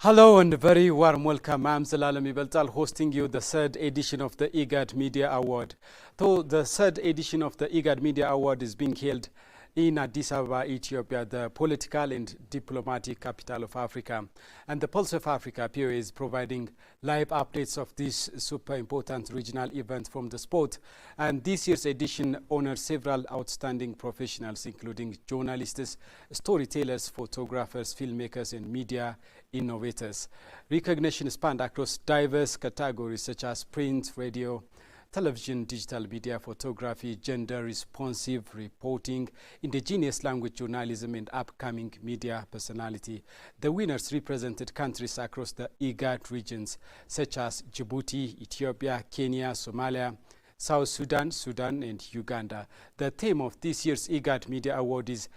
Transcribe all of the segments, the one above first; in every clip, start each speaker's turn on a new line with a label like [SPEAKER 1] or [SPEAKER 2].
[SPEAKER 1] Hello and a very warm welcome. I'm الإعلامي hosting you the third edition of the Íغاد Media Award. So the third edition of the Íغاد Media Award is being held in Addis Ababa, Ethiopia, the political and diplomatic capital of Africa. And the Pulse of Africa PO is providing live updates of this super important regional event from the sport. And this year's edition honors several outstanding professionals, including journalists, storytellers, photographers, filmmakers, and media innovators. Recognition spanned across diverse categories such as print, radio, television, digital media, photography, gender responsive reporting, indigenous language journalism, and upcoming media personality. The winners represented countries across the Íغاد regions such as Djibouti, Ethiopia, Kenya, Somalia, South Sudan, Sudan, and Uganda. The theme of this year's Íغاد Media Award is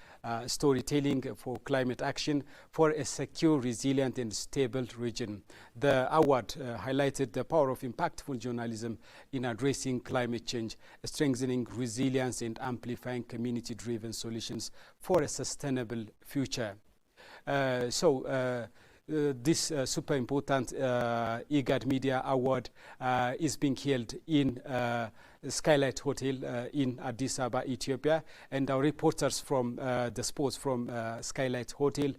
[SPEAKER 1] storytelling for climate action for a secure, resilient, and stable region. The award highlighted the power of impactful journalism in addressing climate change, strengthening resilience, and amplifying community-driven solutions for a sustainable future. This super important Íغاد Media Award is being held in Skylight Hotel in Addis Ababa, Ethiopia, and our reporters from the sports from Skylight Hotel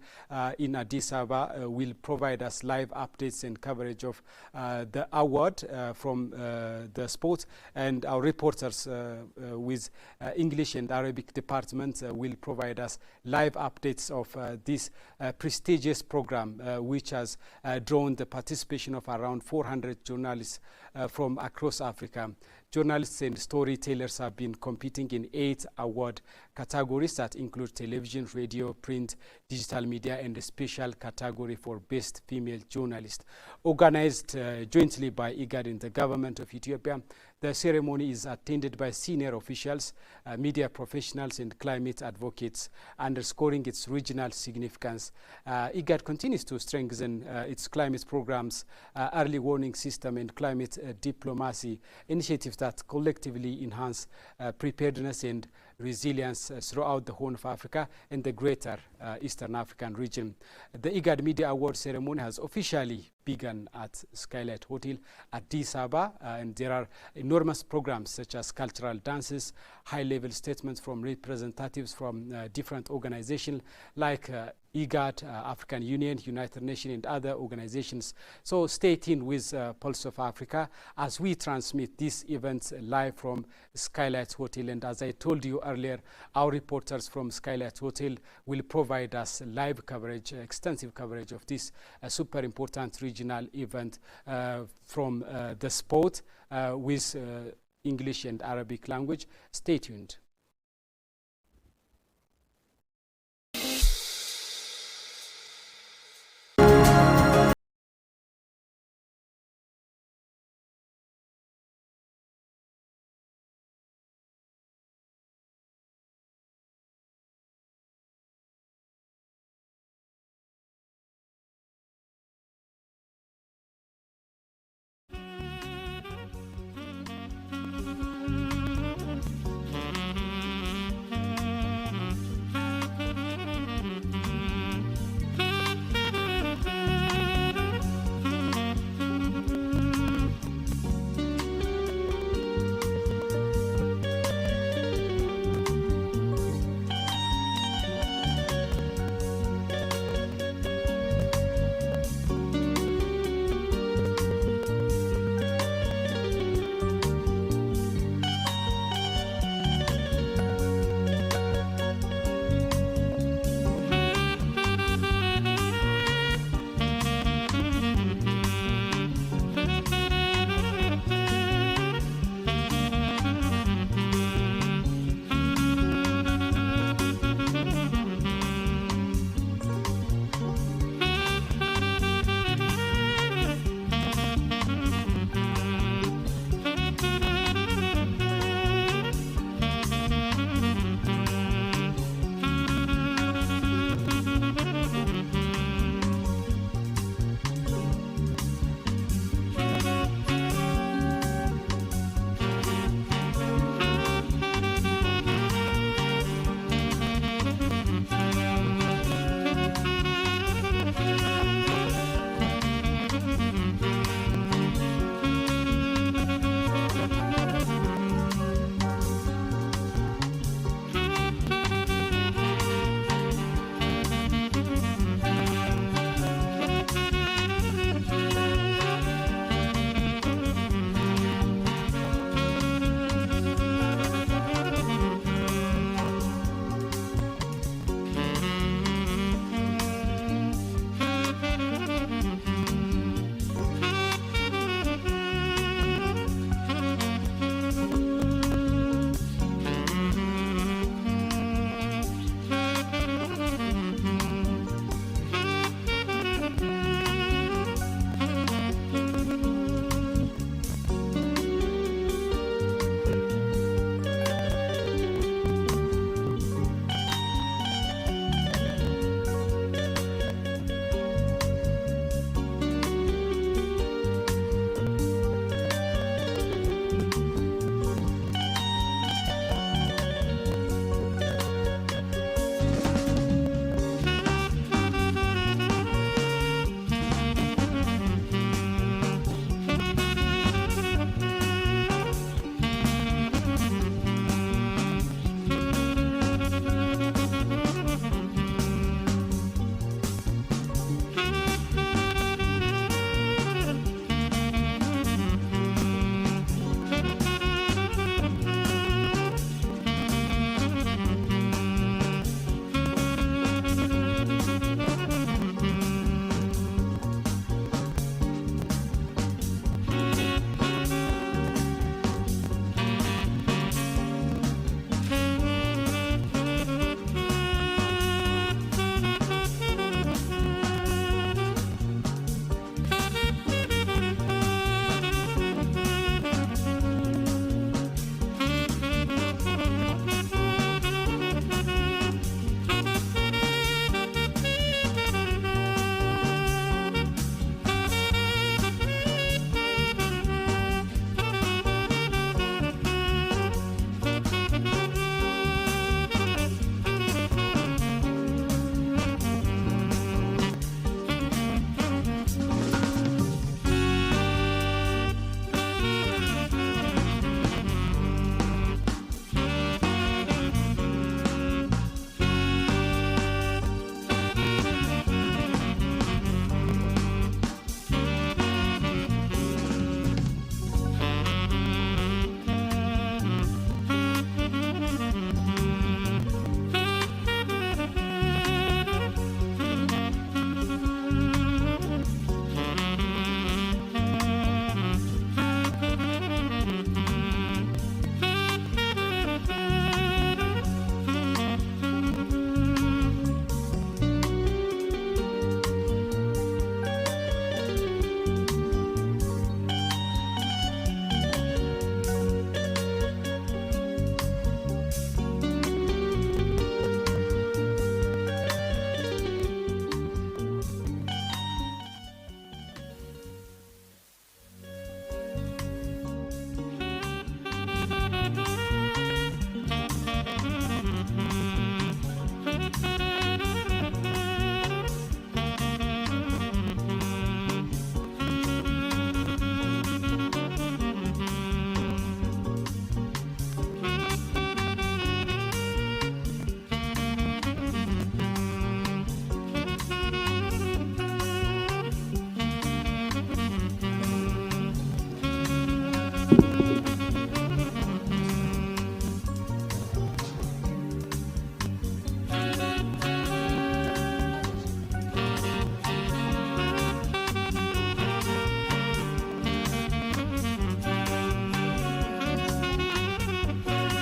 [SPEAKER 1] in Addis Ababa will provide us live updates and coverage of the award from the sports, and our reporters with English and Arabic departments will provide us live updates of this prestigious program which has drawn the participation of around 400 journalists from across Africa. Journalists and storytellers have been competing in 8 award categories that include television, radio, print, digital media, and a special category for best female journalist. Organized jointly by Íغاد and the government of Ethiopia, the ceremony is attended by senior officials, media professionals, and climate advocates, underscoring its regional significance. Íغاد continues to strengthen its climate programs, early warning system, and climate diplomacy initiatives that collectively enhance preparedness and resilience throughout the Horn of Africa and the greater Eastern African region. The Íغاد Media Award ceremony has officially begun at Skylight Hotel at Addis Ababa, and there are enormous programs such as cultural dances, high-level statements from representatives from different organizations like Íغاد, African Union, United Nations, and other organizations. So stay tuned with Pulse of Africa as we transmit these events live from Skylight Hotel. And as I told you earlier, our reporters from Skylight Hotel will provide us live coverage, extensive coverage of this super important regional event from the sport with English and Arabic language. Stay tuned.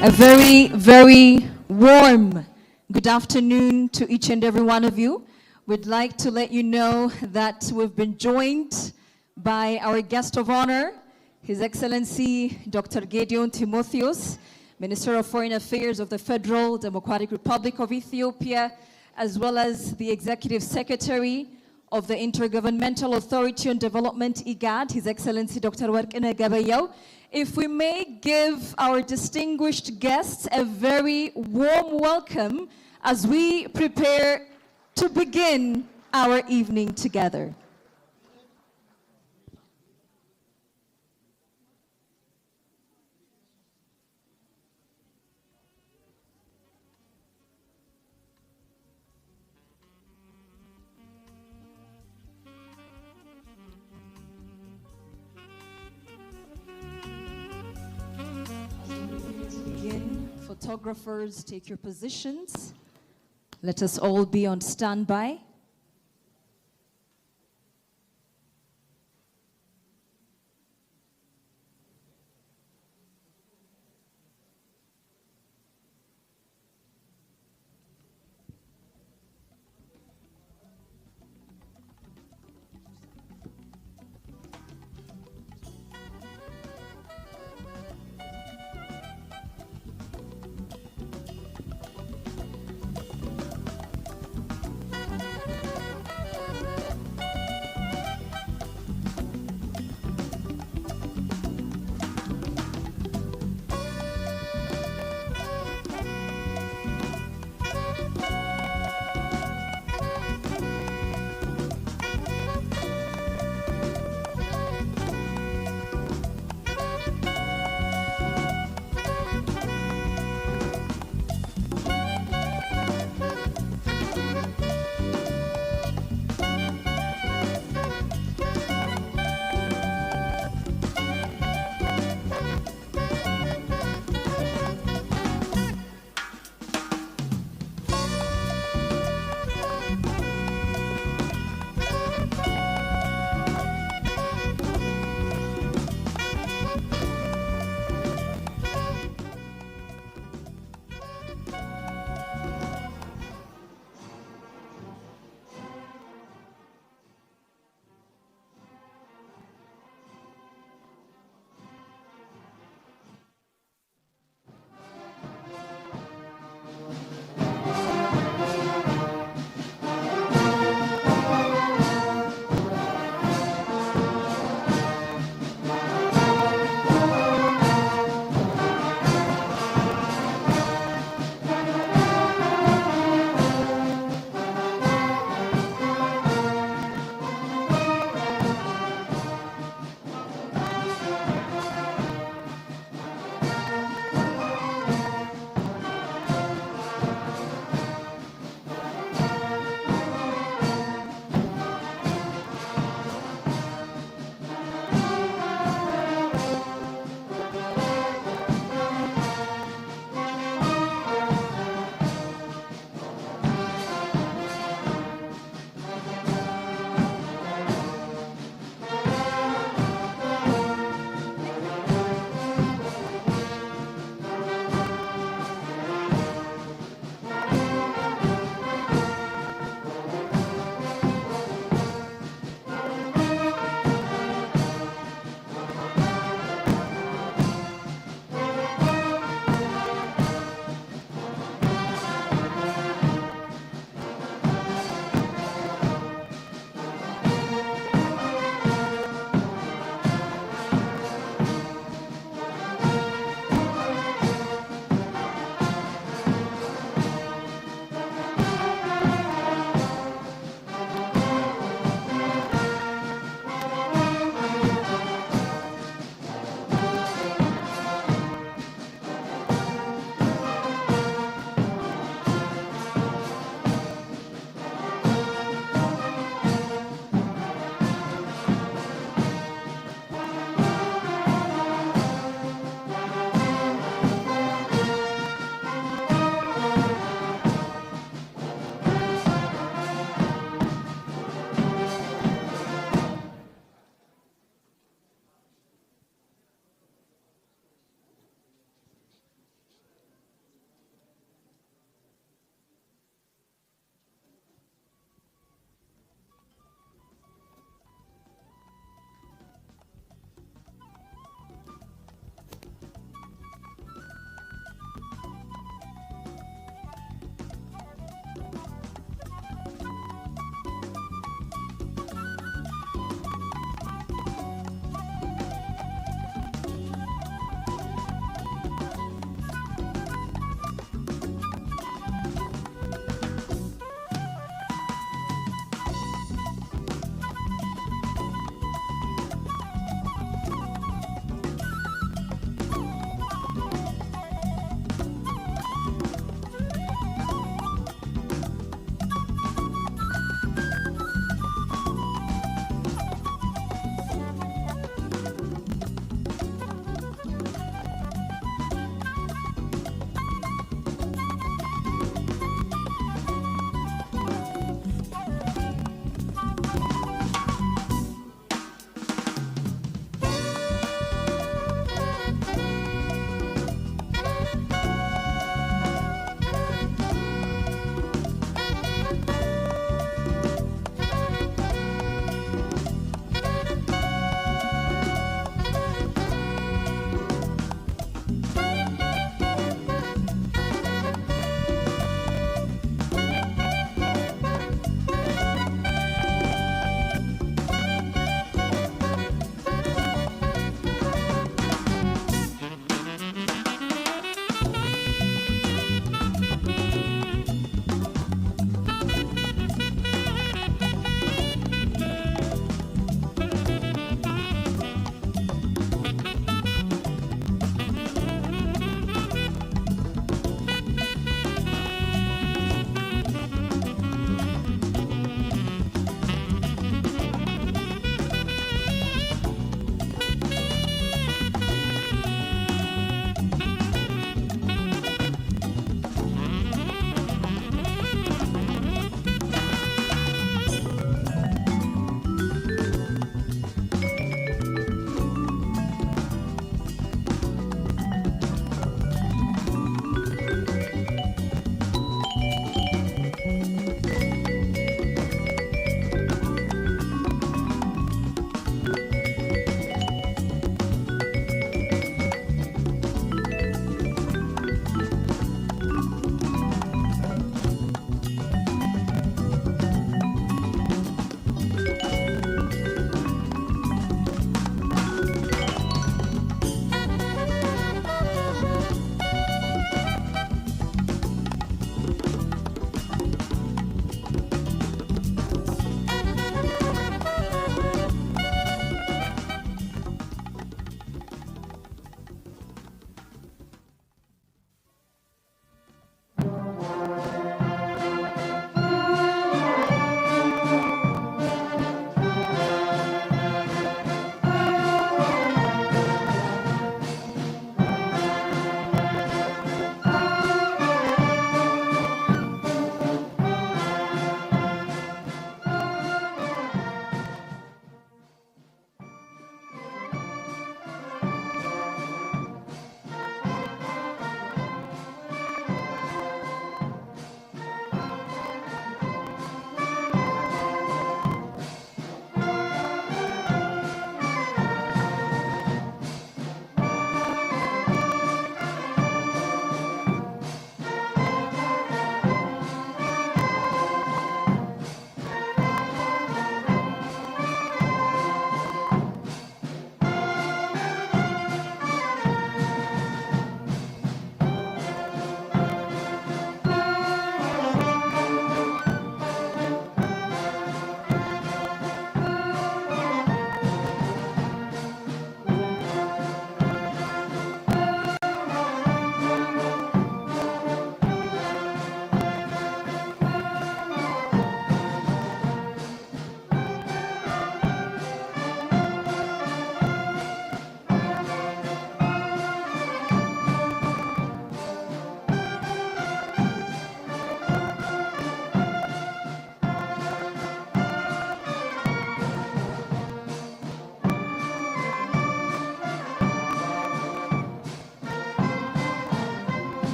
[SPEAKER 2] A very, very warm good afternoon to each and every one of you. We'd like to let you know that we've been joined by our guest of honor, His Excellency Dr. Gideon Timotheus, Minister of Foreign Affairs of the Federal Democratic Republic of Ethiopia, as well as the Executive Secretary of the Intergovernmental Authority on Development, IGAD, His Excellency Dr. Warqina Gabayaw. If we may give our distinguished guests a very warm welcome as we prepare to begin our evening together. Photographers, take your positions. Let us all be on standby.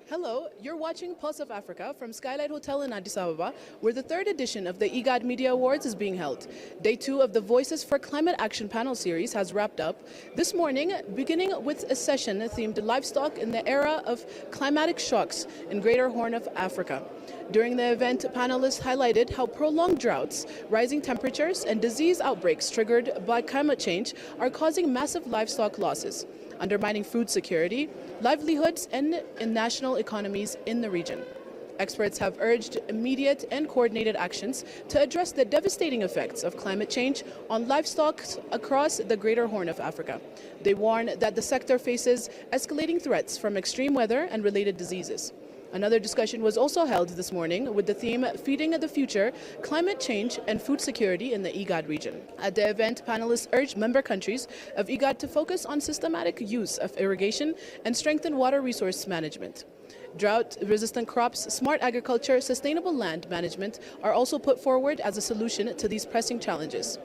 [SPEAKER 3] Hello, you're watching Pulse of Africa from Skylight Hotel in Addis Ababa, where the third edition of the Ígad Media Awards is being held. Day 2 of the Voices for Climate Action panel series has wrapped up this morning, beginning with a session themed Livestock in the Era of Climatic Shocks in Greater Horn of Africa. During the event, panelists highlighted how prolonged droughts, rising temperatures, and disease outbreaks triggered by climate change are causing massive livestock losses, undermining food security, livelihoods, and in national economies in the region. Experts have urged immediate and coordinated actions to address the devastating effects of climate change on livestock across the Greater Horn of Africa. They warn that the sector faces escalating threats from extreme weather and related diseases. Another discussion was also held this morning with the theme Feeding the Future, Climate Change and Food Security in the Ígad region. At the event, panelists urged member countries of Ígad to focus on systematic use of irrigation and strengthen water resource management. Drought-resistant crops, smart agriculture, sustainable land management are also put forward as a solution to these pressing challenges.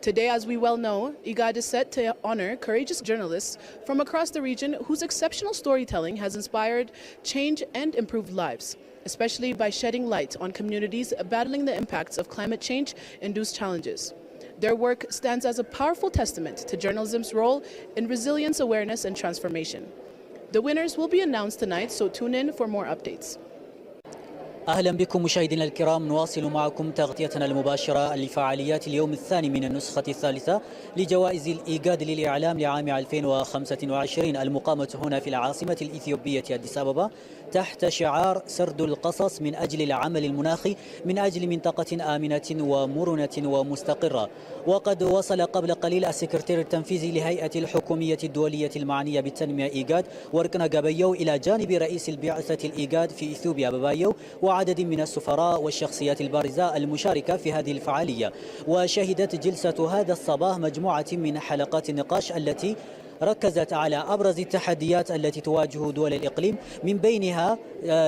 [SPEAKER 3] Today, as we well know, Ígad is set to honor courageous journalists from across the region whose exceptional storytelling has inspired change and improved lives, especially by shedding light on communities battling the impacts of climate change-induced challenges. Their work stands as a powerful testament to journalism's role in resilience, awareness, and transformation. The winners will be announced tonight, so tune in for more updates.
[SPEAKER 4] أهلا بكم مشاهدينا الكرام، نواصل معكم تغطيتنا المباشرة لفعاليات اليوم الثاني من النسخة الثالثة لجوائز الإيغاد للإعلام لعام 2025 المقامة هنا في العاصمة الإثيوبية أديس أبابا تحت شعار سرد القصص من أجل العمل المناخي من أجل منطقة آمنة ومرنة ومستقرة. وقد وصل قبل قليل السكرتير التنفيذي لهيئة الحكومية الدولية المعنية بالتنمية إيغاد وركنا جابيو إلى جانب رئيس البعثة الإيغاد في إثيوبيا بابايو وعدد من السفراء والشخصيات البارزة المشاركة في هذه الفعالية. وشهدت جلسة هذا الصباح مجموعة من حلقات النقاش التي ركزت على أبرز التحديات التي تواجه دول الإقليم، من بينها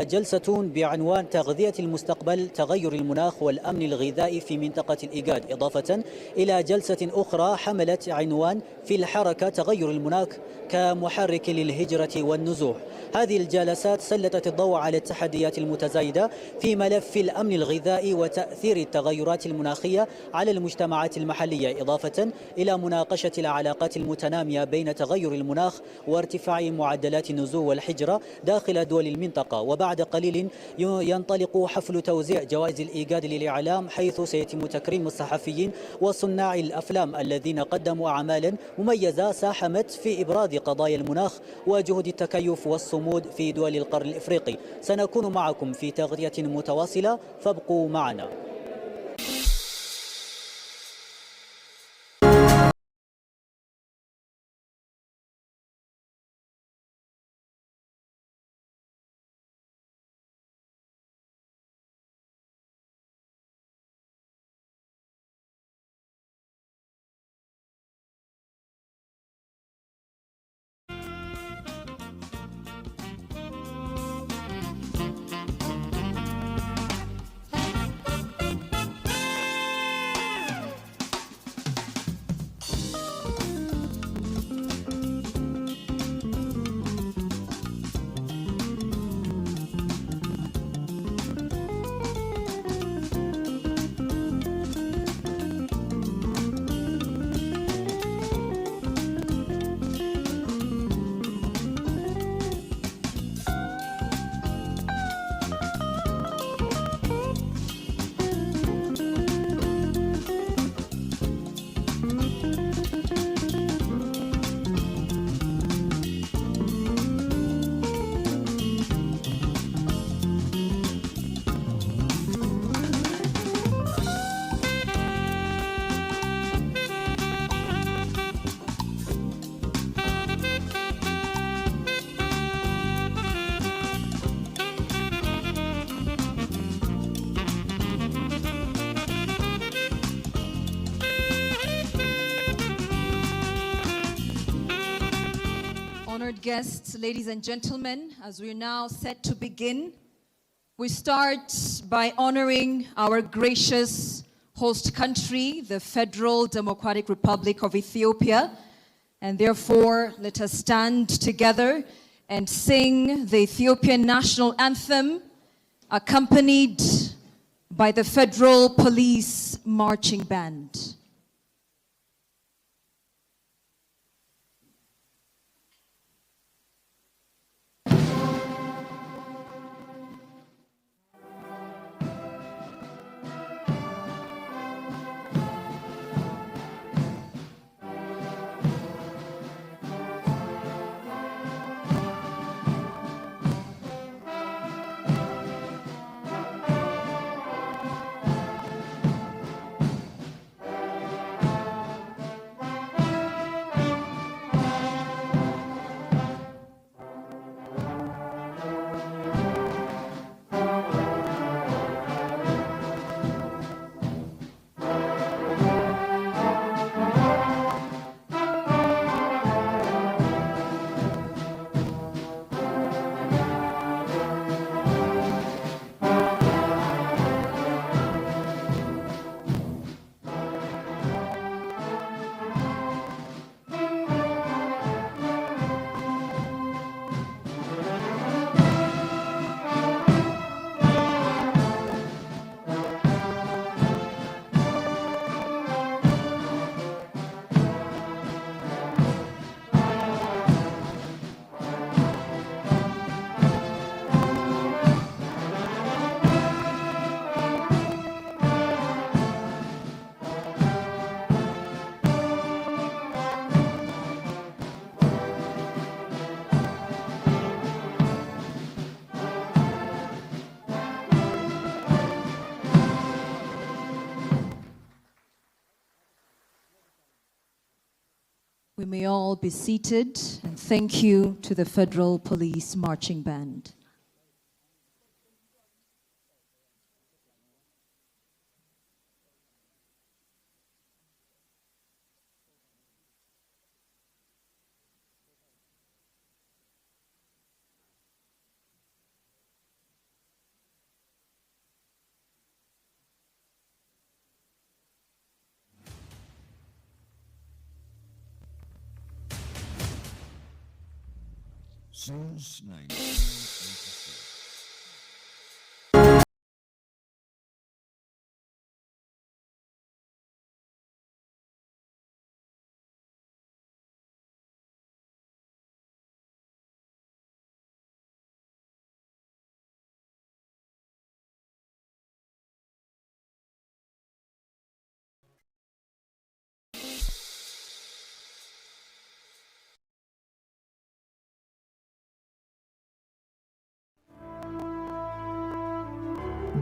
[SPEAKER 4] جلسة بعنوان تغذية المستقبل، تغير المناخ والأمن الغذائي في منطقة الإيغاد، إضافة إلى جلسة أخرى حملت عنوان في الحركة تغير المناخ كمحرك للهجرة والنزوح. هذه الجلسات سلطت الضوء على التحديات المتزايدة في ملف الأمن الغذائي وتأثير التغيرات المناخية على المجتمعات المحلية، إضافة إلى مناقشة العلاقات المتنامية بين تغير المناخ وارتفاع معدلات النزوح والحجرة داخل دول المنطقة. وبعد قليل ينطلق حفل توزيع جوائز الإيغاد للإعلام، حيث سيتم تكريم الصحفيين وصناع الأفلام الذين قدموا أعمالا مميزة ساهمت في إبراز قضايا المناخ وجهود التكيف والصمود في دول القرن الأفريقي. سنكون معكم في تغطية متواصلة، فابقوا معنا.
[SPEAKER 2] Honored guests, ladies and gentlemen, as we're now set to begin, we start by honoring our gracious host country, the Federal Democratic Republic of Ethiopia, and therefore let us stand together and sing the Ethiopian national anthem, accompanied by the Federal Police Marching Band. We may all be seated, and thank you to the Federal Police Marching Band.
[SPEAKER 5] Since 1986.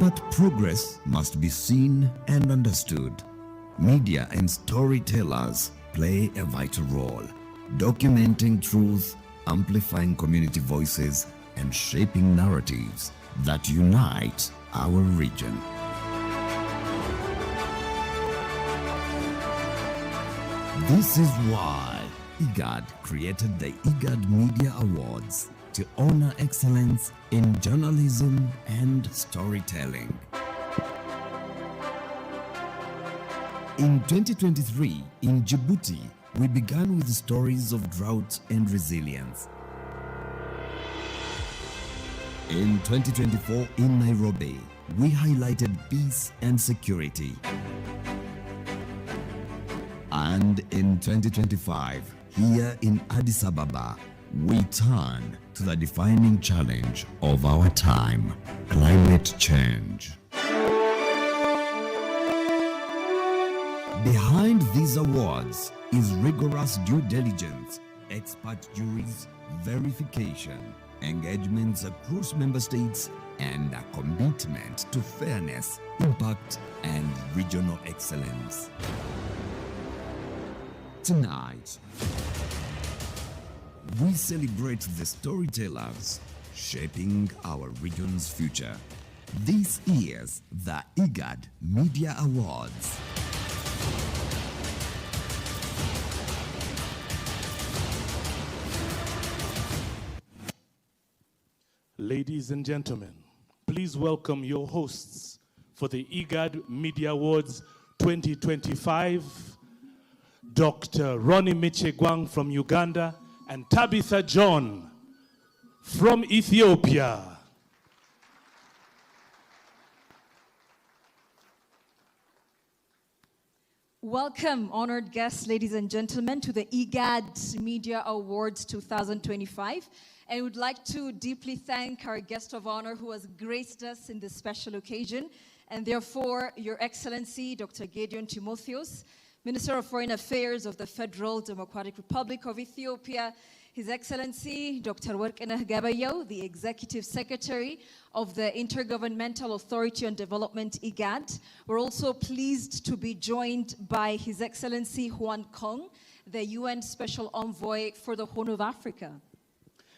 [SPEAKER 5] But progress must be seen and understood. Media and storytellers play a vital role, documenting truth, amplifying community voices, and shaping narratives that unite our region. This is why Ígad created the Ígad Media Awards to honor excellence in journalism and storytelling. In 2023, in Djibouti, we began with stories of drought and resilience. In 2024, in Nairobi, we highlighted peace and security. And in 2025, here in Addis Ababa, we turn to the defining challenge of our time, climate change. Behind these awards is rigorous due diligence, expert juries, verification, engagements across member states, and a commitment to fairness, impact, and regional excellence. Tonight, we celebrate the storytellers shaping our region's future. This is the Ígad Media Awards.
[SPEAKER 6] Ladies and gentlemen, please welcome your hosts for the Ígad Media Awards 2025, Dr. Ronnie Michegwang from Uganda and Tabitha John from Ethiopia.
[SPEAKER 2] Welcome, honored guests, ladies and gentlemen, to the Ígad Media Awards 2025. And we would like to deeply thank our guest of honor who has graced us in this special occasion, and therefore, Your Excellency, Dr. Gideon Timotheus, Minister of Foreign Affairs of the Federal Democratic Republic of Ethiopia, His Excellency, Dr. Warqineh Gabayehu, the Executive Secretary of the Intergovernmental Authority on Development, Ígad. We're also pleased to be joined by His Excellency Juan Kong, the UN Special Envoy for the Horn of Africa.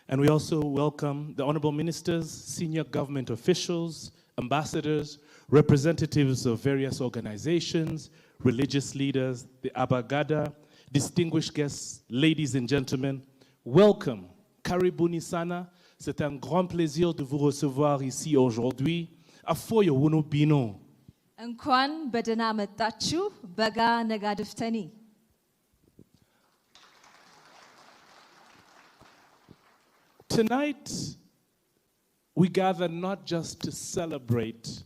[SPEAKER 6] And we also welcome the honorable ministers, senior government officials, ambassadors, representatives of various organizations, religious leaders, the Abagada, distinguished guests, ladies and gentlemen. Welcome, Karibuni Sana. C'est un grand plaisir de vous recevoir ici aujourd'hui. Afoyo Wuno Bino.
[SPEAKER 2] Nkwan bedena metachu baga nagadiftani.
[SPEAKER 6] Tonight, we gather not just to celebrate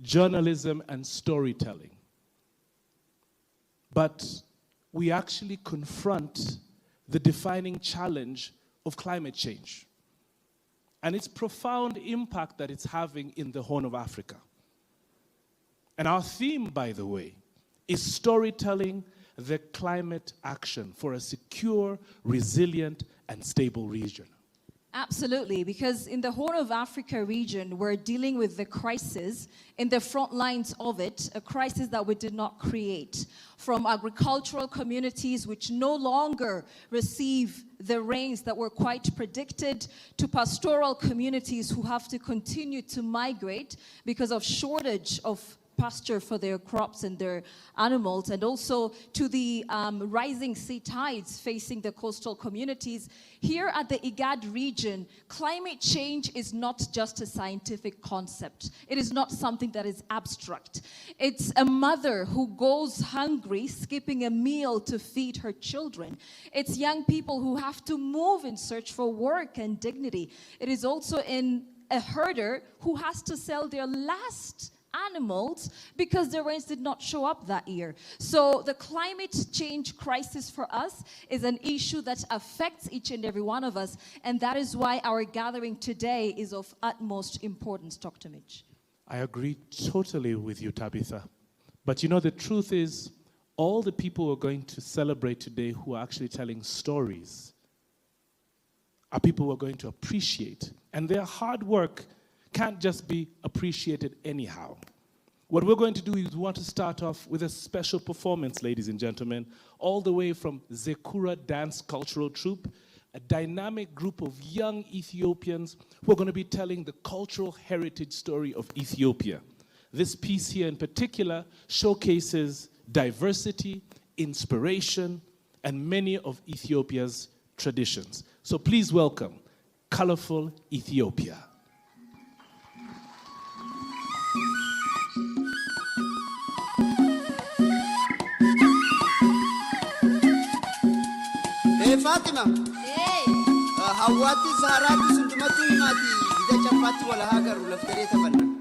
[SPEAKER 6] journalism and storytelling, but we actually confront the defining challenge of climate change and its profound impact that it's having in the Horn of Africa. And our theme, by the way, is storytelling the climate action for a secure, resilient, and stable region.
[SPEAKER 2] Absolutely, because in the Horn of Africa region, we're dealing with the crisis in the front lines of it, a crisis that we did not create. From agricultural communities which no longer receive the rains that were quite predicted, to pastoral communities who have to continue to migrate because of shortage of pasture for their crops and their animals, and also to the rising sea tides facing the coastal communities. Here at the Ígad region, climate change is not just a scientific concept. It is not something that is abstract. It's a mother who goes hungry, skipping a meal to feed her children. It's young people who have to move in search for work and dignity. It is also in a herder who has to sell their last animals because the rains did not show up that year. So the climate change crisis for us is an issue that affects each and every one of us, and that is why our gathering today is of utmost importance, Dr. Mitch.
[SPEAKER 6] I agree totally with you, Tabitha. But you know, the truth is, all the people we're going to celebrate today who are actually telling stories are people we're going to appreciate. And their hard work can't just be appreciated anyhow. What we're going to do is we want to start off with a special performance, ladies and gentlemen, all the way from Zekura Dance Cultural Troupe, a dynamic group of young Ethiopians who are going to be telling the cultural heritage story of Ethiopia. This piece here in particular showcases diversity, inspiration, and many of Ethiopia's traditions. So please welcome Colorful Ethiopia.
[SPEAKER 7] فاطمة هواتي زهراتي سندمتي ماتي إذا شفاتي ولا هاجر ولا فتريت فنان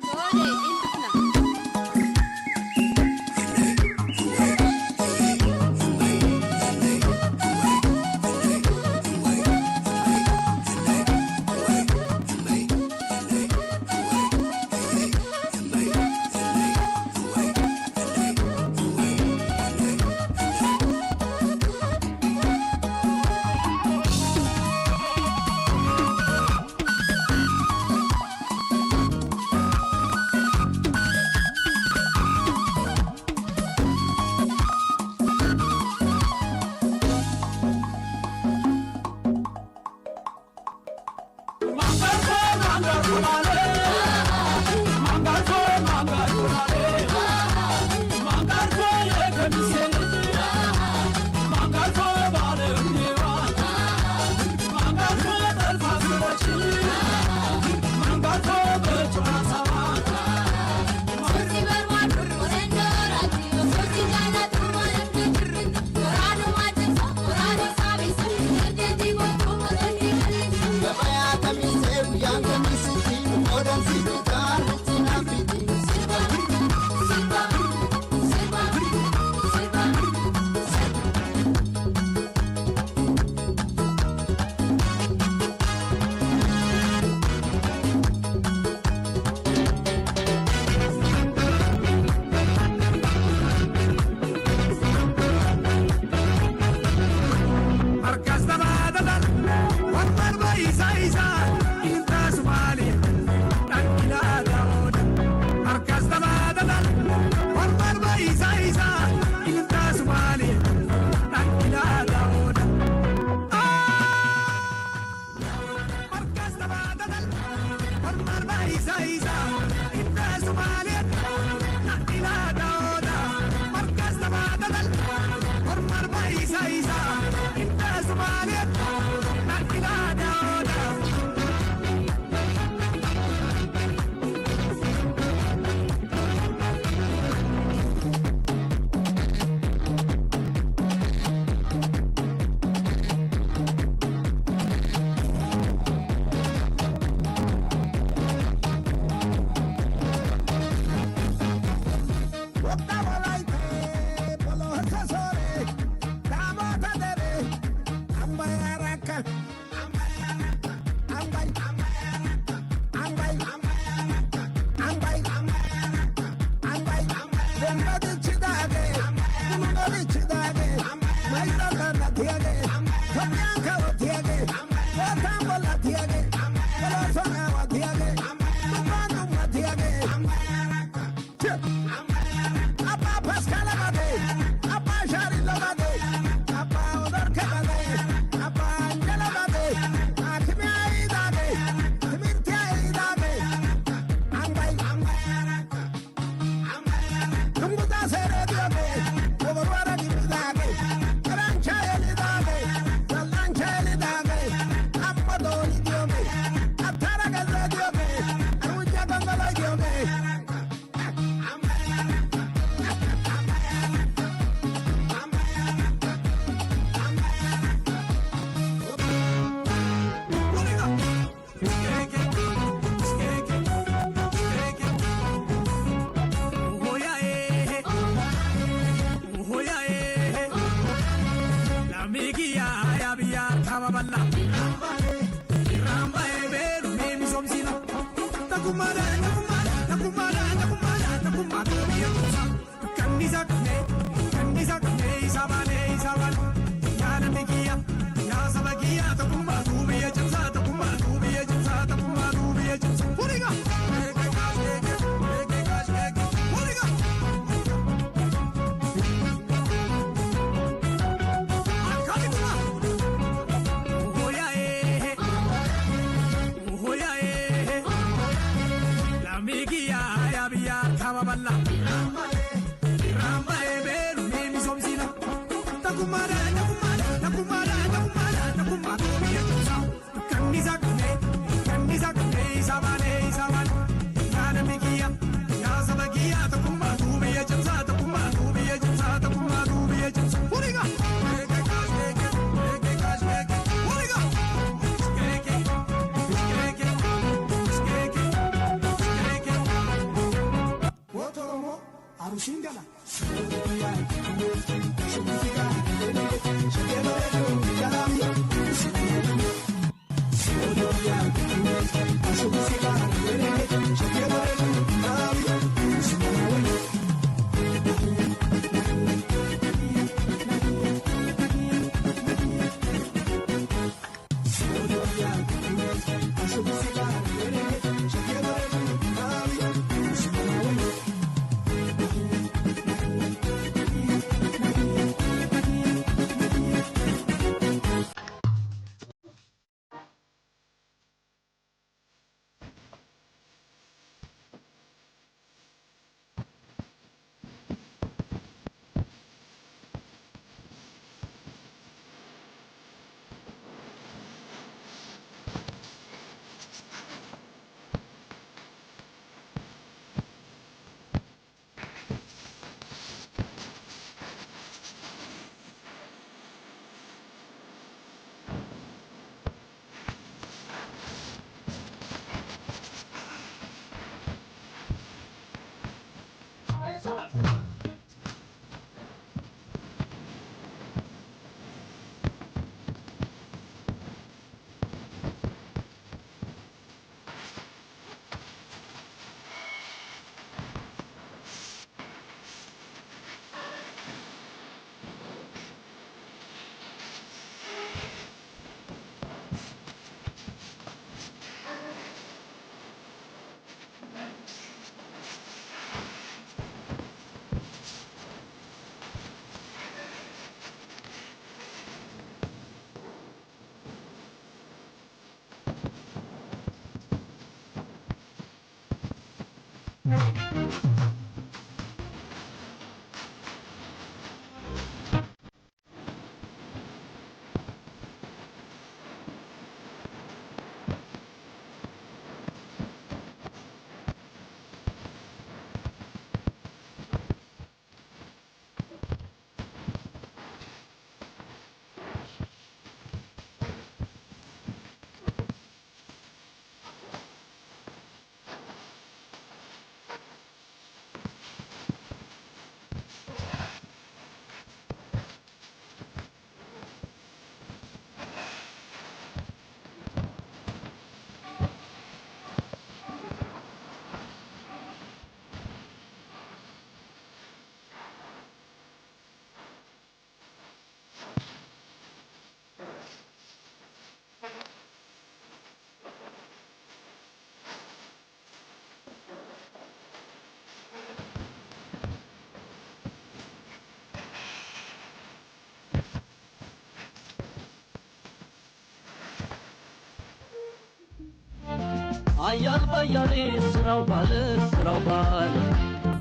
[SPEAKER 8] አያል ባያሌ ስራው ባለ ስራው ባለ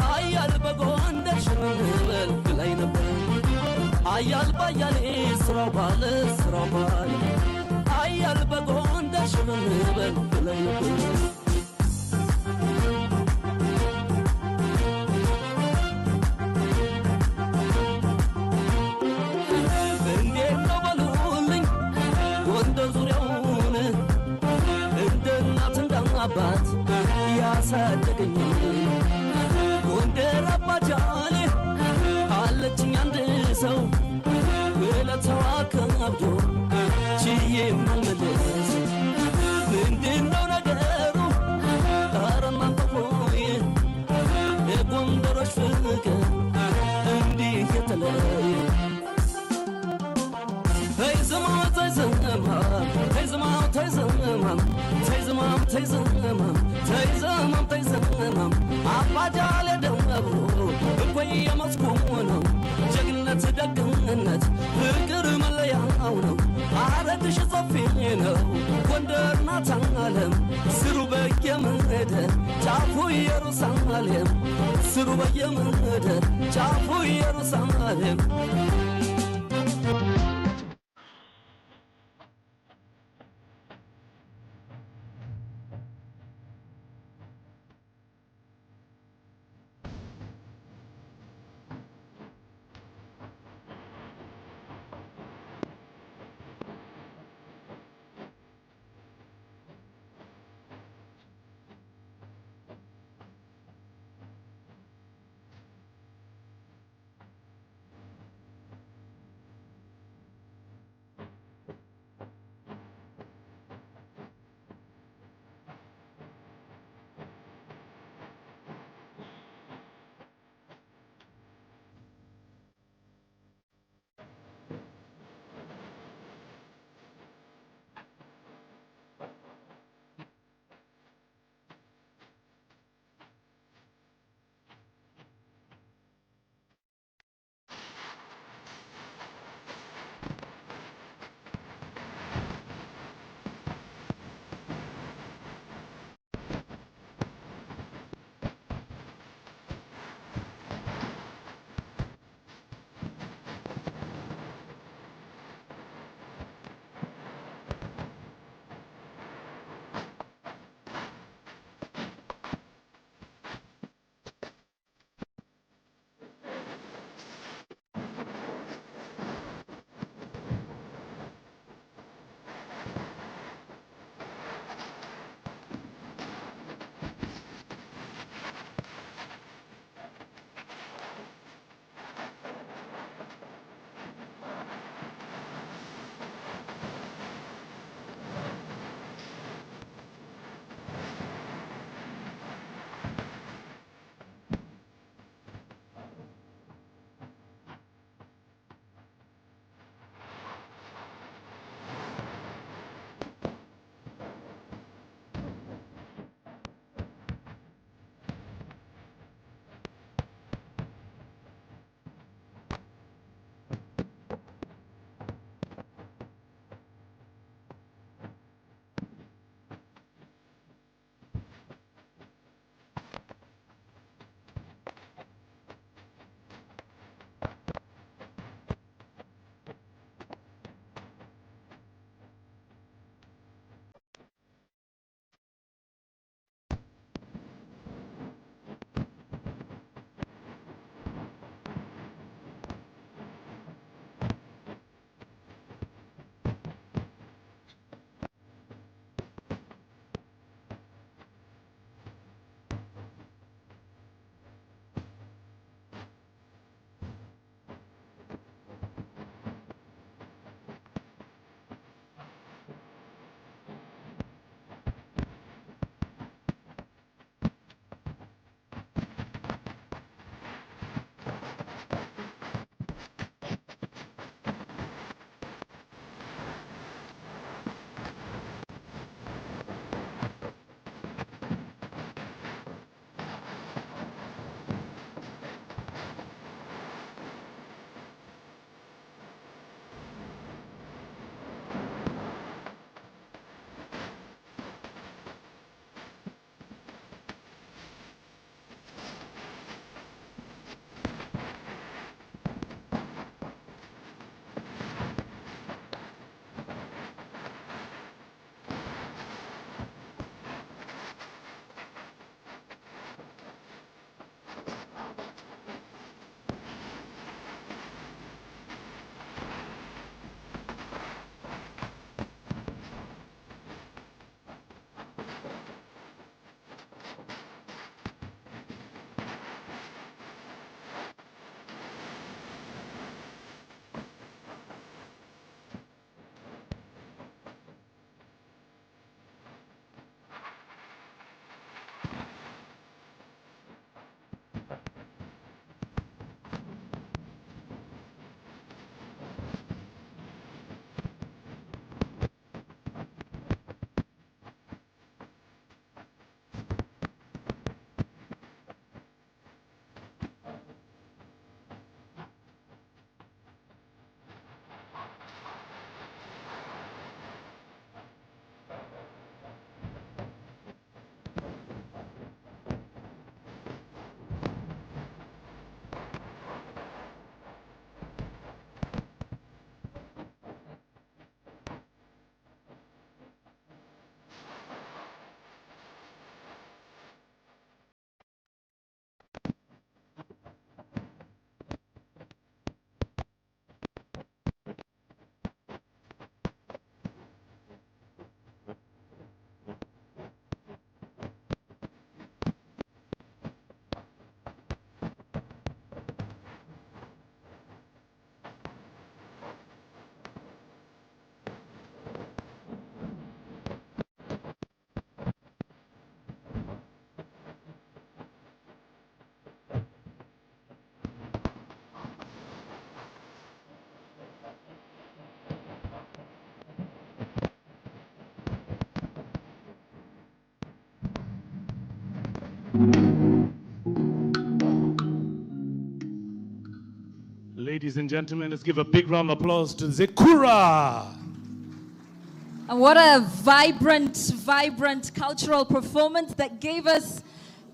[SPEAKER 8] አያል በጎንደር ሽመል ላይ ነበር አያል ባያሌ ስራው ባለ ስራው ባለ አያል በጎንደር ሽመል ላይ ነበር አባት ያሳደገኝ ጎንደር አባጃሌ አለችኝ አንድ ሰው ውለታዋ ከብዶ ችዬ መመለስ ምንድነው ነገሩ ኧረ እናንተ ሆይ የጎንደሮች ፍቅር እንዲህ የተለየ ተይ ዝማ ተይ ዝማ ተይ ዝማ ተይ ዝማ ተይ ዘመም አባጃሌ ደምሮ እኮይ የመስኩ ነው ጀግነት ደግነት ፍቅር መለያው ነው አረግሽ ሰፊ ነው ጎንደር ናት ዓለም ስሩ በየምድር ጫፉ ኢየሩሳሌም ስሩ በየምድር ጫፉ ኢየሩሳሌም
[SPEAKER 6] Ladies and gentlemen, let's give a big round of applause to Zekura.
[SPEAKER 2] And what a vibrant, vibrant cultural performance that gave us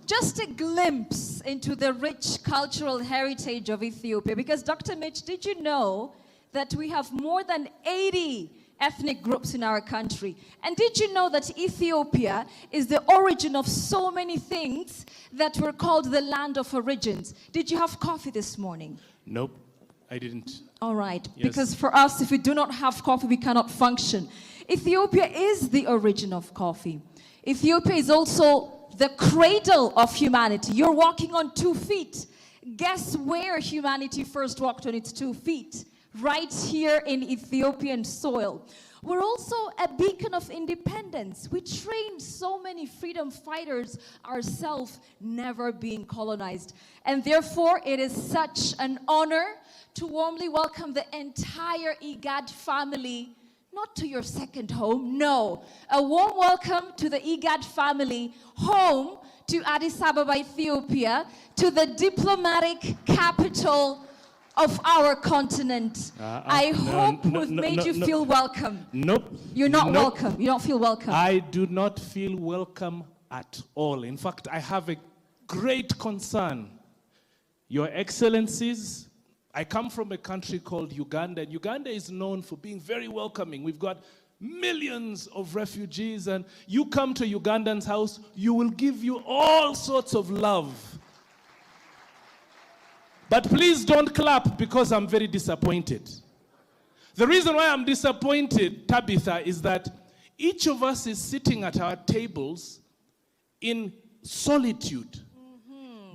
[SPEAKER 2] just a glimpse into the rich cultural heritage of Ethiopia. Because Dr. Mitch, did you know that we have more than 80 ethnic groups in our country? And did you know that Ethiopia is the origin of so many things that were called the land of origins? Did you have coffee this morning?
[SPEAKER 6] Nope, I didn't.
[SPEAKER 2] All right,
[SPEAKER 6] Yes.
[SPEAKER 2] because for us, if we do not have coffee, we cannot function. Ethiopia is the origin of coffee. Ethiopia is also the cradle of humanity. You're walking on 2 feet. Guess where humanity first walked on its 2 feet? Right here in Ethiopian soil. We're also a beacon of independence. We trained so many freedom fighters ourselves, never being colonized. And therefore, it is such an honor to warmly welcome the entire Eegad family, not to your second home, no. A warm welcome to the Eegad family, home to Addis Ababa, Ethiopia, to the diplomatic capital of our continent. I hope we've made you feel welcome.
[SPEAKER 6] Nope.
[SPEAKER 2] You're not
[SPEAKER 6] Nope.
[SPEAKER 2] welcome. You don't feel welcome.
[SPEAKER 6] I do not feel welcome at all. In fact, I have a great concern. Your Excellencies, I come from a country called Uganda, and Uganda is known for being very welcoming. We've got millions of refugees, and you come to Ugandan's house, you will give you all sorts of love. But please don't clap, because I'm very disappointed. The reason why I'm disappointed, Tabitha, is that each of us is sitting at our tables in solitude.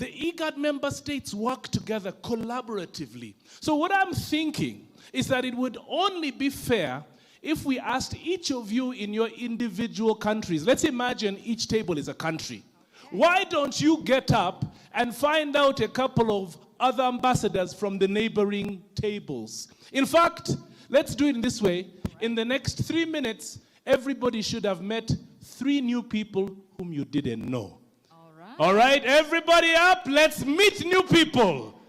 [SPEAKER 6] The Eegad member states work together collaboratively. So what I'm thinking is that it would only be fair if we asked each of you in your individual countries. Let's imagine each table is a country. Why don't you get up and find out a couple of other ambassadors from the neighboring tables? In fact, let's do it in this way. In the next 3 minutes, everybody should have met 3 new people whom you didn't know. All right, everybody up. Let's meet new people.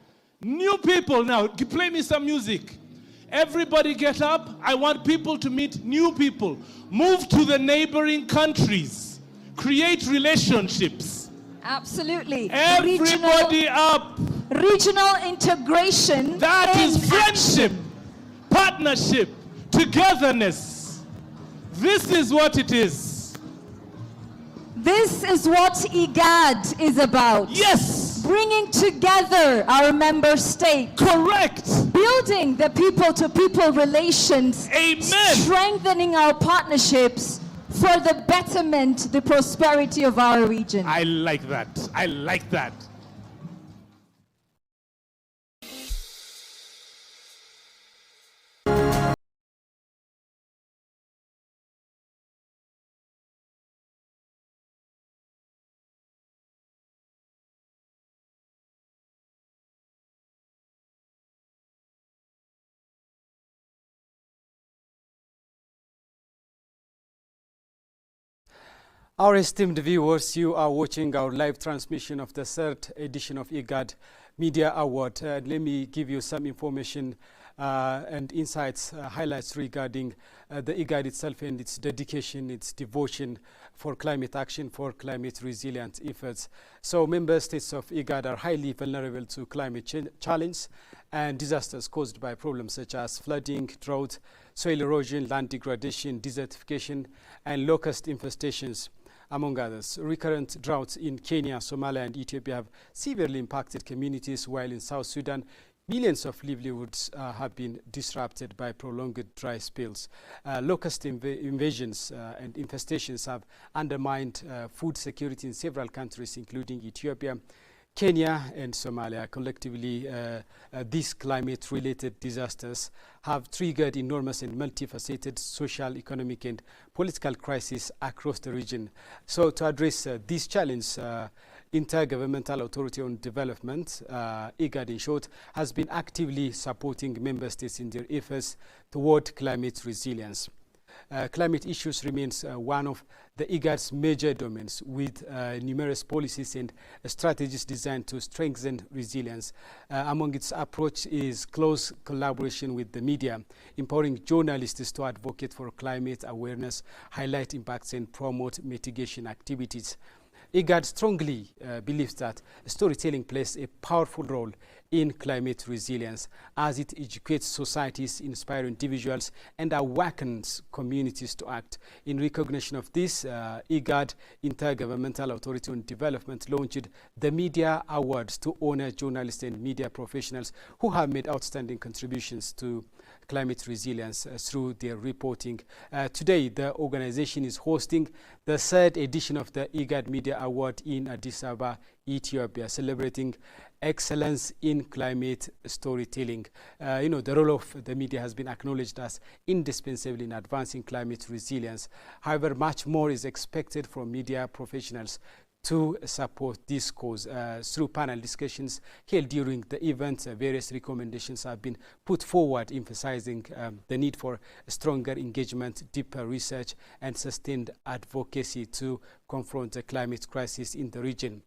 [SPEAKER 6] New people. Now, play me some music. Everybody get up. I want people to meet new people. Move to the neighboring countries. Create relationships.
[SPEAKER 2] Absolutely.
[SPEAKER 6] Everybody up.
[SPEAKER 2] Regional integration.
[SPEAKER 6] That
[SPEAKER 2] in
[SPEAKER 6] is friendship,
[SPEAKER 2] action.
[SPEAKER 6] partnership, togetherness. This is what it is.
[SPEAKER 2] This is what Eegad is about.
[SPEAKER 6] Yes.
[SPEAKER 2] Bringing together our member states.
[SPEAKER 6] Correct.
[SPEAKER 2] Building the people-to-people relations.
[SPEAKER 6] Amen.
[SPEAKER 2] Strengthening our partnerships for the betterment, the prosperity of our region.
[SPEAKER 6] I like that. I like that.
[SPEAKER 1] Our esteemed viewers, you are watching our live transmission of the third edition of Eegad Media Award. Let me give you some information and insights, highlights regarding the Eegad itself and its dedication, its devotion for climate action, for climate resilient efforts. So member states of Eegad are highly vulnerable to climate challenge and disasters caused by problems such as flooding, drought, soil erosion, land degradation, desertification, and locust infestations, among others. Recurrent droughts in Kenya, Somalia, and Ethiopia have severely impacted communities, while in South Sudan, millions of livelihoods have been disrupted by prolonged dry spells. Locust invasions and infestations have undermined food security in several countries, including Ethiopia, Kenya, and Somalia. Collectively, these climate-related disasters have triggered enormous and multifaceted social, economic, and political crises across the region. So to address this challenge, Intergovernmental Authority on Development, Eegad in short, has been actively supporting member states in their efforts toward climate resilience. Climate issues remains one of the IGAD's major domains with numerous policies and strategies designed to strengthen resilience. Among its approach is close collaboration with the media, empowering journalists to advocate for climate awareness, highlight impacts and promote mitigation activities. IGAD strongly believes that storytelling plays a powerful role in climate resilience as it educates societies, inspires individuals, and awakens communities to act. In recognition of this, IGAD, Intergovernmental Authority on Development, launched the Media Awards to honor journalists and media professionals who have made outstanding contributions to climate resilience through their reporting. Today, the organization is hosting the third edition of the IGAD Media Award in Addis Ababa, Ethiopia, celebrating excellence in climate storytelling. The role of the media has been acknowledged as indispensable in advancing climate resilience. However, much more is expected from media professionals to support this cause. Through panel discussions held during the event, various recommendations have been put forward, emphasizing the need for stronger engagement, deeper research, and sustained advocacy to confront the climate crisis in the region.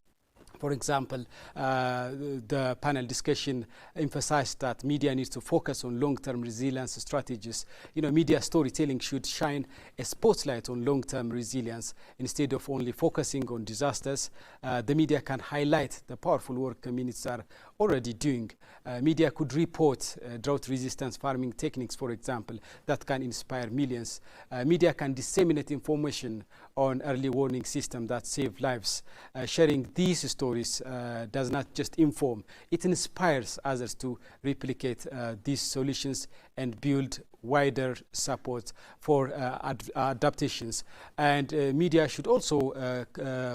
[SPEAKER 1] For example, the panel discussion emphasized that media needs to focus on long-term resilience strategies. Media storytelling should shine a spotlight on long-term resilience instead of only focusing on disasters. The media can highlight the powerful work communities are already doing. Media could report drought-resistant farming techniques, for example, that can inspire millions. Media can disseminate information on early warning systems that save lives. Sharing these stories does not just inform, it inspires others to replicate these solutions and build wider support for adaptations. And media should also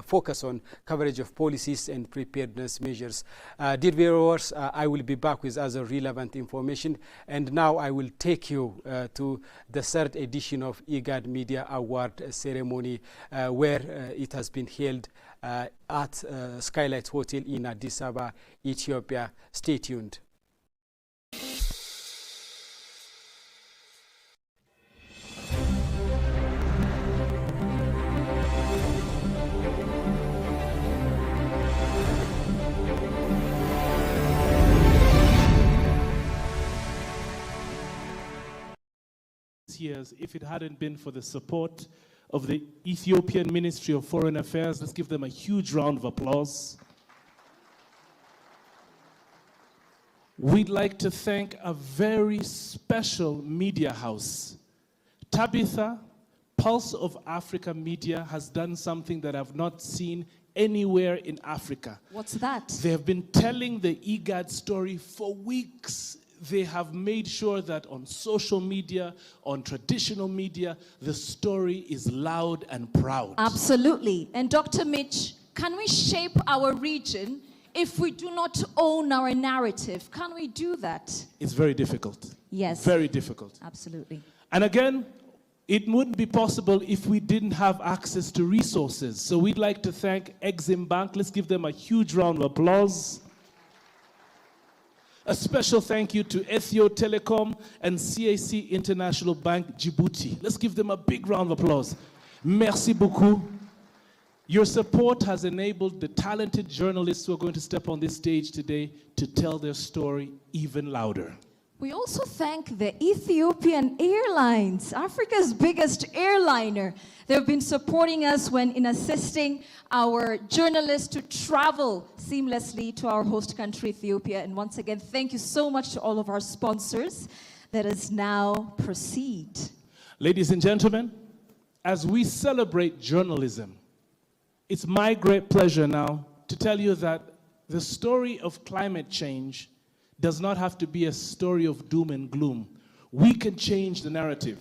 [SPEAKER 1] focus on coverage of policies and preparedness measures. Dear viewers, I will be back with other relevant information, and now I will take you to the third edition of IGAD Media Award ceremony, where it has been held at Skylight Hotel in Addis Ababa, Ethiopia. Stay tuned.
[SPEAKER 6] Years, if it hadn't been for the support of the Ethiopian Ministry of Foreign Affairs. Let's give them a huge round of applause. We'd like to thank a very special media house. Tabitha, Pulse of Africa Media, has done something that I've not seen anywhere in Africa.
[SPEAKER 2] What's that?
[SPEAKER 6] They have been telling the IGAD story for weeks. They have made sure that on social media, on traditional media, the story is loud and proud.
[SPEAKER 2] Absolutely. And Dr. Mitch, can we shape our region if we do not own our narrative? Can we do that?
[SPEAKER 6] It's very difficult.
[SPEAKER 2] Yes.
[SPEAKER 6] Very difficult.
[SPEAKER 2] Absolutely.
[SPEAKER 6] And again, it wouldn't be possible if we didn't have access to resources. So we'd like to thank Exim Bank. Let's give them a huge round of applause. A special thank you to Ethio Telecom and CAC International Bank Djibouti. Let's give them a big round of applause. Merci beaucoup. Your support has enabled the talented journalists who are going to step on this stage today to tell their story even louder.
[SPEAKER 2] We also thank the Ethiopian Airlines, Africa's biggest airliner. They've been supporting us in assisting our journalists to travel seamlessly to our host country, Ethiopia. And once again, thank you so much to all of our sponsors. Let us now proceed.
[SPEAKER 6] Ladies and gentlemen, as we celebrate journalism, it's my great pleasure now to tell you that the story of climate change does not have to be a story of doom and gloom. We can change the narrative.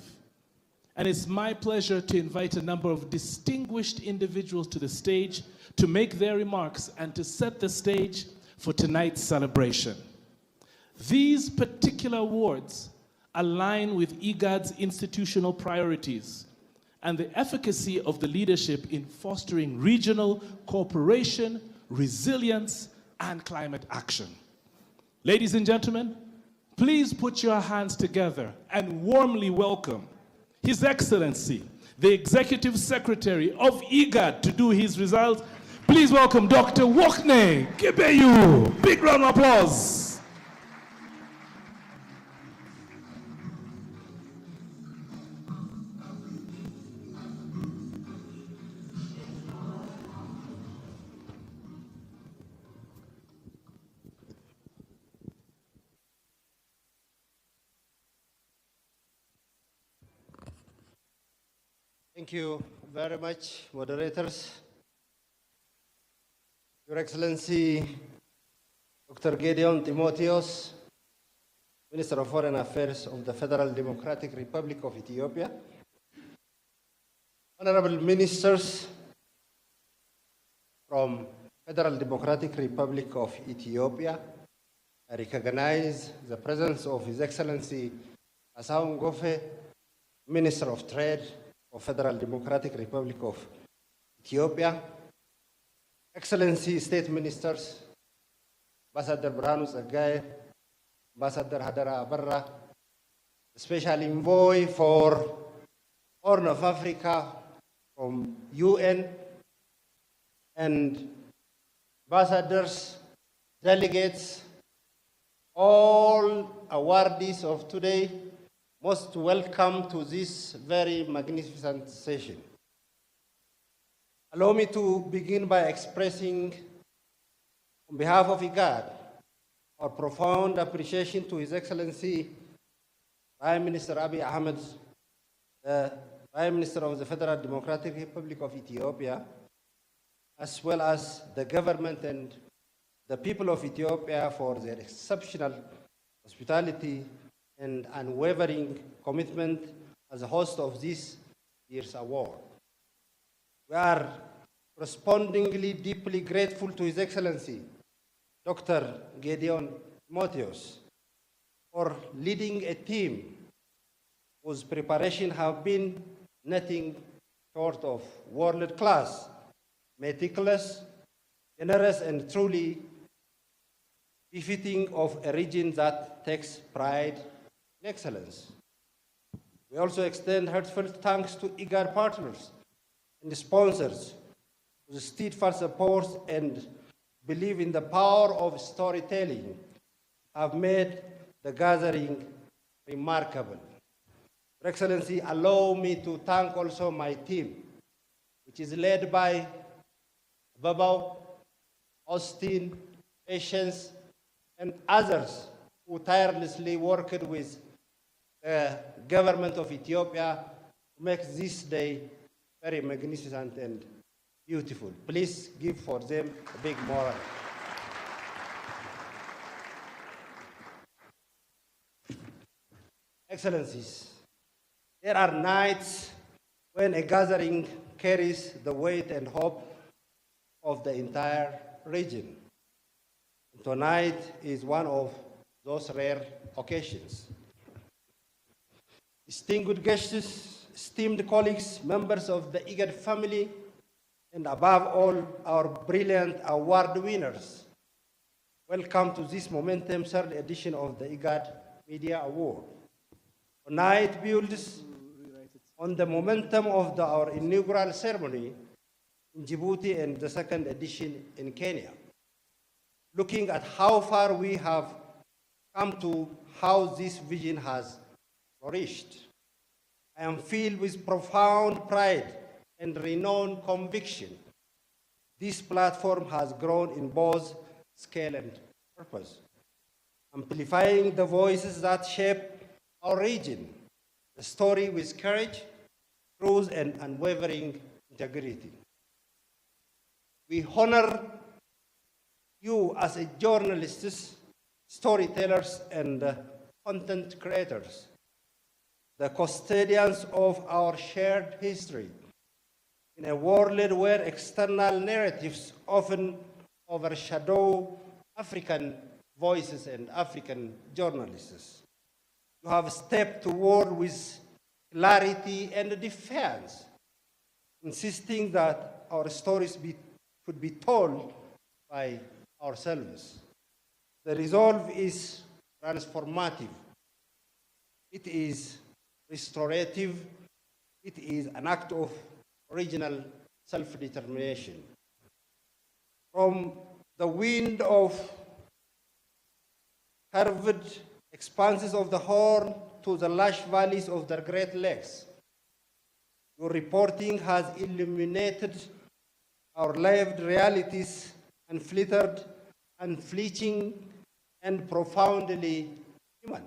[SPEAKER 6] And it's my pleasure to invite a number of distinguished individuals to the stage to make their remarks and to set the stage for tonight's celebration. These particular awards align with IGAD's institutional priorities and the efficacy of the leadership in fostering regional cooperation, resilience, and climate action. Ladies and gentlemen, please put your hands together and warmly welcome His Excellency, the Executive Secretary of Ígad, to do his results. Please welcome Dr. Wokne Kibeyu. Big round of applause.
[SPEAKER 7] Thank you very much, moderators. Your Excellency, Dr. Gideon Timotheos, Minister of Foreign Affairs of the Federal Democratic Republic of Ethiopia, Honorable Ministers from Federal Democratic Republic of Ethiopia, I recognize the presence of His Excellency Asaun Gofe, Minister of Trade of Federal Democratic Republic of Ethiopia, Excellency State Ministers, Ambassador Branu Tsaggaye, Ambassador Hadara Abarra, Special Envoy for Horn of Africa from UN, and ambassadors, delegates, all awardees of today, most welcome to this very magnificent session. Allow me to begin by expressing, on behalf of Ígad, our profound appreciation to His Excellency Prime Minister Abiy Ahmed, the Prime Minister of the Federal Democratic Republic of Ethiopia, as well as the government and the people of Ethiopia for their exceptional hospitality and unwavering commitment as a host of this year's award. We are correspondingly deeply grateful to His Excellency, Dr. Gideon Timotheos, for leading a team whose preparation have been nothing short of world class, meticulous, generous, and truly befitting of a region that takes pride in excellence. We also extend heartfelt thanks to Ígad partners and sponsors whose steadfast support and belief in the power of storytelling have made the gathering remarkable. Your Excellency, allow me to thank also my team, which is led by Babao, Austin, Patience, and others who tirelessly worked with the government of Ethiopia to make this day very magnificent and beautiful. Please give for them a big moral. Excellencies, there are nights when a gathering carries the weight and hope of the entire region. Tonight is one of those rare occasions. Distinguished guests, esteemed colleagues, members of the Ígad family, and above all, our brilliant award winners, welcome to this momentum third edition of the Ígad Media Award. Tonight builds on the momentum of our inaugural ceremony in Djibouti and the second edition in Kenya. Looking at how far we have come to how this vision has flourished, I am filled with profound pride and renowned conviction. This platform has grown in both scale and purpose, amplifying the voices that shape our region, the story with courage, truth, and unwavering integrity. We honor you as a journalists, storytellers, and content creators, the custodians of our shared history, in a world where external narratives often overshadow African voices and African journalists. You have stepped toward with clarity and defiance, insisting that our stories could be told by ourselves. The resolve is transformative. It is restorative It is an act of regional self-determination. From the wind of curved expanses of the Horn to the lush valleys of the Great Lakes, your reporting has illuminated our lived realities unfiltered, unflinching, and profoundly human.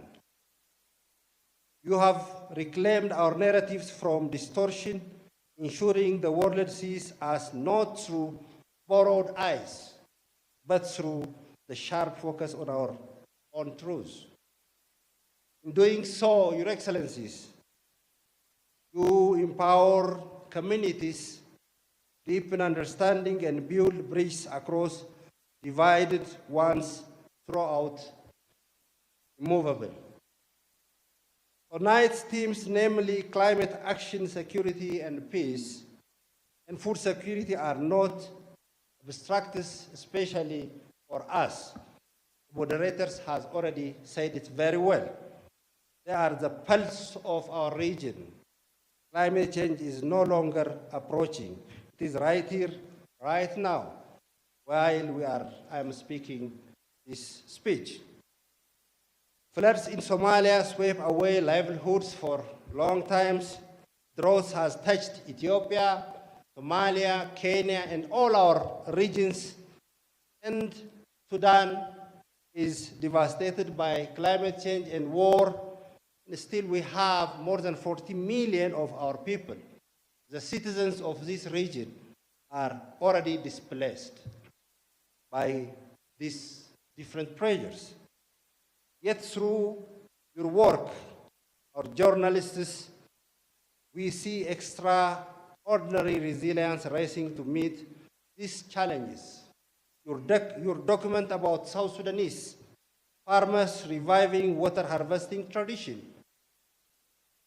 [SPEAKER 7] You have reclaimed our narratives from distortion, ensuring the world sees us not through borrowed eyes, but through the sharp focus on our own truths. In doing so, Your Excellencies, you empower communities, deepen understanding, and build bridges across divided ones throughout immovable. Tonight's themes, namely climate action, security, and peace, and food security, are not abstracts, especially for us. Moderators has already said it very well. They are the pulse of our region. Climate change is no longer approaching. It is right here, right now, while I am speaking this speech. Floods in Somalia swept away livelihoods for long times. Drought has touched Ethiopia, Somalia, Kenya, and all our regions. And Sudan is devastated by climate change and war. And still we have more than 40 million of our people, the citizens of this region, are already displaced by these different pressures. Yet through your work, our journalists, we see extraordinary resilience racing to meet these challenges. Your document about South Sudanese farmers reviving water harvesting tradition.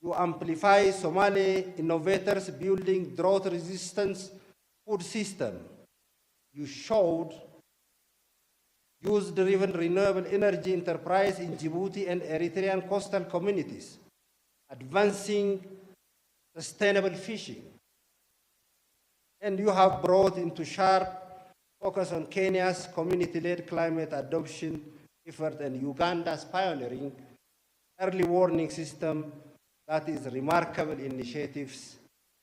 [SPEAKER 7] You amplify Somali innovators building drought-resistant food system. You showed use-driven renewable energy enterprise in Djibouti and Eritrean coastal communities, advancing sustainable fishing. And you have brought into sharp focus on Kenya's community-led climate adoption effort and Uganda's pioneering early warning system. That is remarkable initiatives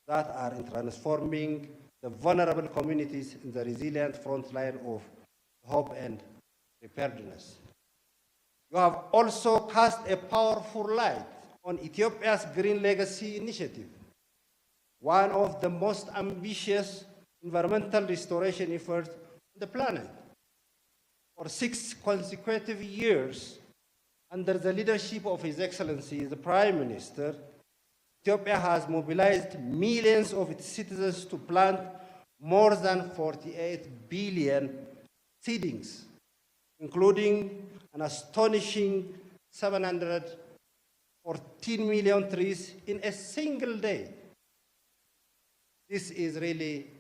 [SPEAKER 7] that are transforming the vulnerable communities in the resilient front line of hope and preparedness. You have also cast a powerful light on Ethiopia's Green Legacy Initiative, one of the most ambitious environmental restoration efforts on the planet. For 6 consecutive years, under the leadership of His Excellency, the Prime Minister, Ethiopia has mobilized millions of its citizens to plant more than 48 billion seedlings, including an astonishing 714 million trees in a single day. This is really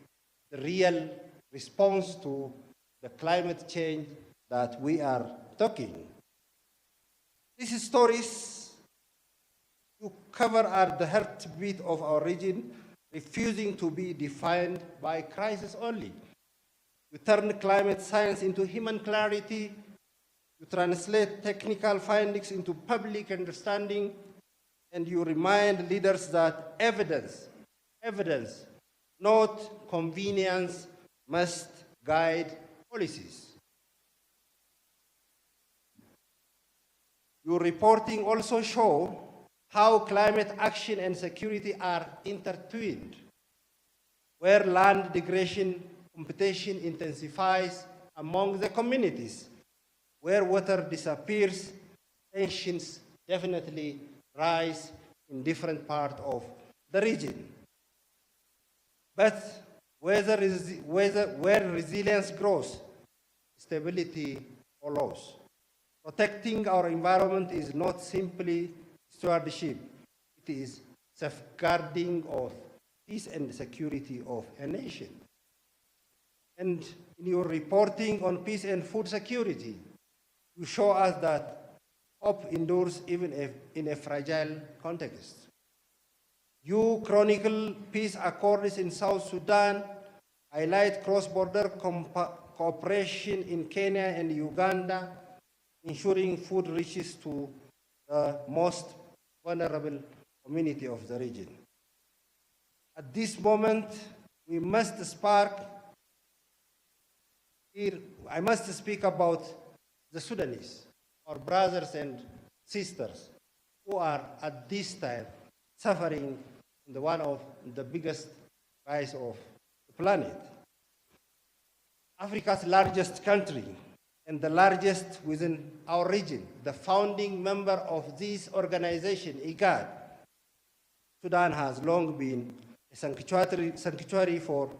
[SPEAKER 7] the real response to the climate change that we are talking. These stories you cover are the heartbeat of our region, refusing to be defined by crisis only. You turn climate science into human clarity. You translate technical findings into public understanding, and you remind leaders that evidence, not convenience, must guide policies. Your reporting also shows how climate action and security are intertwined, where land degradation competition intensifies among the communities, where water disappears, tensions definitely rise in different parts of the region. But where resilience grows, stability follows. Protecting our environment is not simply stewardship, it is safeguarding of peace and security of a nation. And in your reporting on peace and food security, you show us that hope endures even in a fragile context. You chronicle peace accords in South Sudan, highlight cross-border cooperation in Kenya and Uganda, ensuring food reaches to the most vulnerable community of the region. At this moment, we must I must speak about the Sudanese, our brothers and sisters, who are at this time suffering in one of the biggest crises of the planet. Africa's largest country and the largest within our region, the founding member of this organization, Ígad, Sudan has long been a sanctuary for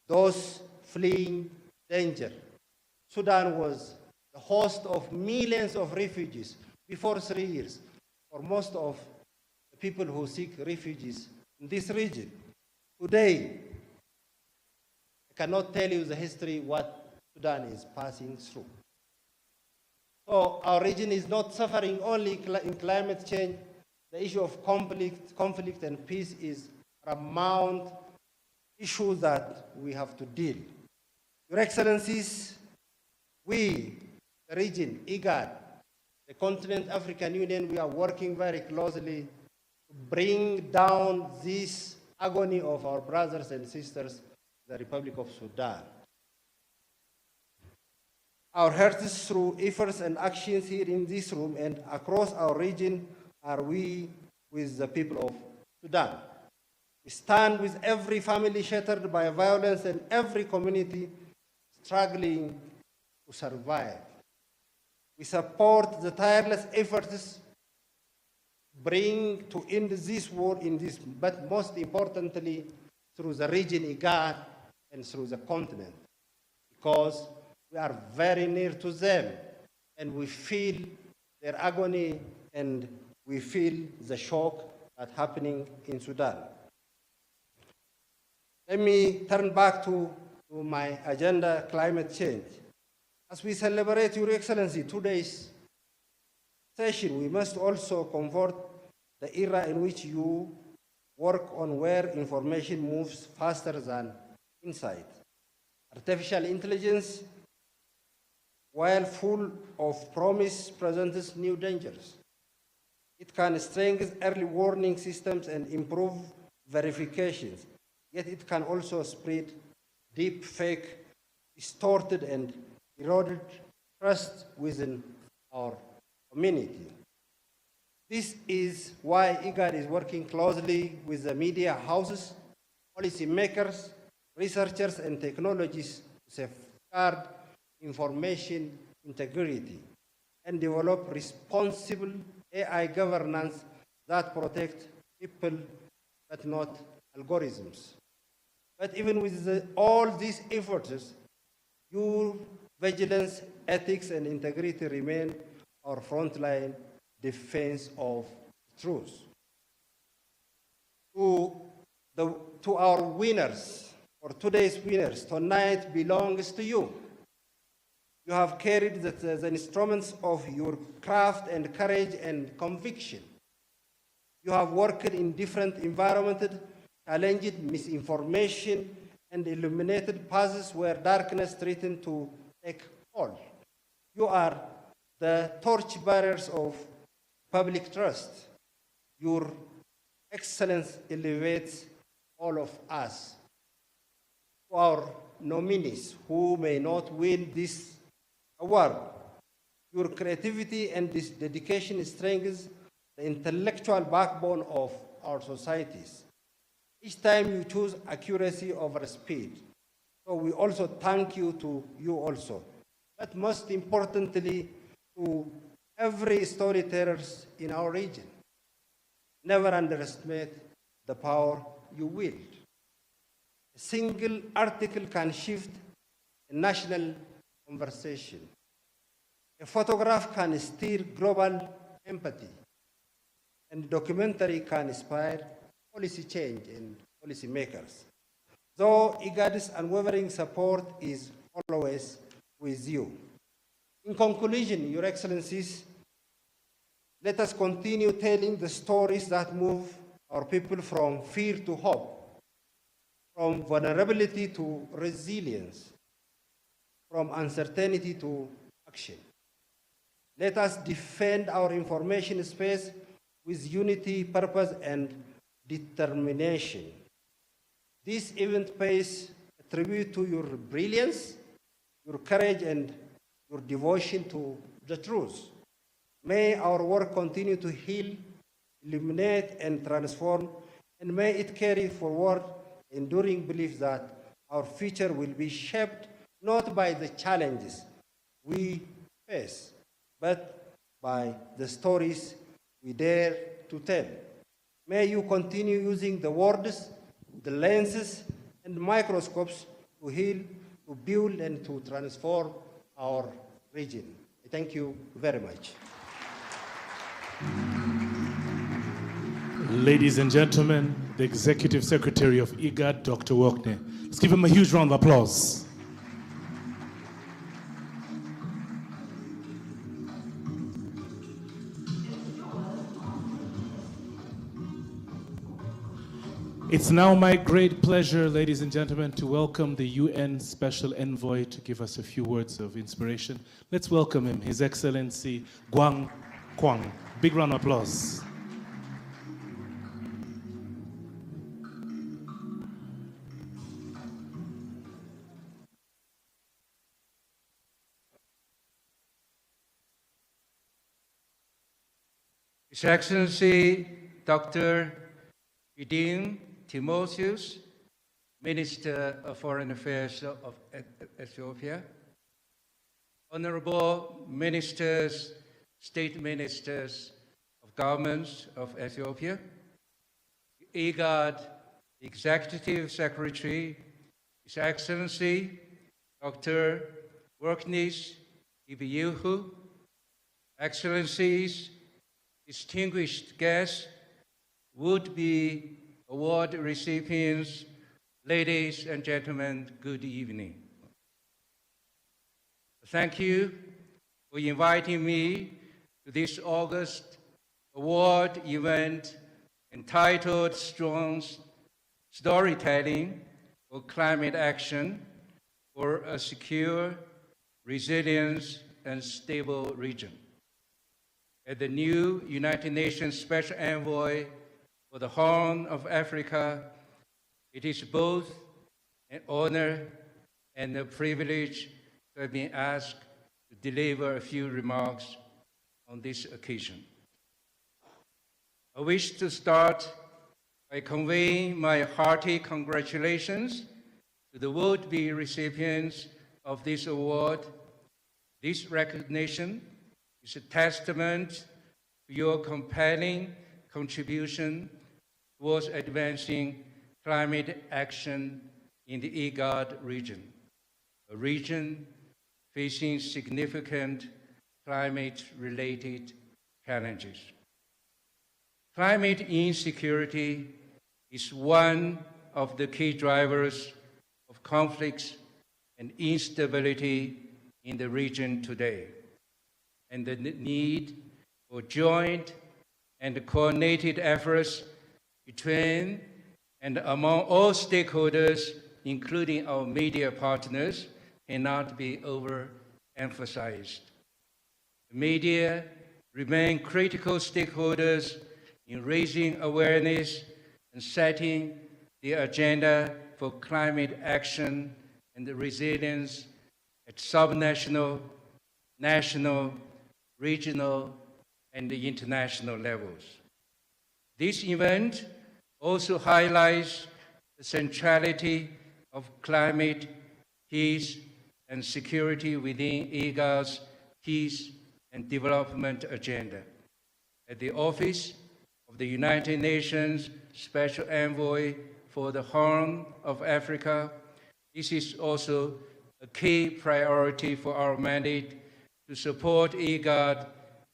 [SPEAKER 7] those fleeing danger. Sudan was the host of millions of refugees before 3 years for most of the people who seek refugees in this region. Today, I cannot tell you the history what Sudan is passing through. So our region is not suffering only in climate change. The issue of conflict and peace is paramount issue that we have to deal. Your Excellencies, we, the region, Ígad, the continent African Union, we are working very closely to bring down this agony of our brothers and sisters in the Republic of Sudan. Our hearts through efforts and actions here in this room and across our region are we with the people of Sudan. We stand with every family shattered by violence and every community struggling to survive. We support the tireless efforts bring to end this war in this, but most importantly, through the region Ígad and through the continent, because we are very near to them and we feel their agony and we feel the shock that's happening in Sudan. Let me turn back to my agenda, climate change. As we celebrate, Your Excellency, today's session, we must also comfort the era in which you work on, where information moves faster than insight. Artificial intelligence, while full of promise, presents new dangers. It can strengthen early warning systems and improve verifications, yet it can also spread deep fake, distorted and eroded trust within our community. This is why Ígad is working closely with the media houses, policymakers, researchers, and technologists to safeguard information integrity and develop responsible AI governance that protect people but not algorithms. But even with all these efforts, your vigilance, ethics, and integrity remain our frontline defense of truth. To our winners, or today's winners, tonight belongs to you. You have carried the instruments of your craft and courage and conviction. You have worked in different environments, challenged misinformation, and illuminated paths where darkness threatened to take hold. You are the torchbearers of public trust. Your excellence elevates all of us. To our nominees who may not win this award, your creativity and this dedication strengthens the intellectual backbone of our societies. Each time you choose accuracy over speed. So we also thank you to you also. But most importantly, to every storyteller in our region. Never underestimate the power you wield. A single article can shift a national conversation. A photograph can stir global empathy. And a documentary can inspire policy change and policy makers. Though Ígad's unwavering support is always with you. In conclusion, Your Excellencies, let us continue telling the stories that move our people from fear to hope, from vulnerability to resilience, from uncertainty to action. Let us defend our information space with unity, purpose, and determination. This event pays a tribute to your brilliance, your courage, and your devotion to the truth. May our work continue to heal, illuminate, and transform, and may it carry forward enduring belief that our future will be shaped not by the challenges we face, but by the stories we dare to tell. May you continue using the words, the lenses, and microscopes to heal, to build, and to transform our region. Thank you very much.
[SPEAKER 6] Ladies and gentlemen, the Executive Secretary of IGAD, Dr. Wokne. Let's give him a huge round of applause. It's now my great pleasure, ladies and gentlemen, to welcome the UN Special Envoy to give us a few words of inspiration. Let's welcome him, His Excellency Guang Kwang. Big round of applause.
[SPEAKER 9] His Excellency Dr. Idin Timotheus, Minister of Foreign Affairs of Ethiopia, Honorable Ministers, State Ministers of Governments of Ethiopia, IGAD Executive Secretary, His Excellency Dr. Worknis Ibiyuhu, Excellencies, distinguished guests, would-be award recipients, ladies and gentlemen, good evening. Thank you for inviting me to this August award event entitled Strong Storytelling for Climate Action for a Secure, Resilient, and Stable Region. As the new United Nations Special Envoy for the Horn of Africa, it is both an honor and a privilege to have been asked to deliver a few remarks on this occasion. I wish to start by conveying my hearty congratulations to the would-be recipients of this award. This recognition is a testament to your compelling contribution towards advancing climate action in the Ígad region, a region facing significant climate-related challenges. Climate insecurity is one of the key drivers of conflicts and instability in the region today, and the need for joint and coordinated efforts between and among all stakeholders, including our media partners, cannot be overemphasized. The media remain critical stakeholders in raising awareness and setting the agenda for climate action and the resilience at subnational, national, regional, and the international levels. This event also highlights the centrality of climate, peace, and security within IGAD's peace and development agenda. At the Office of the United Nations Special Envoy for the Horn of Africa, this is also a key priority for our mandate to support IGAD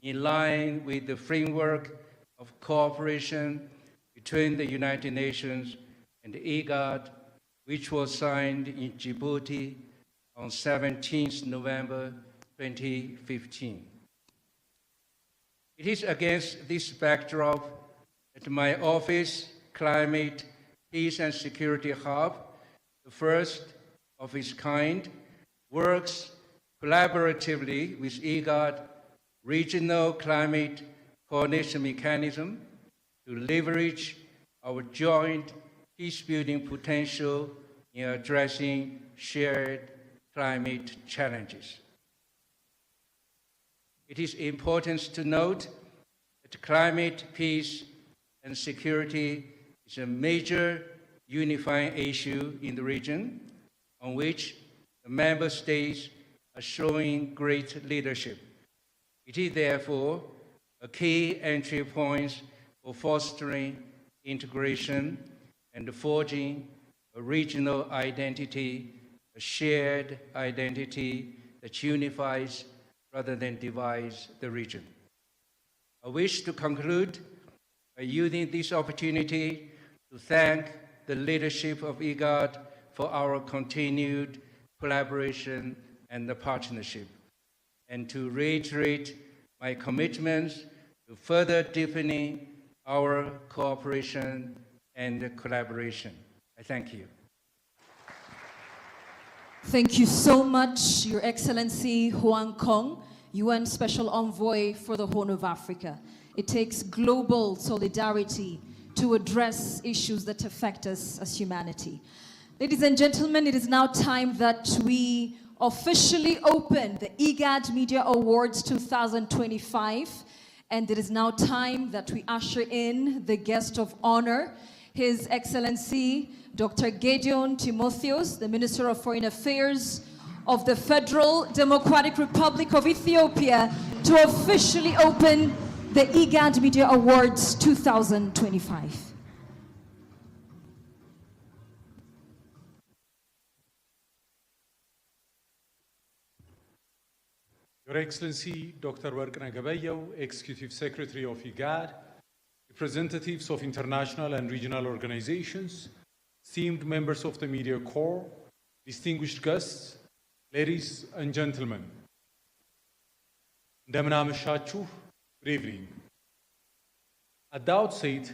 [SPEAKER 9] in line with the framework of cooperation between the United Nations and IGAD, which was signed in Djibouti on 17 November 2015. It is against this backdrop At my office, Climate, Peace and Security Hub, the first of its kind, works collaboratively with Íغاد Regional Climate Coordination Mechanism to leverage our joint peace-building potential in addressing shared climate challenges. It is important to note that climate, peace, and security is a major unifying issue in the region on which the member states are showing great leadership. It is therefore a key entry point for fostering integration and forging a regional identity, a shared identity that unifies rather than divides the region. I wish to conclude by using this opportunity to thank the leadership of Íغاد for our continued collaboration and the partnership, and to reiterate my commitments to further deepening our cooperation and collaboration. I thank you.
[SPEAKER 2] Thank you so much, Your Excellency Huang Kong, UN Special Envoy for the Horn of Africa. It takes global solidarity to address issues that affect us as humanity. Ladies and gentlemen, it is now time that we officially open the Ígad Media Awards 2025. And it is now time that we usher in the guest of honor, His Excellency Dr. Gideon Timotheos, the Minister of Foreign Affairs of the Federal Democratic Republic of Ethiopia, to officially open the Ígad Media Awards 2025.
[SPEAKER 10] Your Excellency Dr. Warqina Gabayehu, Executive Secretary of Ígad, representatives of international and regional organizations, esteemed members of the Media Corps, distinguished guests, ladies and gentlemen. እንደምን አመሻችሁ. Good evening. At the outset,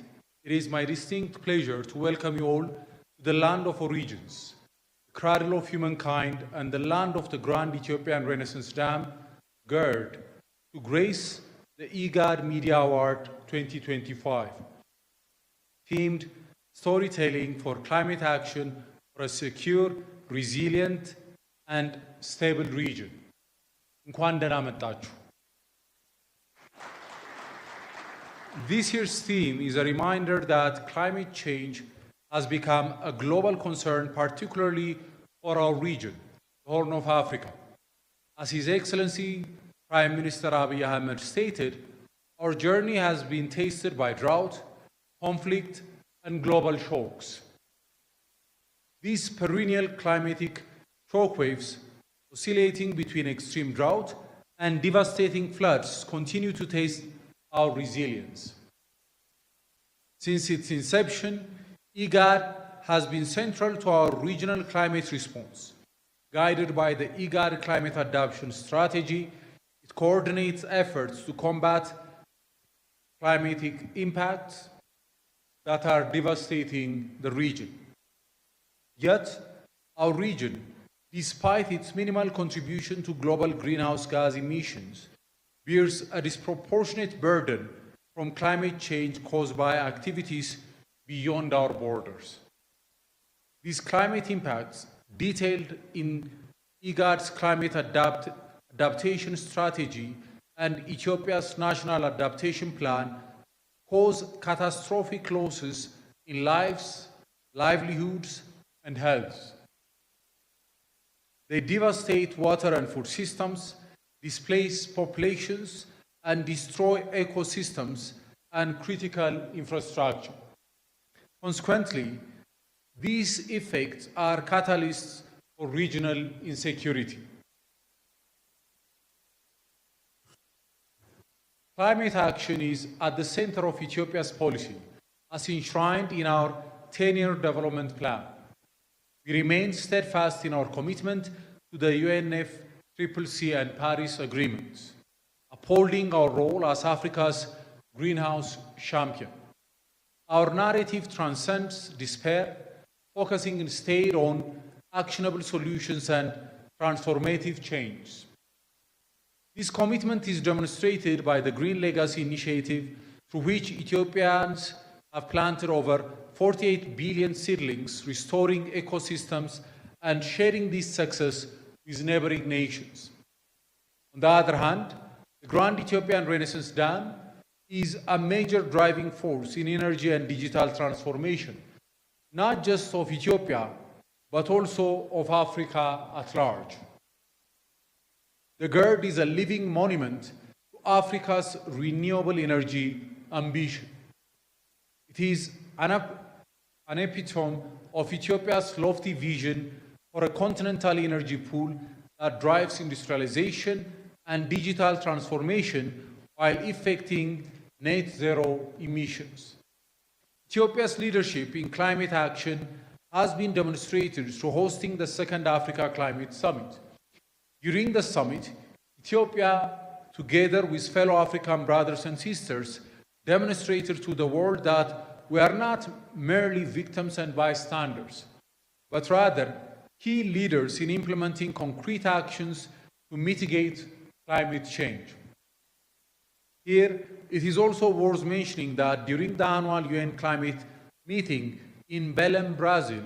[SPEAKER 10] it is my distinct pleasure to welcome you all to the land of origins, the cradle of humankind, and the land of the Grand Ethiopian Renaissance Dam, GERD, to grace the Ígad Media Award 2025, themed Storytelling for Climate Action for a Secure, Resilient, and Stable Region. እንኳን ደህና መጣችሁ. This year's theme is a reminder that climate change has become a global concern, particularly for our region, the Horn of Africa. As His Excellency Prime Minister Abiy Ahmed stated, our journey has been tasted by drought, conflict, and global shocks. These perennial climatic shockwaves, oscillating between extreme drought and devastating floods, continue to test our resilience. Since its inception, Ígad has been central to our regional climate response. Guided by the Ígad Climate Adaptation Strategy, it coordinates efforts to combat climatic impacts that are devastating the region. Yet, our region, despite its minimal contribution to global greenhouse gas emissions, bears a disproportionate burden from climate change caused by activities beyond our borders. These climate impacts, detailed in Ígad's climate adaptation strategy and Ethiopia's national adaptation plan, cause catastrophic losses in lives, livelihoods, and health. They devastate water and food systems, displace populations, and destroy ecosystems and critical infrastructure. Consequently, these effects are catalysts for regional insecurity. Climate action is at the center of Ethiopia's policy, as enshrined in our 10-year development plan. We remain steadfast in our commitment to the UNFCCC and Paris agreements, upholding our role as Africa's greenhouse champion. our narrative transcends despair, focusing instead on actionable solutions and transformative change. This commitment is demonstrated by the Green Legacy Initiative, through which Ethiopians have planted over 48 billion seedlings, restoring ecosystems and sharing this success with neighboring nations. On the other hand, the Grand Ethiopian Renaissance Dam is a major driving force in energy and digital transformation, not just of Ethiopia, but also of Africa at large. The GERD is a living monument to Africa's renewable energy ambition. It is an epitome of Ethiopia's lofty vision for a continental energy pool that drives industrialization and digital transformation while effecting net zero emissions. Ethiopia's leadership in climate action has been demonstrated through hosting the Second Africa Climate Summit. During the summit, Ethiopia, together with fellow African brothers and sisters, demonstrated to the world that we are not merely victims and bystanders, but rather key leaders in implementing concrete actions to mitigate climate change. Here, it is also worth mentioning that during the annual UN climate meeting in Belém, Brazil,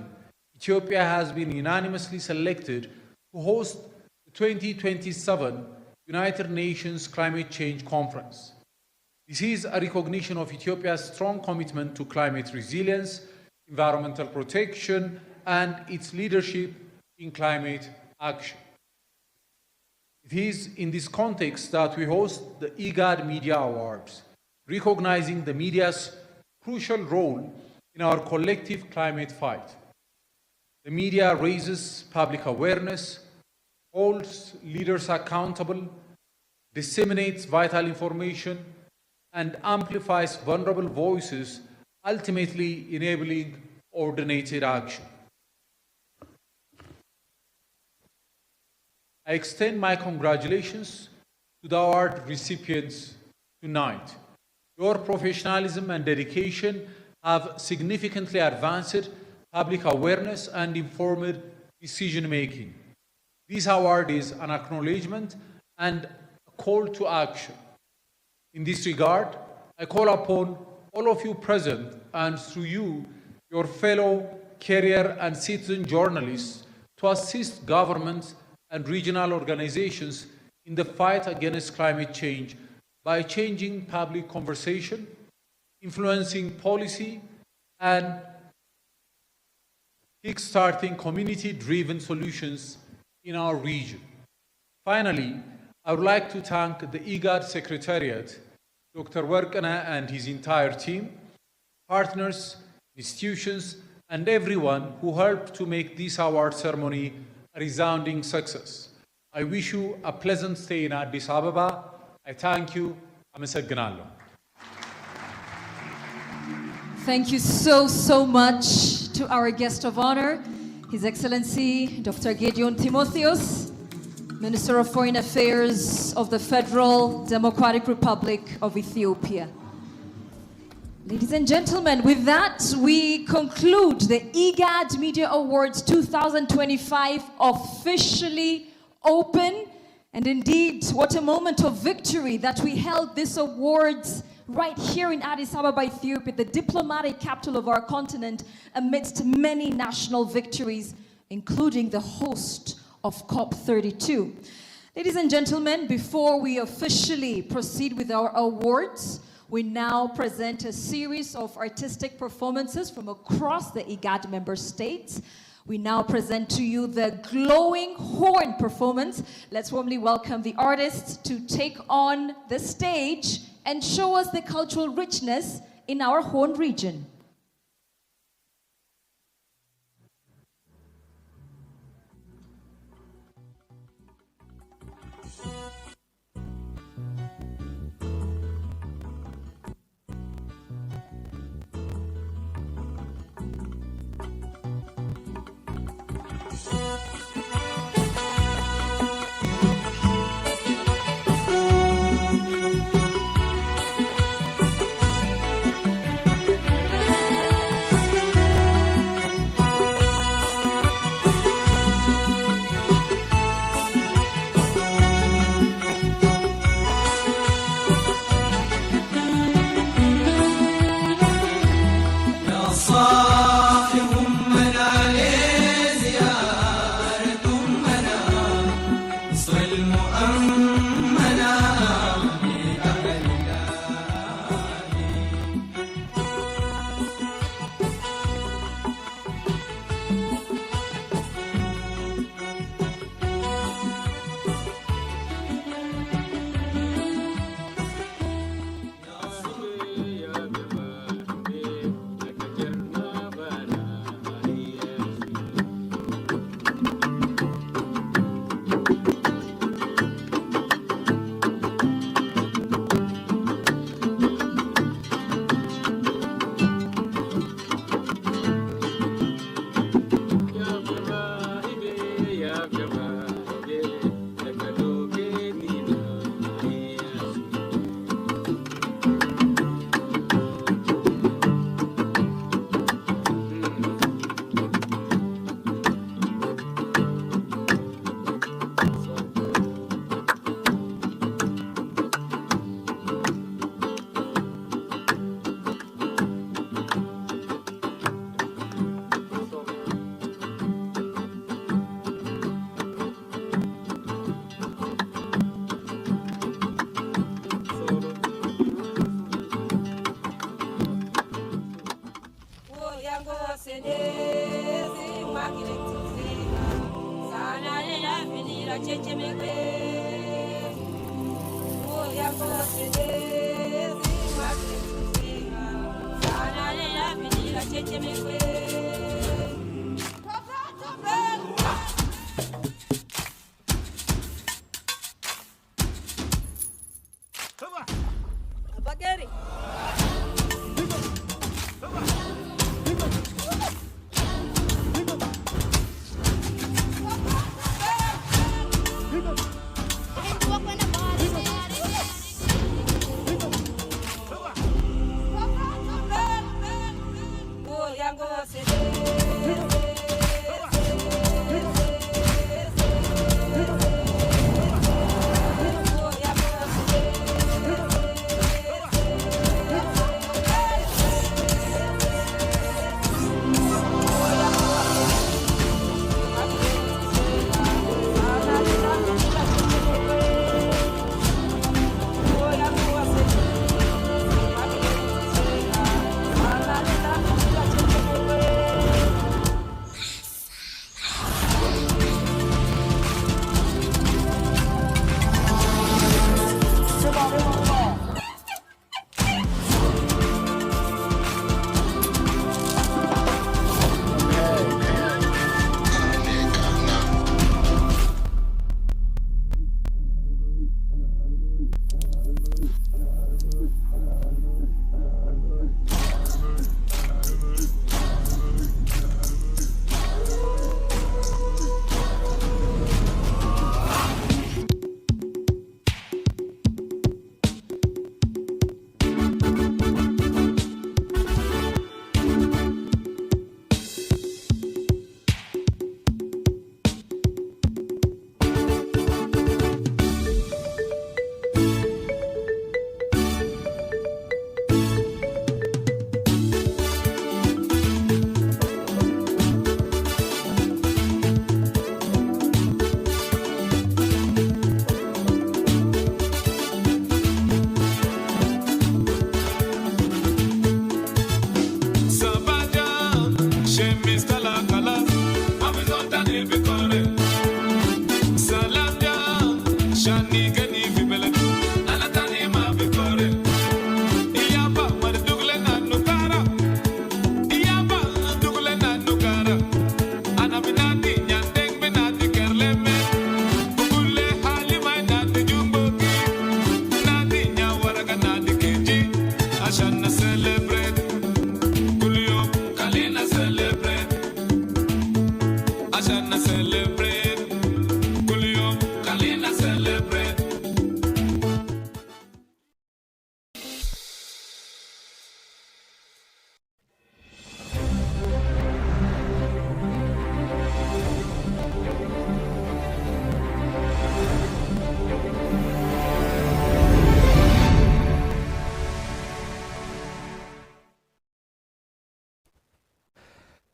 [SPEAKER 10] Ethiopia has been unanimously selected to host the 2027 United Nations Climate Change Conference. This is a recognition of Ethiopia's strong commitment to climate resilience, environmental protection, and its leadership in climate action. It is in this context that we host the Ígad Media Awards, recognizing the media's crucial role in our collective climate fight. The media raises public awareness, holds leaders accountable, disseminates vital information, and amplifies vulnerable voices, ultimately enabling coordinated action. I extend my congratulations to the award recipients tonight. Your professionalism and dedication have significantly advanced public awareness and informed decision-making. This award is an acknowledgement and a call to action. In this regard, I call upon all of you present and through you, your fellow career and citizen journalists, to assist governments and regional organizations in the fight against climate change by changing public conversation, influencing policy, and kickstarting community-driven solutions in our region. Finally, I would like to thank the Ígad Secretariat, Dr. Werkana and his entire team, partners, institutions, and everyone who helped to make this award ceremony a resounding success. I wish you a pleasant stay in Addis Ababa. I thank you. አመሰግናለሁ.
[SPEAKER 2] Thank you so much to our guest of honor, His Excellency Dr. Gideon Timotheus, Minister of Foreign Affairs of the Federal Democratic Republic of Ethiopia. Ladies and gentlemen, with that, we conclude the Ígad Media Awards 2025 officially open. And indeed, what a moment of victory that we held these awards right here in Addis Ababa, Ethiopia, the diplomatic capital of our continent, amidst many national victories, including the host of COP32. Ladies and gentlemen, before we officially proceed with our awards, we now present a series of artistic performances from across the Ígad member states. We now present to you the glowing horn performance. Let's warmly welcome the artists to take on the stage and show us the cultural richness in our Horn region.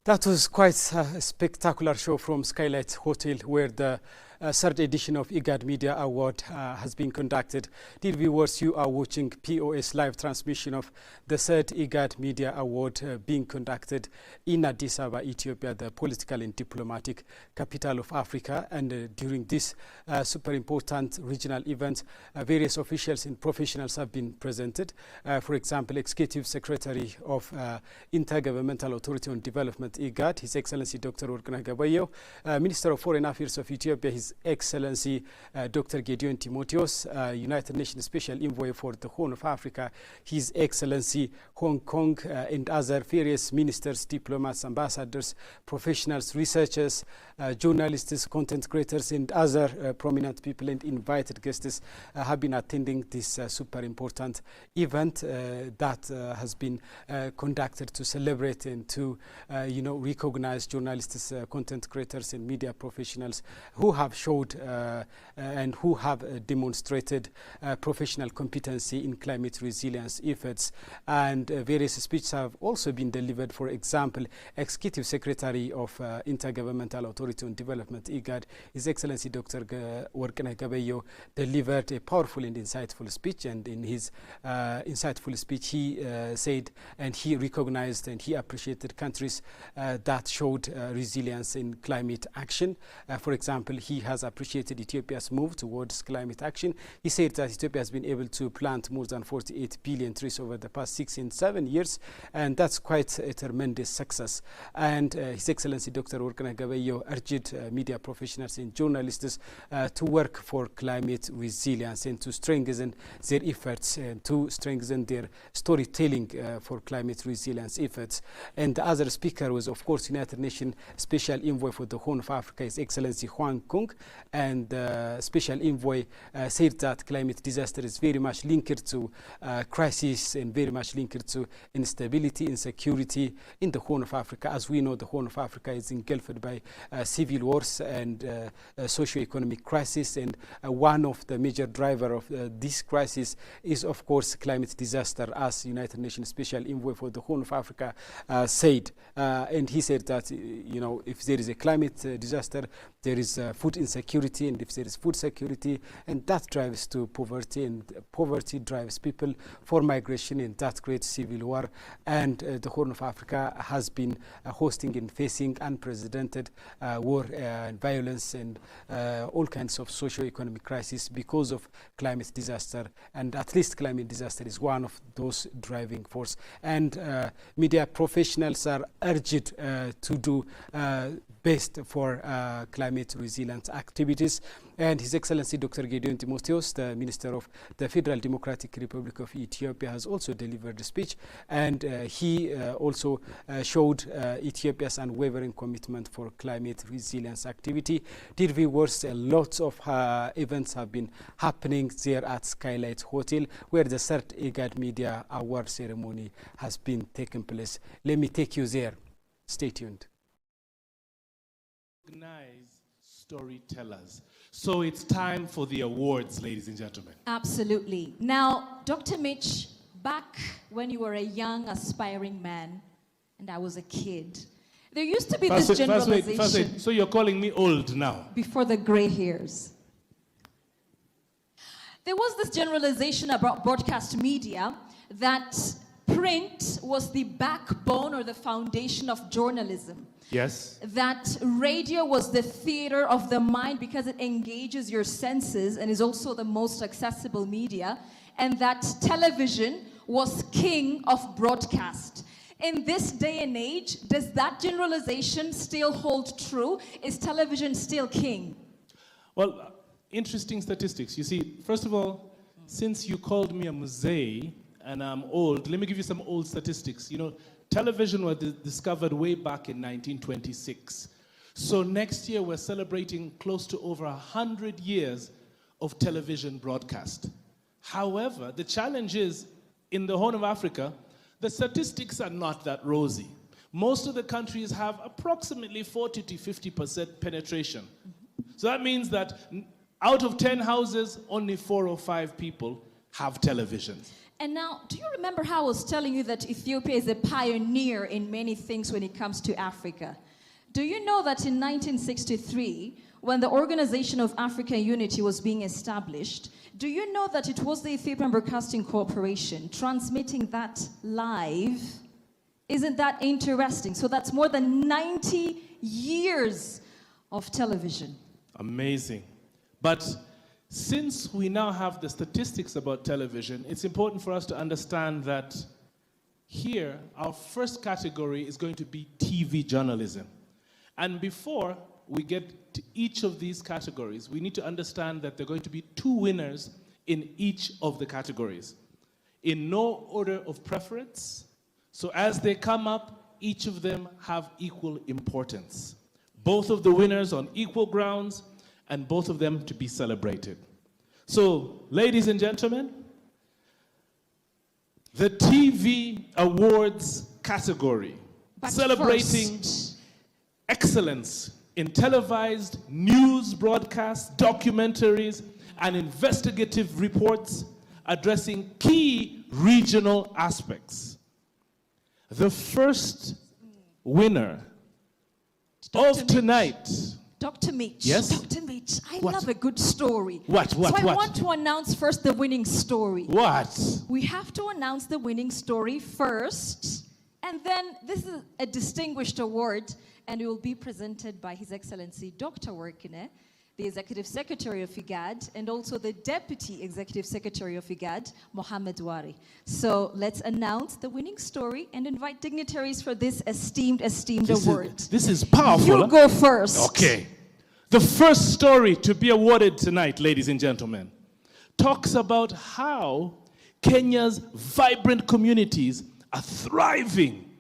[SPEAKER 1] That was quite a spectacular show from Skylight Hotel, where the third edition of Eğad Media Award has been conducted. Dear viewers, you are watching POS live transmission of the third Eğad Media Award being conducted in Addis Ababa, Ethiopia, the political and diplomatic capital of Africa. And during this super important regional event, various officials and professionals have been presented. For example, Executive Secretary of Intergovernmental Authority on Development, Eğad, His Excellency Dr. Warqineh, Minister of Foreign Affairs of Ethiopia, His Excellency Dr. Gideon Timotheos, United Nations Special Envoy for the Horn of Africa, His Excellency Hong Kong, and other various ministers, diplomats, ambassadors, professionals, researchers, journalists, content creators, and other prominent people and invited guests have been attending this super important event that has been conducted to celebrate and to recognize journalists, content creators, and media professionals who have showed and who have demonstrated professional competency in climate resilience efforts. And various speeches have also been delivered. For example, Executive Secretary of Intergovernmental Authority on Development, Eğad, His Excellency Dr. Warqineh delivered a powerful and insightful speech. And in his insightful speech, he said and he recognized and he appreciated countries that showed resilience in climate action. For example, he has appreciated Ethiopia's move towards climate action. He said that Ethiopia has been able to plant more than 48 billion trees over the past 6 and 7 years, and that's quite a tremendous success. And His Excellency Dr. Workneh Gebeyehu urged media professionals and journalists to work for climate resilience and to strengthen their efforts and to strengthen their storytelling for climate resilience efforts. And the other speaker was, of course, United Nations Special Envoy for the Horn of Africa, His Excellency Juan Kung. And Special Envoy said that climate disaster is very much linked to crisis and very much linked to instability, insecurity in the Horn of Africa. As we know, the Horn of Africa is engulfed by civil wars and socio-economic crisis, and one of the major driver of this crisis is, of course, climate disaster, as United Nations Special Envoy for the Horn of Africa said. And he said that, you know, if there is a climate disaster, there is food insecurity, and if there is food security, and that drives to poverty, and poverty drives people for migration, and that creates civil war. And the Horn of Africa has been hosting and facing unprecedented war and violence and all kinds of socio-economic crisis because of climate disaster. And at least climate disaster is one of those driving force. And media professionals are urged to do best for climate resilience activities. And His Excellency Dr. Gideon Timotheos, the Minister of the Federal Democratic Republic of Ethiopia, has also delivered a speech, and he also showed Ethiopia's unwavering commitment for climate resilience activity. Dear viewers, lots of events have been happening there at Skylight Hotel, where the third Eğad Media Award ceremony has been taking place. Let me take you there. Stay tuned.
[SPEAKER 6] Recognize storytellers. So it's time for the awards, ladies and gentlemen.
[SPEAKER 2] Absolutely. Now, Dr. Mitch, back when you were a young, aspiring man, and I was a kid, there used to be this generalization.
[SPEAKER 6] First wait. So you're calling me old now?
[SPEAKER 2] Before the gray hairs. There was this generalization about broadcast media that print was the backbone or the foundation of journalism.
[SPEAKER 6] Yes.
[SPEAKER 2] That radio was the theater of the mind because it engages your senses and is also the most accessible media, and that television was king of broadcast. In this day and age, does that generalization still hold true? Is television still king?
[SPEAKER 6] Well, interesting statistics. You see, first of all, since you called me a musée and I'm old, let me give you some old statistics. You know, television was discovered way back in 1926. So next year we're celebrating close to over 100 years of television broadcast. However, the challenge is, in the Horn of Africa, the statistics are not that rosy. Most of the countries have approximately 40 to 50% penetration. So that means that out of 10 houses, only 4 or 5 people have televisions.
[SPEAKER 2] And now, do you remember how I was telling you that Ethiopia is a pioneer in many things when it comes to Africa? Do you know that in 1963, when the Organization of African Unity was being established, do you know that it was the Ethiopian Broadcasting Corporation transmitting that live? Isn't that interesting? So that's more than 90 years of television.
[SPEAKER 6] Amazing. But since we now have the statistics about television, it's important for us to understand that here, our first category is going to be TV journalism. And before we get to each of these categories, we need to understand that there are going to be 2 winners in each of the categories, in no order of preference. So as they come up, each of them have equal importance. Both of the winners on equal grounds, and both of them to be celebrated. So, ladies and gentlemen, the TV Awards category,
[SPEAKER 2] But
[SPEAKER 6] celebrating
[SPEAKER 2] first,
[SPEAKER 6] excellence in televised news broadcasts, documentaries, and investigative reports addressing key regional aspects. The first winner of tonight.
[SPEAKER 2] Dr. Mitch.
[SPEAKER 6] Yes?
[SPEAKER 2] Dr. Mitch, I
[SPEAKER 6] What?
[SPEAKER 2] love a good story.
[SPEAKER 6] What?
[SPEAKER 2] So I want to announce first the winning story.
[SPEAKER 6] What?
[SPEAKER 2] We have to announce the winning story first, and then this is a distinguished award, and it will be presented by His Excellency Dr. Workneh the Executive Secretary of IGAD, and also the Deputy Executive Secretary of IGAD, Mohammed Wari. So let's announce the winning story and invite dignitaries for this esteemed award.
[SPEAKER 6] This is powerful.
[SPEAKER 2] You go first.
[SPEAKER 6] Okay. The first story to be awarded tonight, ladies and gentlemen, talks about how Kenya's vibrant communities are thriving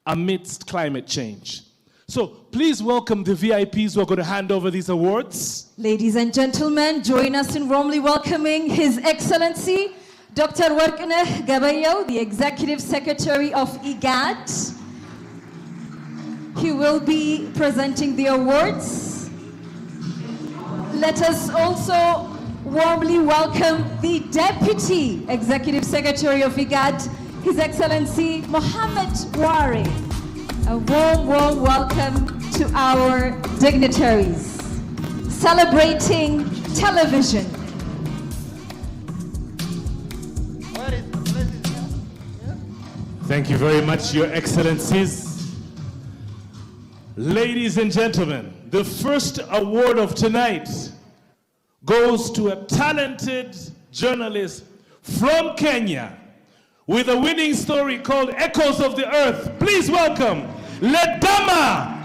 [SPEAKER 6] amidst climate change. So please welcome the VIPs who are going to hand over these awards.
[SPEAKER 2] Ladies and gentlemen, join us in warmly welcoming His Excellency Dr. Warkneh Gabayo, the Executive Secretary of IGAD. He will be presenting the awards. Let us also warmly welcome the Deputy Executive Secretary of IGAD, His Excellency Mohammed Wari. A warm welcome to our dignitaries celebrating television.
[SPEAKER 6] Thank you very much, Your Excellencies. Ladies and gentlemen, the first award of tonight goes to a talented journalist from Kenya with a winning story called Echoes of the Earth. Please welcome Ledama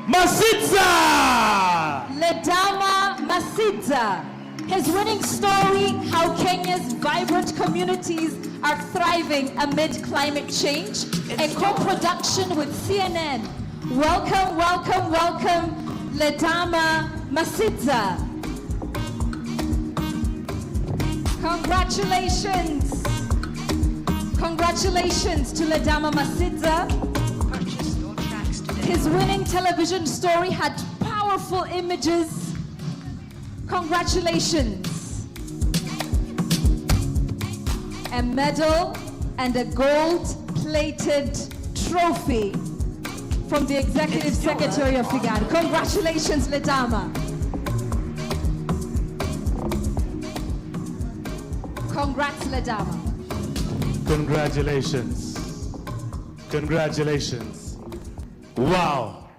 [SPEAKER 6] Masidza.
[SPEAKER 2] Ledama Masidza. His winning story, how Kenya's vibrant communities are thriving amid climate change, a co-production with CNN. Welcome, welcome, welcome, Ledama Masidza. Congratulations. Congratulations to Ledama Masidza. His winning television story had powerful images. Congratulations. A medal and a gold-plated trophy from the Executive Secretary of IGAD. Congratulations, Ledama. Congrats, Ledama.
[SPEAKER 6] Congratulations. Congratulations. Wow.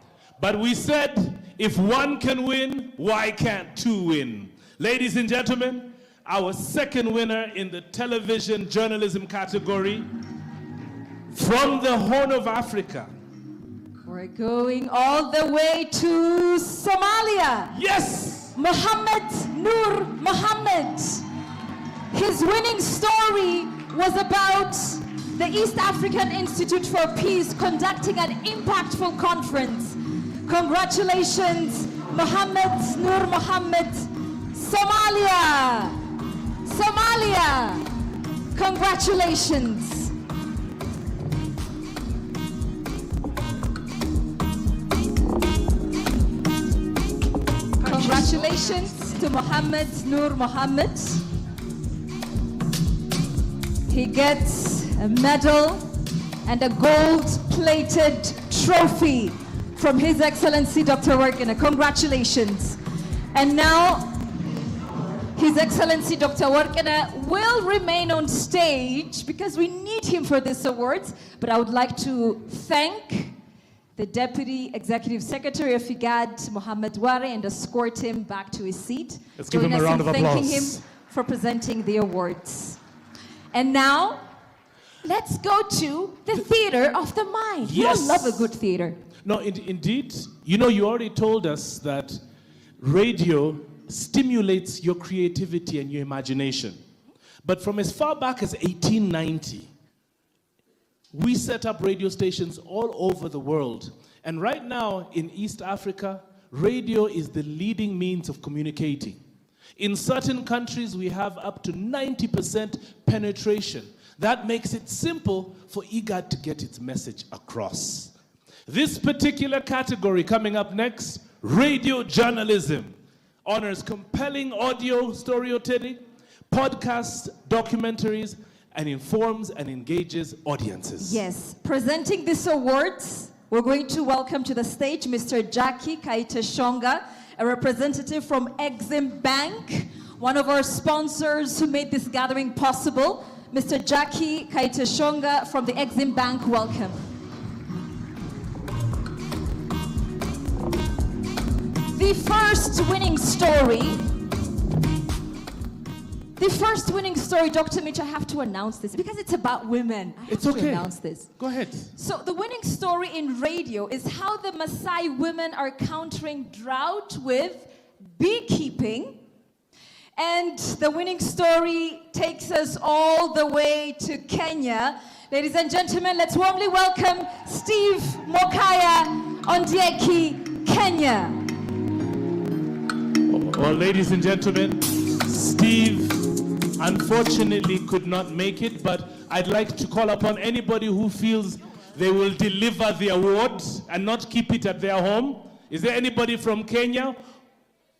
[SPEAKER 6] But we said, if one can win, why can't two win? Ladies and gentlemen, our second winner in the television journalism category from the Horn of Africa.
[SPEAKER 2] We're going all the way to Somalia.
[SPEAKER 6] Yes!
[SPEAKER 2] Mohammed Nur Mohammed. His winning story was about the East African Institute for Peace conducting an impactful conference. Congratulations, Mohammed Nur Mohammed. Somalia! Somalia! Congratulations. Congratulations to Mohammed Nur Mohammed. He gets a medal and a gold-plated trophy from His Excellency Dr. Warkneh. Congratulations. And now, His Excellency Dr. Warkneh will remain on stage because we need him for this awards. But I would like to thank the Deputy Executive Secretary of IGAD, Mohammed Wari, and escort him back to his seat.
[SPEAKER 6] Let's give him a round of applause.
[SPEAKER 2] Thanking him for presenting the awards. And now, let's go to the theater of the mind.
[SPEAKER 6] Yes.
[SPEAKER 2] You love a good theater.
[SPEAKER 6] No, indeed. You know, you already told us that radio stimulates your creativity and your imagination. But from as far back as 1890, we set up radio stations all over the world. And right now in East Africa, radio is the leading means of communicating. In certain countries, we have up to 90% penetration. That makes it simple for IGAD to get its message across. This particular category coming up next, radio journalism, honors compelling audio storytelling, podcasts, documentaries, and informs and engages audiences.
[SPEAKER 2] Yes, presenting these awards, we're going to welcome to the stage Mr. Jackie Kaiteshonga, a representative from Exim Bank, one of our sponsors who made this gathering possible. Mr. Jackie Kaiteshonga from the Exim Bank, welcome. The the first winning story. The first winning story, Dr. Mitch, I have to announce this because it's about women. I have to announce this.
[SPEAKER 6] Go ahead.
[SPEAKER 2] So the winning story in radio is how the Maasai women are countering drought with beekeeping. And the winning story takes us all the way to Kenya. Ladies and gentlemen, let's warmly welcome Steve Mokaya Ondieki, Kenya.
[SPEAKER 6] Well, ladies and gentlemen, Steve unfortunately could not make it, but I'd like to call upon anybody who feels they will deliver the award and not keep it at their home. Is there anybody from Kenya?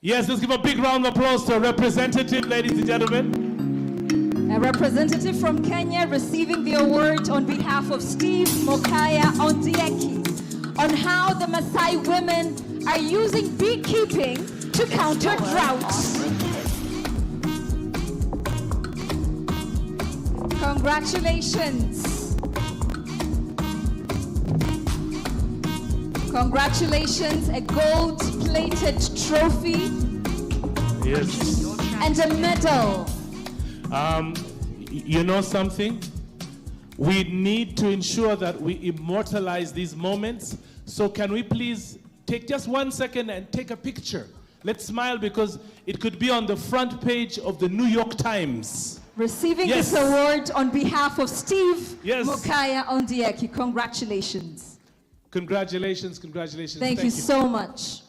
[SPEAKER 6] Yes, let's give a big round of applause to a representative, ladies and gentlemen.
[SPEAKER 2] A representative from Kenya receiving the award on behalf of Steve Mokaya Ondieki on how the Maasai women are using beekeeping to counter drought. Congratulations. Congratulations, a gold-plated trophy.
[SPEAKER 6] Yes.
[SPEAKER 2] And a medal.
[SPEAKER 6] You know something? We need to ensure that we immortalize these moments. So can we please take just 1 second and take a picture? Let's smile because it could be on the front page of the New York Times.
[SPEAKER 2] Receiving this award on behalf of Steve Mokaya Ondieki. Congratulations.
[SPEAKER 6] Congratulations, congratulations.
[SPEAKER 2] Thank you so much.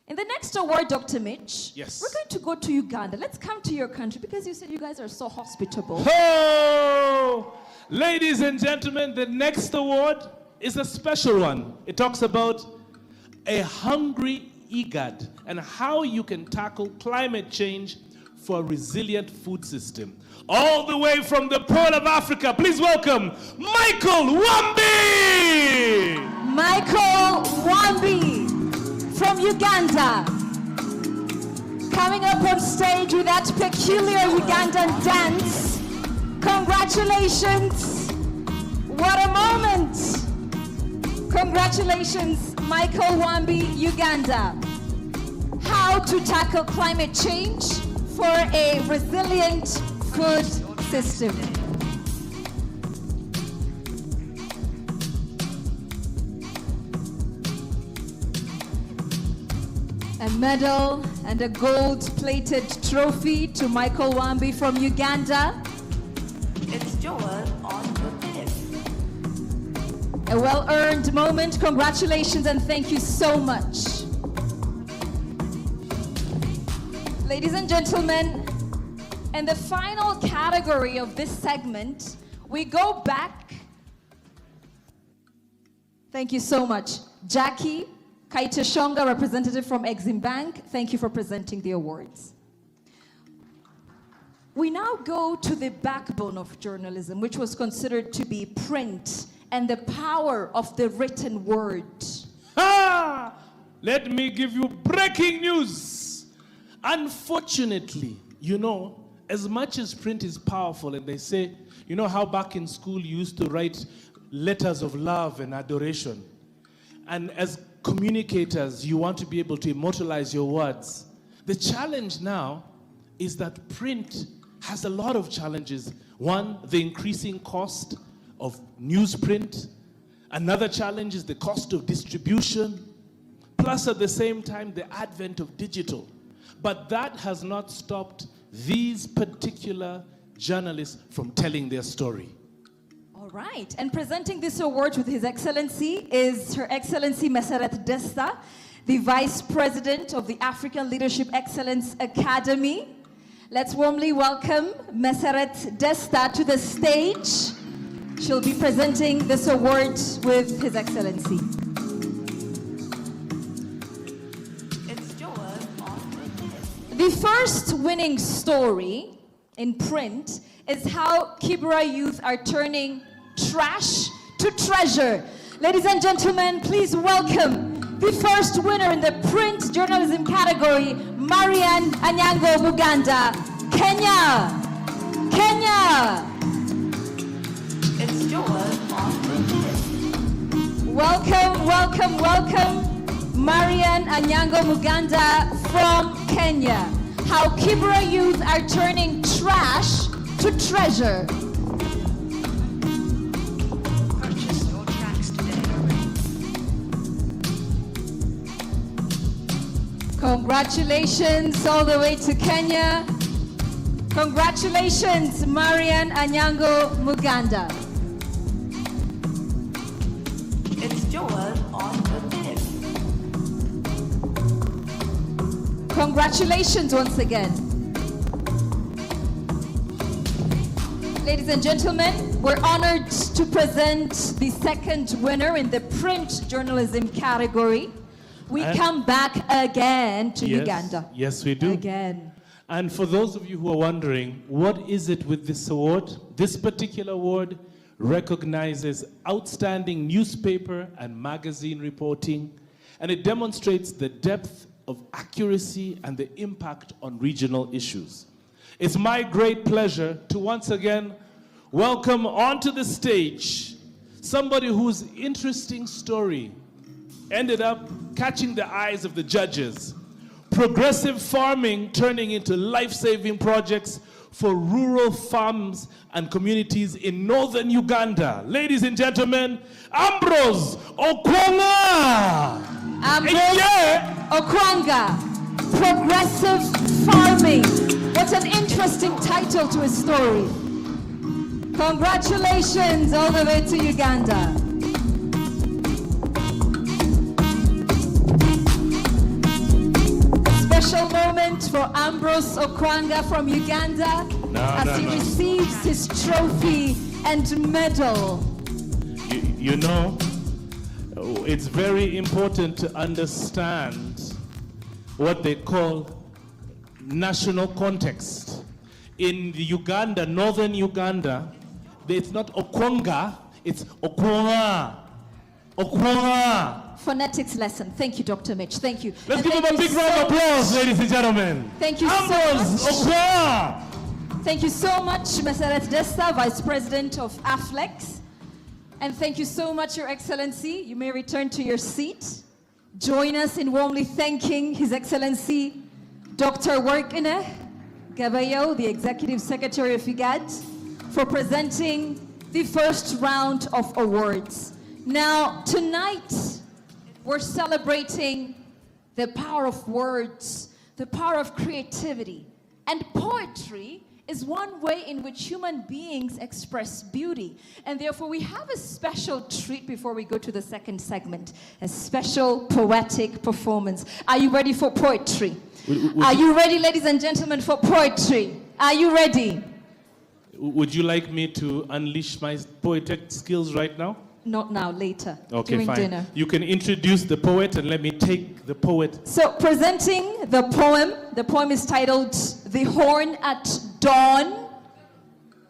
[SPEAKER 2] In the next award, Dr. Mitch,
[SPEAKER 6] yes,
[SPEAKER 2] we're going to go to Uganda. Let's come to your country because you said you guys are so hospitable.
[SPEAKER 6] Oh! Ladies and gentlemen, the next award is a special one. It talks about a hungry Ígad and how you can tackle climate change for a resilient food system. All the way from the Pearl of Africa, please welcome Michael Wambi!
[SPEAKER 2] Michael Wambi from Uganda. Coming up on stage with that peculiar Ugandan dance. Congratulations. What a moment. Congratulations, Michael Wambi, Uganda. How to tackle climate change for a resilient food system. A medal and a gold-plated trophy to Michael Wambi from Uganda.
[SPEAKER 11] It's Joel on the
[SPEAKER 2] A well-earned moment. Congratulations and thank you so much. Ladies and gentlemen, in the final category of this segment, we go back. Thank you so much. Jackie Kaitashonga, representative from Exim Bank, thank you for presenting the awards. We now go to the backbone of journalism, which was considered to be print and the power of the written word.
[SPEAKER 6] Ah! Let me give you breaking news. Unfortunately, you know, as much as print is powerful, and they say, you know how back in school you used to write letters of love and adoration, and as communicators, you want to be able to immortalize your words. The challenge now is that print has a lot of challenges. One, the increasing cost of newsprint. Another challenge is the cost of distribution. Plus, at the same time, the advent of digital. But that has not stopped these particular journalists from telling their story.
[SPEAKER 2] All right, and presenting this award with His Excellency is Her Excellency Meseret Desta, the Vice President of the African Leadership Excellence Academy. Let's warmly welcome Meseret Desta to the stage. She'll be presenting this award with His Excellency.
[SPEAKER 11] It's Joel on
[SPEAKER 2] The first winning story in print is how Kibra youth are turning trash to treasure. Ladies and gentlemen, please welcome the first winner in the print journalism category, Marian Anyango Buganda, Kenya. Kenya.
[SPEAKER 11] It's Joel on
[SPEAKER 2] Welcome, welcome, welcome, Marian Anyango Muganda from Kenya. How Kibera youth are turning trash to treasure.
[SPEAKER 11] Purchase your tracks today.
[SPEAKER 2] Congratulations all the way to Kenya. Congratulations, Marian Anyango Muganda.
[SPEAKER 11] It's Joel on the Myth.
[SPEAKER 2] Congratulations once again. Ladies and gentlemen, we're honored to present the second winner in the print journalism category. We come back again to Uganda.
[SPEAKER 6] Yes, we do.
[SPEAKER 2] Again.
[SPEAKER 6] And for those of you who are wondering, what is it with this award? This particular award recognizes outstanding newspaper and magazine reporting, and it demonstrates the depth of accuracy and the impact on regional issues. It's my great pleasure to once again welcome onto the stage somebody whose interesting story ended up catching the eyes of the judges. Progressive farming turning into life-saving projects for rural farms and communities in northern Uganda. Ladies and gentlemen, Ambrose Okwanga!
[SPEAKER 2] Ambrose Okwanga, Progressive Farming. What an interesting title to a story. Congratulations all the way to Uganda. Special moment for Ambrose Okwanga from Uganda as he receives his trophy and medal.
[SPEAKER 6] You know, it's very important to understand what they call national context. In the Uganda, northern Uganda, it's not Okwanga, it's Okwanga. Okwanga.
[SPEAKER 2] Phonetics lesson. Thank you, Dr. Mitch. Thank you.
[SPEAKER 6] Let's give him a big round of applause, ladies and gentlemen.
[SPEAKER 2] Thank you so much. Thank you so much, Meseret Desta, Vice President of AFLEX. And thank you so much, Your Excellency. You may return to your seat. Join us in warmly thanking His Excellency, Dr. Workine Gabayo, the Executive Secretary of IGAD, for presenting the first round of awards. Now, tonight, we're celebrating the power of words, the power of creativity. And poetry is one way in which human beings express beauty. And therefore, we have a special treat before we go to the second segment, a special poetic performance. Are you ready for poetry? Are you ready, ladies and gentlemen, for poetry? Are you ready?
[SPEAKER 6] Would you like me to unleash my poetic skills right now?
[SPEAKER 2] Not now, later,
[SPEAKER 6] Okay,
[SPEAKER 2] during
[SPEAKER 6] fine.
[SPEAKER 2] dinner.
[SPEAKER 6] You can introduce the poet and let me take the poet.
[SPEAKER 2] So, presenting the poem is titled The Horn at Dawn.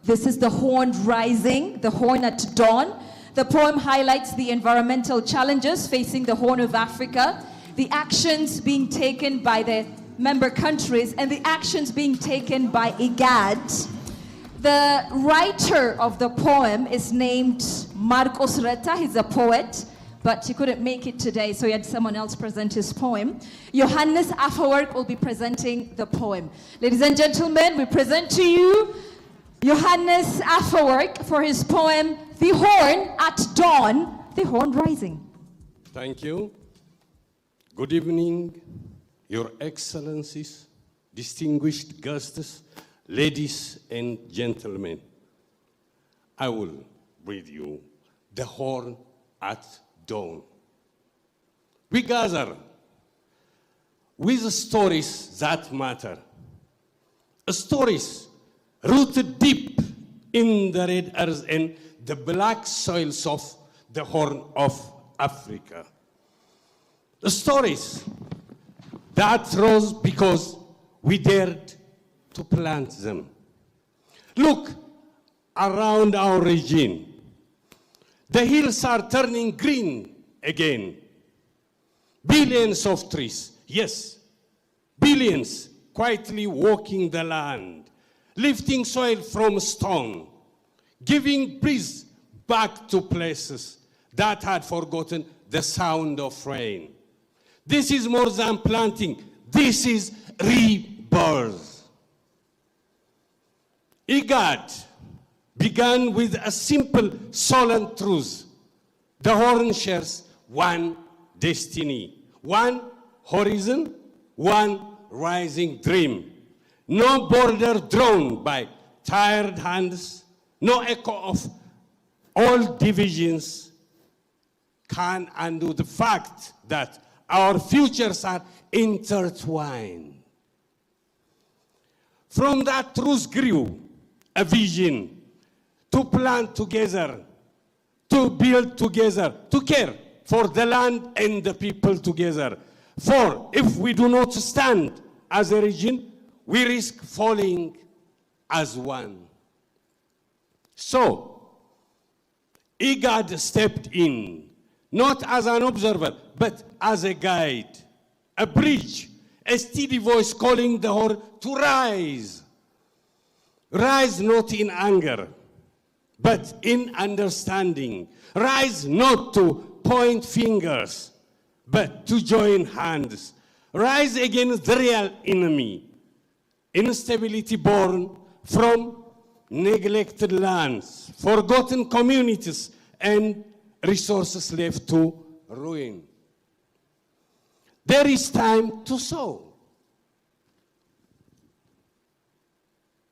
[SPEAKER 2] This is the horn rising, the horn at dawn. The poem highlights the environmental challenges facing the Horn of Africa, the actions being taken by the member countries, and the actions being taken by IGAD. The writer of the poem is named Marcos Reta. He's a poet, but he couldn't make it today, so he had someone else present his poem. Johannes Afewerk will be presenting the poem. Ladies and gentlemen, we present to you Johannes Afewerk for his poem, The Horn at Dawn, the Horn Rising.
[SPEAKER 12] Thank you. Good evening, Your Excellencies, distinguished guests, ladies and gentlemen. I will read you The Horn at Dawn. We gather with stories that matter, stories rooted deep in the red earth and the black soils of the Horn of Africa. Stories that rose because we dared to plant them. Look around our region. The hills are turning green again. Billions of trees, yes, billions quietly walking the land, lifting soil from stone, giving breeze back to places that had forgotten the sound of rain. This is more than planting. This is rebirth. Íغاد began with a simple solemn truth. The Horn shares one destiny, one horizon, one rising dream. No border drawn by tired hands, no echo of old divisions can undo the fact that our futures are intertwined. From that truth grew a vision to plan together, to build together, to care for the land and the people together. For if we do not stand as a region, we risk falling as one. So, Íغاد stepped in, not as an observer, but as a guide, a bridge, a steady voice calling the Horn to rise. Rise not in anger, but in understanding. Rise not to point fingers, but to join hands. Rise against the real enemy, instability born from neglected lands, forgotten communities, and resources left to ruin. There is time to sow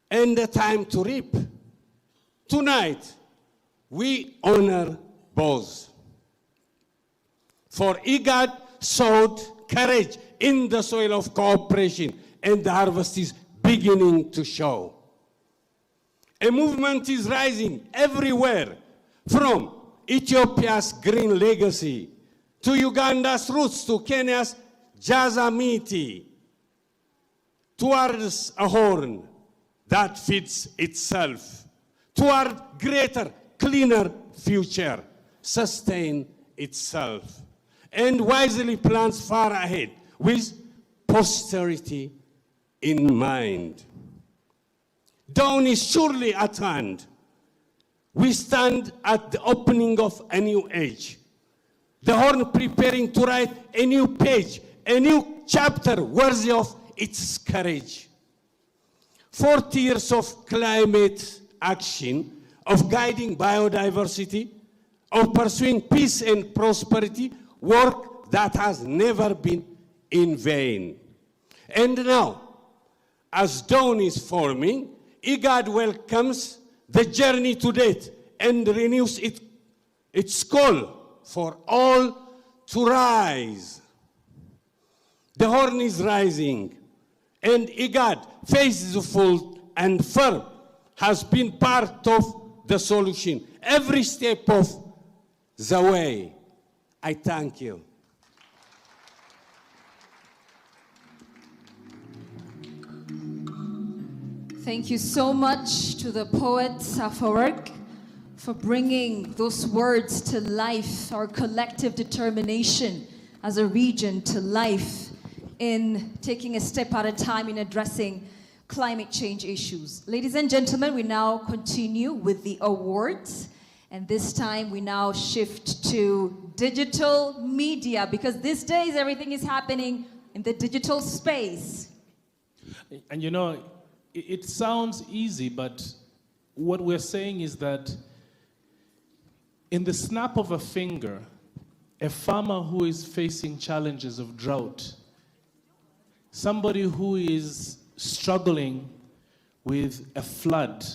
[SPEAKER 12] and a time to reap. Tonight, we honor both. For Íغاد sowed courage in the soil of cooperation, and the harvest is beginning to show. A movement is rising everywhere, from Ethiopia's green legacy to Uganda's roots to Kenya's Jazamiti, towards a Horn that feeds itself, toward greater, cleaner future, sustain itself, and wisely plans far ahead with posterity in mind. Dawn is surely at hand. We stand at the opening of a new age. The Horn preparing to write a new page, a new chapter worthy of its courage. 40 years of climate action, of guiding biodiversity, of pursuing peace and prosperity, work that has never been in vain. And now, as dawn is forming, Íغاد welcomes the journey to date and renews its call for all to rise. The Horn is rising, and Íغاد, faithful and firm, has been part of the solution every step of the way. I thank you.
[SPEAKER 2] Thank you so much to the poet Safawork for bringing those words to life, our collective determination as a region to life in taking a step at a time in addressing climate change issues. Ladies and gentlemen, we now continue with the awards. And this time we now shift to digital media, because these days everything is happening in the digital space.
[SPEAKER 6] And you know, it sounds easy, but what we're saying is that in the snap of a finger, a farmer who is facing challenges of drought, somebody who is struggling with a flood,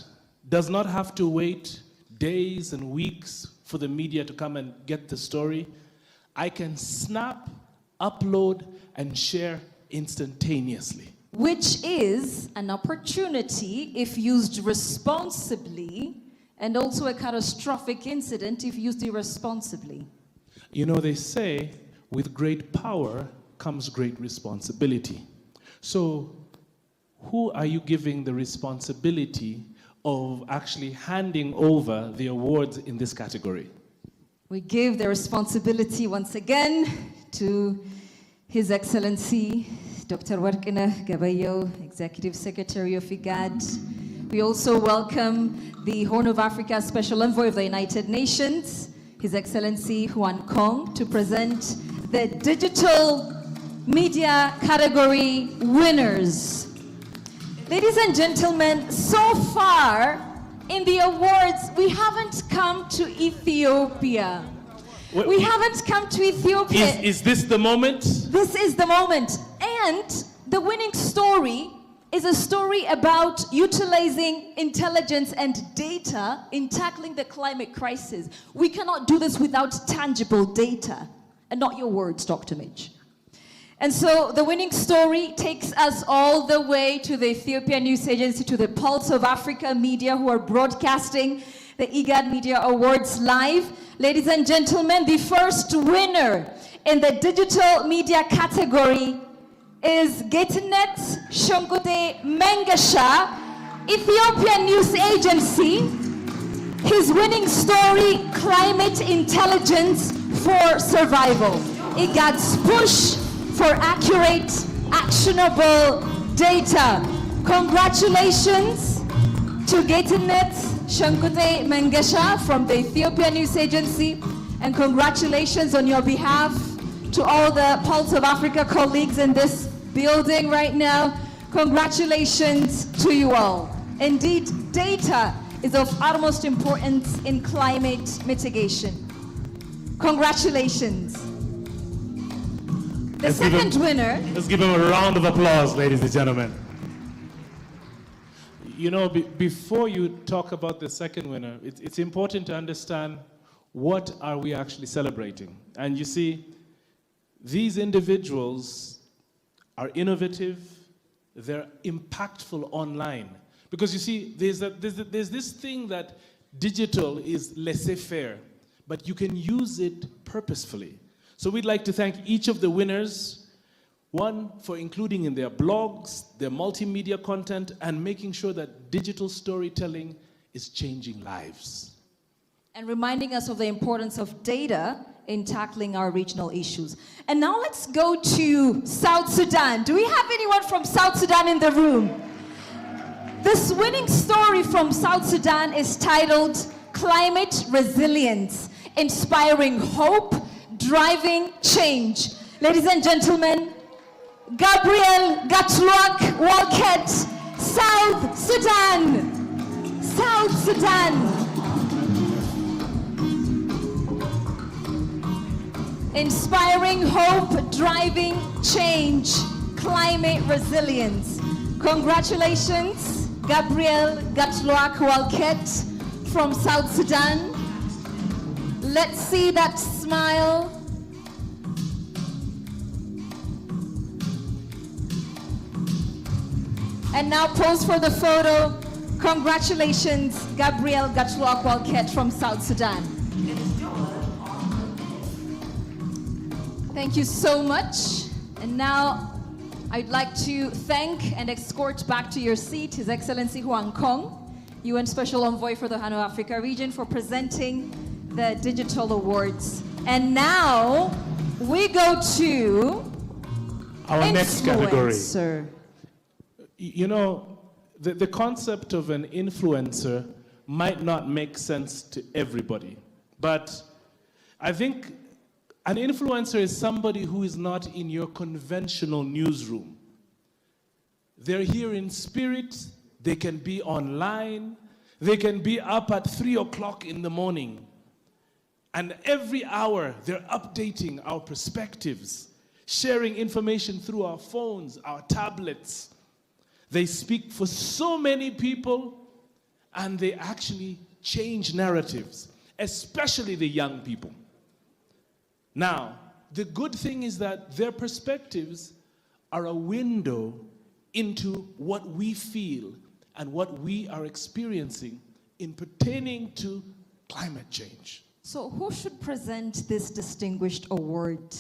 [SPEAKER 6] does not have to wait days and weeks for the media to come and get the story. I can snap, upload, and share instantaneously.
[SPEAKER 2] Which is an opportunity if used responsibly, and also a catastrophic incident if used irresponsibly.
[SPEAKER 6] You know, they say with great power comes great responsibility. So who are you giving the responsibility of actually handing over the awards in this category?
[SPEAKER 2] We give the responsibility once again to His Excellency Dr. Warqineh Gabayo, Executive Secretary of Íغاد. We also welcome the Horn of Africa Special Envoy of the United Nations, His Excellency Juan Kong, to present the Digital media category winners. Ladies and gentlemen, so far in the awards, we haven't come to Ethiopia. We haven't come to Ethiopia.
[SPEAKER 6] Is this the moment?
[SPEAKER 2] This is the moment. And the winning story is a story about utilizing intelligence and data in tackling the climate crisis. We cannot do this without tangible data, and not your words, Dr. Midge. And so the winning story takes us all the way to the Ethiopian News Agency, to the Pulse of Africa Media, who are broadcasting the Eegad Media Awards live. Ladies and gentlemen, the first winner in the digital media category is Getinet Shongode Mengesha, Ethiopian News Agency. His winning story, Climate Intelligence for Survival. Eegad's push for accurate, actionable data. Congratulations to Getinet Shongode Mengesha from the Ethiopian News Agency, and congratulations on your behalf to all the Pulse of Africa colleagues in this building right now. Congratulations to you all. Indeed, data is of utmost importance in climate mitigation. Congratulations. The second winner.
[SPEAKER 6] Let's give him a round of applause, ladies and gentlemen. You know, before you talk about the second winner, it's important to understand what are we actually celebrating. And you see, these individuals are innovative, they're impactful online. Because you see, there's this thing that digital is laissez-faire, but you can use it purposefully. So we'd like to thank each of the winners, one, for including in their blogs, their multimedia content, and making sure that digital storytelling is changing lives.
[SPEAKER 2] And reminding us of the importance of data in tackling our regional issues. And now let's go to South Sudan. Do we have anyone from South Sudan in the room? This winning story from South Sudan is titled Climate Resilience, Inspiring Hope, Driving Change. Ladies and gentlemen, Gabriel Gatluak Walket, South Sudan. South Sudan. Inspiring hope, driving change, climate resilience. Congratulations, Gabriel Gatluak Walket from South Sudan. Let's see that smile. And now pose for the photo. Congratulations, Gabriel Gatluak Walket from South Sudan. Thank you so much. And now I'd like to thank and escort back to your seat His Excellency Huang Kong, UN Special Envoy for the Horn of Africa region, for presenting the Digital Awards. And now we go to
[SPEAKER 6] our next category.
[SPEAKER 2] Influencer.
[SPEAKER 6] You know, the concept of an influencer might not make sense to everybody, but I think an influencer is somebody who is not in your conventional newsroom. They're here in spirit, they can be online, they can be up at 3 o'clock in the morning. And every hour, they're updating our perspectives, sharing information through our phones, our tablets. They speak for so many people, and they actually change narratives, especially the young people. Now, the good thing is that their perspectives are a window into what we feel and what we are experiencing in pertaining to climate change.
[SPEAKER 2] So who should present this distinguished award?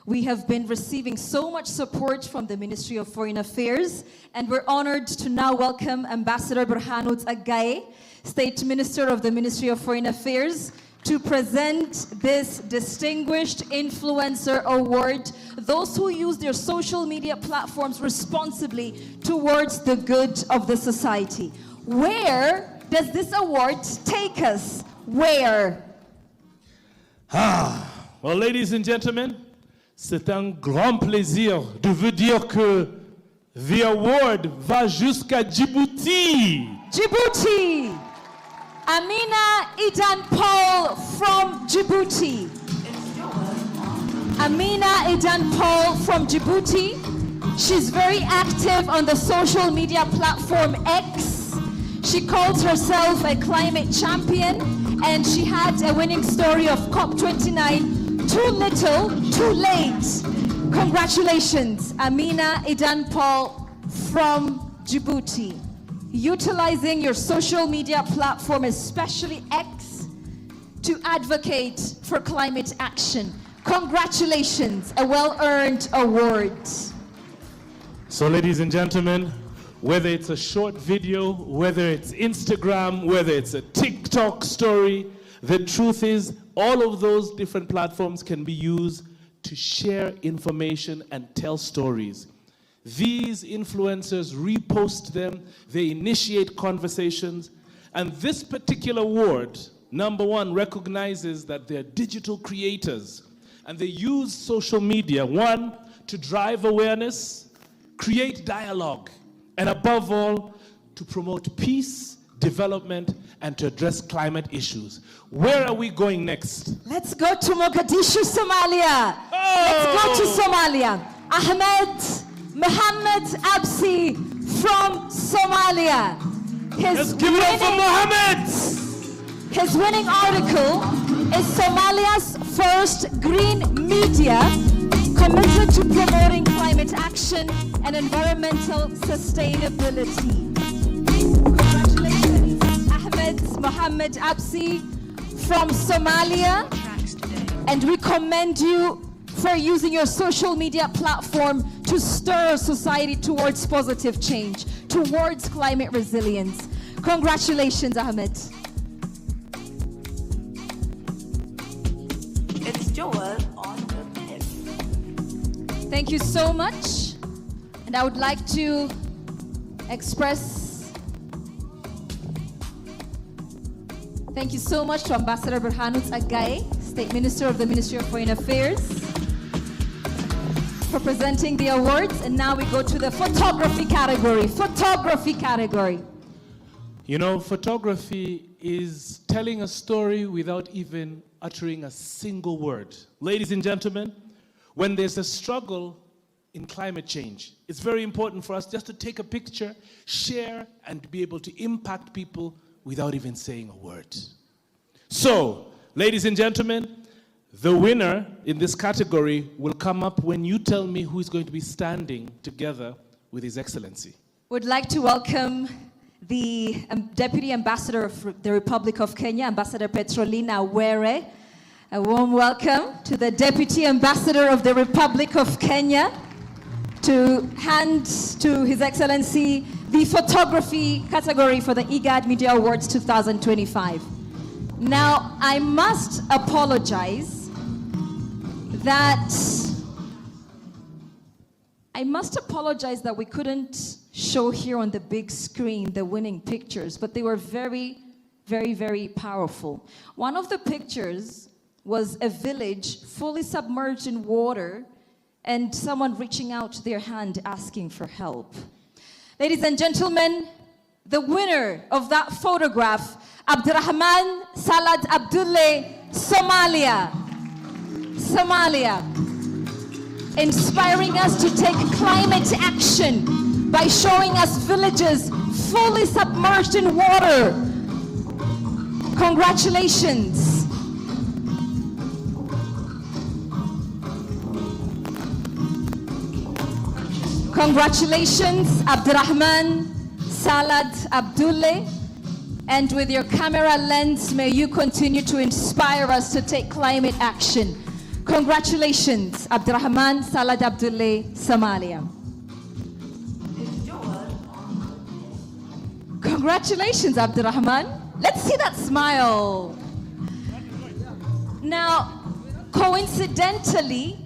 [SPEAKER 2] We have been receiving so much support from the Ministry of Foreign Affairs, and we're honored to now welcome Ambassador Birhanu Tsaggaye, State Minister of the Ministry of Foreign Affairs, to present this Distinguished Influencer Award, those who use their social media platforms responsibly towards the good of the society. Where does this award take us? Where?
[SPEAKER 6] Well, ladies and gentlemen, C'est un grand plaisir de vous dire que the award va jusqu'à Djibouti.
[SPEAKER 2] Djibouti. Amina Idan Paul from Djibouti. Amina Idan Paul from Djibouti. She's very active on the social media platform X. She calls herself a climate champion, and she had a winning story of COP29, too little, too late. Congratulations, Amina Idan Paul from Djibouti. Utilizing your social media platform, especially X, to advocate for climate action. Congratulations, a well-earned award.
[SPEAKER 6] So ladies and gentlemen, whether it's a short video, whether it's Instagram, whether it's a TikTok story, the truth is all of those different platforms can be used to share information and tell stories. These influencers repost them, they initiate conversations, and this particular award, number one, recognizes that they're digital creators, and they use social media, one, to drive awareness, create dialogue, and above all, to promote peace, development, and to address climate issues. Where are we going next?
[SPEAKER 2] Let's go to Mogadishu, Somalia. Let's go to Somalia. Ahmed Mohammed Absi from Somalia.
[SPEAKER 6] Let's give it up for Mohammed!
[SPEAKER 2] His winning article is Somalia's first green media committed to promoting climate action and environmental sustainability. Congratulations, Ahmed Mohammed Absi from Somalia, and we commend you for using your social media platform to stir society towards positive change, towards climate resilience. Congratulations, Ahmed.
[SPEAKER 11] It's Joel on the Myth.
[SPEAKER 2] Thank you so much. And I would like to express thank you so much to Ambassador Berhanut Agaye, State Minister of the Ministry of Foreign Affairs, for presenting the awards. And now we go to the photography category. Photography category.
[SPEAKER 6] You know, photography is telling a story without even uttering a single word. Ladies and gentlemen, when there's a struggle in climate change, it's very important for us just to take a picture, share, and be able to impact people without even saying a word. So, ladies and gentlemen, the winner in this category will come up when you tell me who is going to be standing together with His Excellency.
[SPEAKER 2] Would like to welcome the Deputy Ambassador of the Republic of Kenya, Ambassador Petrolina Were. A warm welcome to the Deputy Ambassador of the Republic of Kenya to hand to His Excellency the photography category for the Eegad Media Awards 2025. Now, I must apologize that we couldn't show here on the big screen the winning pictures, but they were very, very, very powerful. One of the pictures was a village fully submerged in water and someone reaching out their hand asking for help. Ladies and gentlemen, the winner of that photograph, Abdurrahman Salad Abdulle, Somalia. Somalia. Inspiring us to take climate action by showing us villages fully submerged in water. Congratulations. Congratulations, Abdurrahman Salad Abdulle. And with your camera lens, may you continue to inspire us to take climate action. Congratulations, Abdurrahman Salad Abdulle, Somalia. Congratulations, Abdurrahman. Let's see that smile. Now, coincidentally,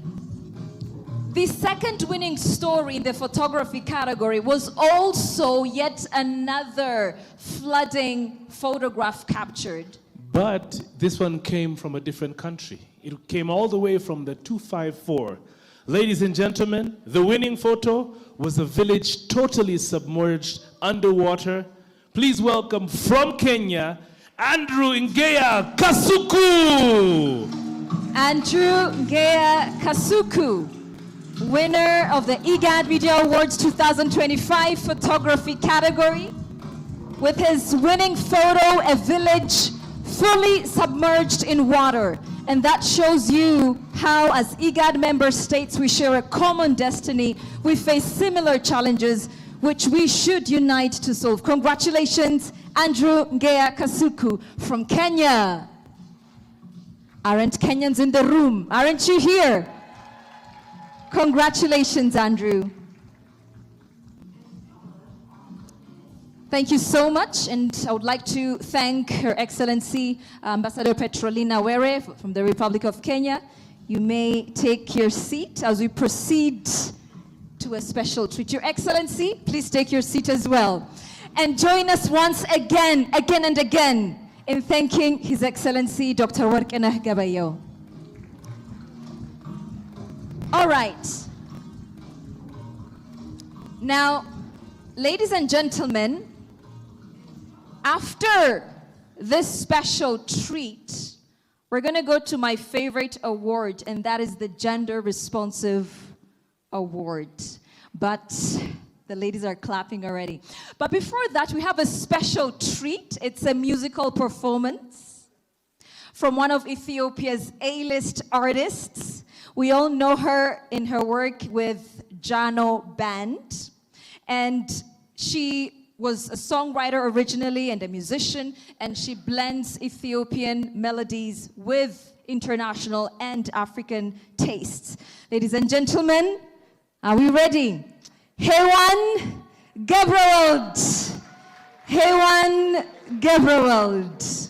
[SPEAKER 2] the second winning story in the photography category was also yet another flooding photograph captured.
[SPEAKER 6] But this one came from a different country. It came all the way from the 254, Ladies and gentlemen, the winning photo was a village totally submerged underwater. Please welcome from Kenya, Andrew Ngea Kasuku.
[SPEAKER 2] Andrew Ngea Kasuku, winner of the Eğad Media Awards 2025 photography category, with his winning photo, a village fully submerged in water. And that shows you how, as Eğad member states, we share a common destiny. We face similar challenges, which we should unite to solve. Congratulations, Andrew Ngea Kasuku from Kenya. Aren't Kenyans in the room? Aren't you here? Congratulations, Andrew. Thank you so much, and I would like to thank Her Excellency Ambassador Petrolina Were from the Republic of Kenya. You may take your seat as we proceed to a special treat. Your Excellency, please take your seat as well. And join us once again and again, in thanking His Excellency Dr. Warqineh Gabayo. All right. Now, ladies and gentlemen, after this special treat, we're going to go to my favorite award, and that is the Gender Responsive Award. But the ladies are clapping already. But before that, we have a special treat. It's a musical performance from one of Ethiopia's A-list artists. We all know her in her work with Jano Band. And she was a songwriter originally and a musician, and she blends Ethiopian melodies with international and African tastes. Ladies and gentlemen, are we ready? Hewan Gebrewald. Hewan Gebrewald.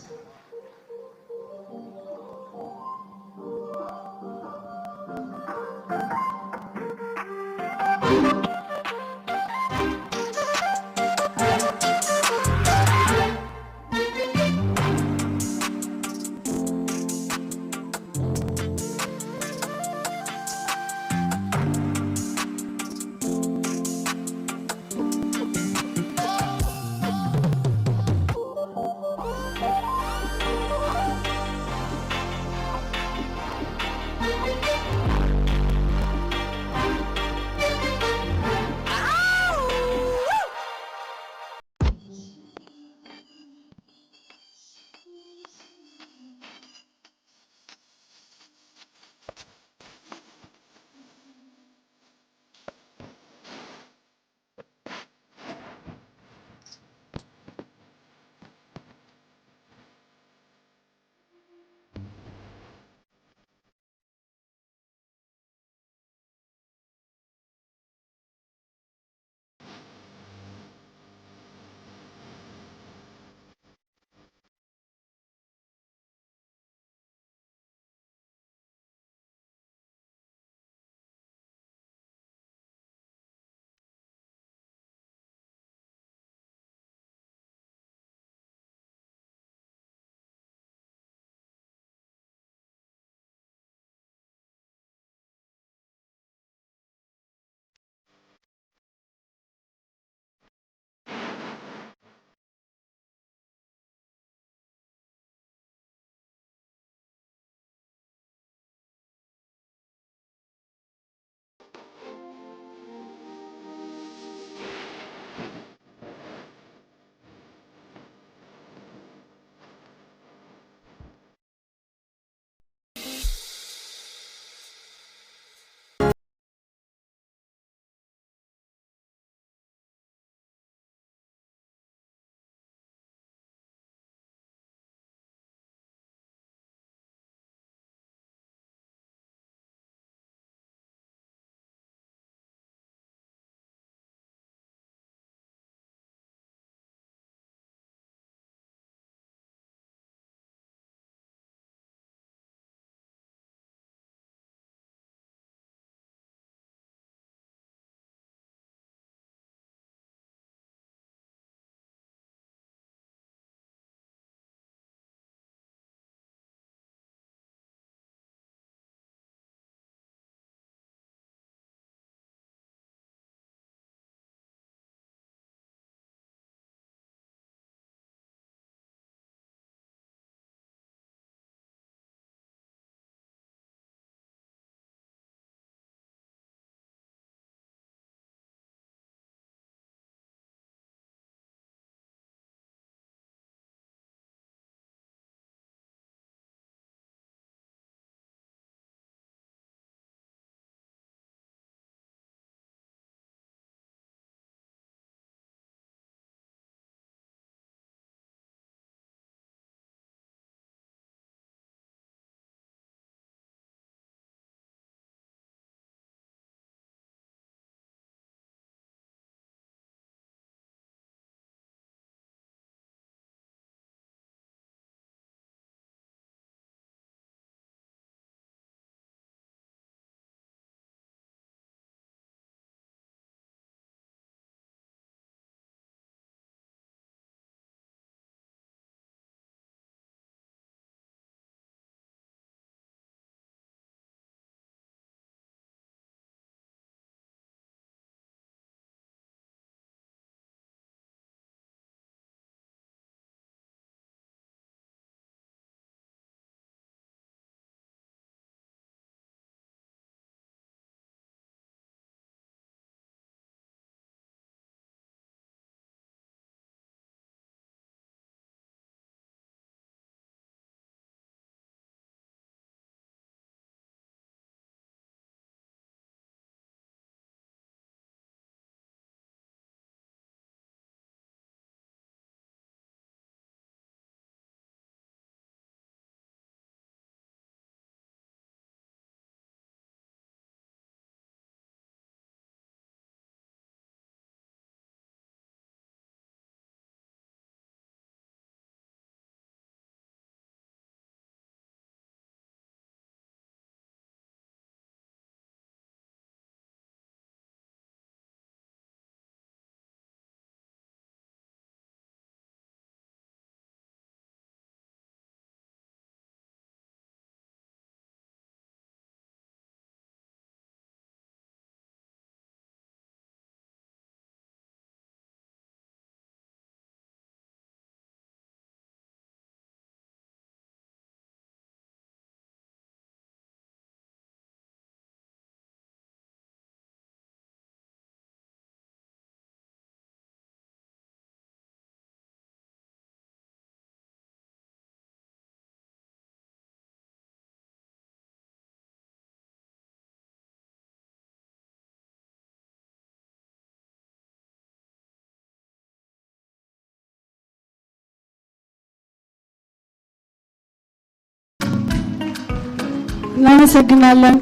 [SPEAKER 13] እናመሰግናለን።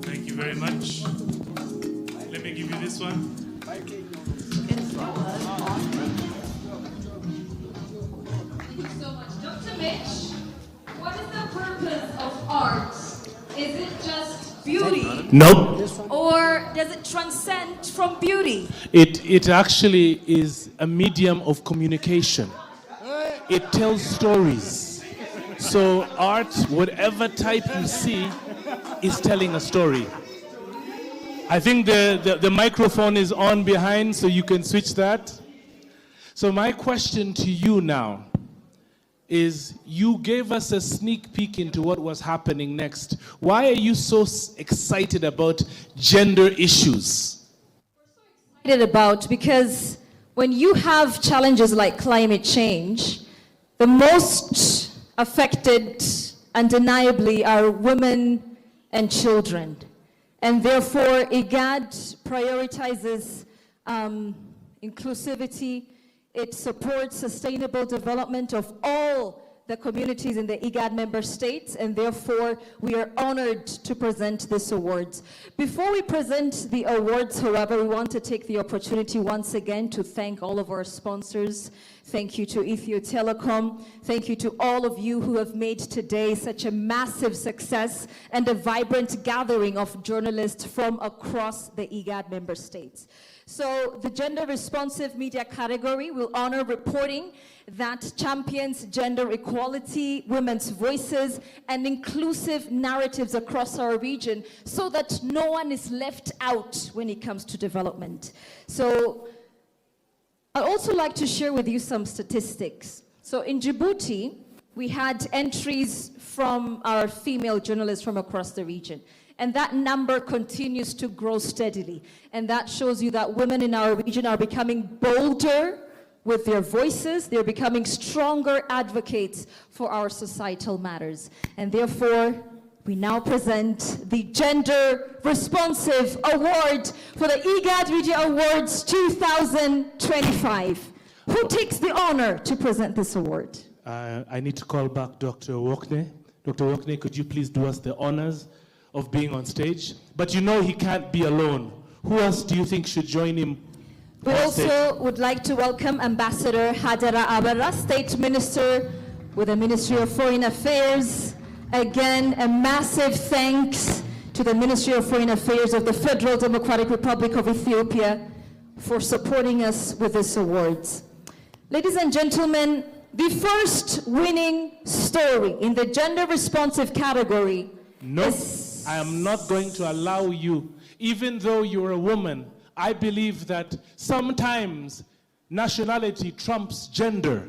[SPEAKER 6] Thank you very much. Let me give you this one.
[SPEAKER 2] Dr. Mitch, what is the purpose of art? Is it just beauty?
[SPEAKER 6] Nope.
[SPEAKER 2] Or does it transcend from beauty?
[SPEAKER 6] It actually is a medium of communication. It tells stories. So art, whatever type you see, is telling a story. I think the microphone is on behind, so you can switch that. So my question to you now is, you gave us a sneak peek into what was happening next. Why are you so excited about gender issues?
[SPEAKER 2] Because when you have challenges like climate change, the most affected undeniably are women and children. And therefore, Íغاد prioritizes inclusivity. It supports sustainable development of all the communities in the Íغاد member states, and therefore we are honored to present this awards. Before we present the awards, however, we want to take the opportunity once again to thank all of our sponsors. Thank you to Ethio Telecom. Thank you to all of you who have made today such a massive success and a vibrant gathering of journalists from across the Íغاد member states. So the gender responsive media category will honor reporting that champions gender equality, women's voices, and inclusive narratives across our region so that no one is left out when it comes to development. So I'd also like to share with you some statistics. So in Djibouti, we had entries from our female journalists from across the region. And that number continues to grow steadily. And that shows you that women in our region are becoming bolder with their voices. They're becoming stronger advocates for our societal matters. And therefore, we now present the Gender Responsive Award for the Íغاد Media Awards 2025. Who takes the honor to present this award?
[SPEAKER 6] I need to call back Dr. Wokne. Dr. Wokne, could you please do us the honors of being on stage? But you know he can't be alone. Who else do you think should join him?
[SPEAKER 2] We also would like to welcome Ambassador Hadara Abara, State Minister with the Ministry of Foreign Affairs. Again, a massive thanks to the Ministry of Foreign Affairs of the Federal Democratic Republic of Ethiopia for supporting us with this awards. Ladies and gentlemen, the first winning story in the gender responsive category
[SPEAKER 6] I am not going to allow you, even though you're a woman. I believe that sometimes nationality trumps gender,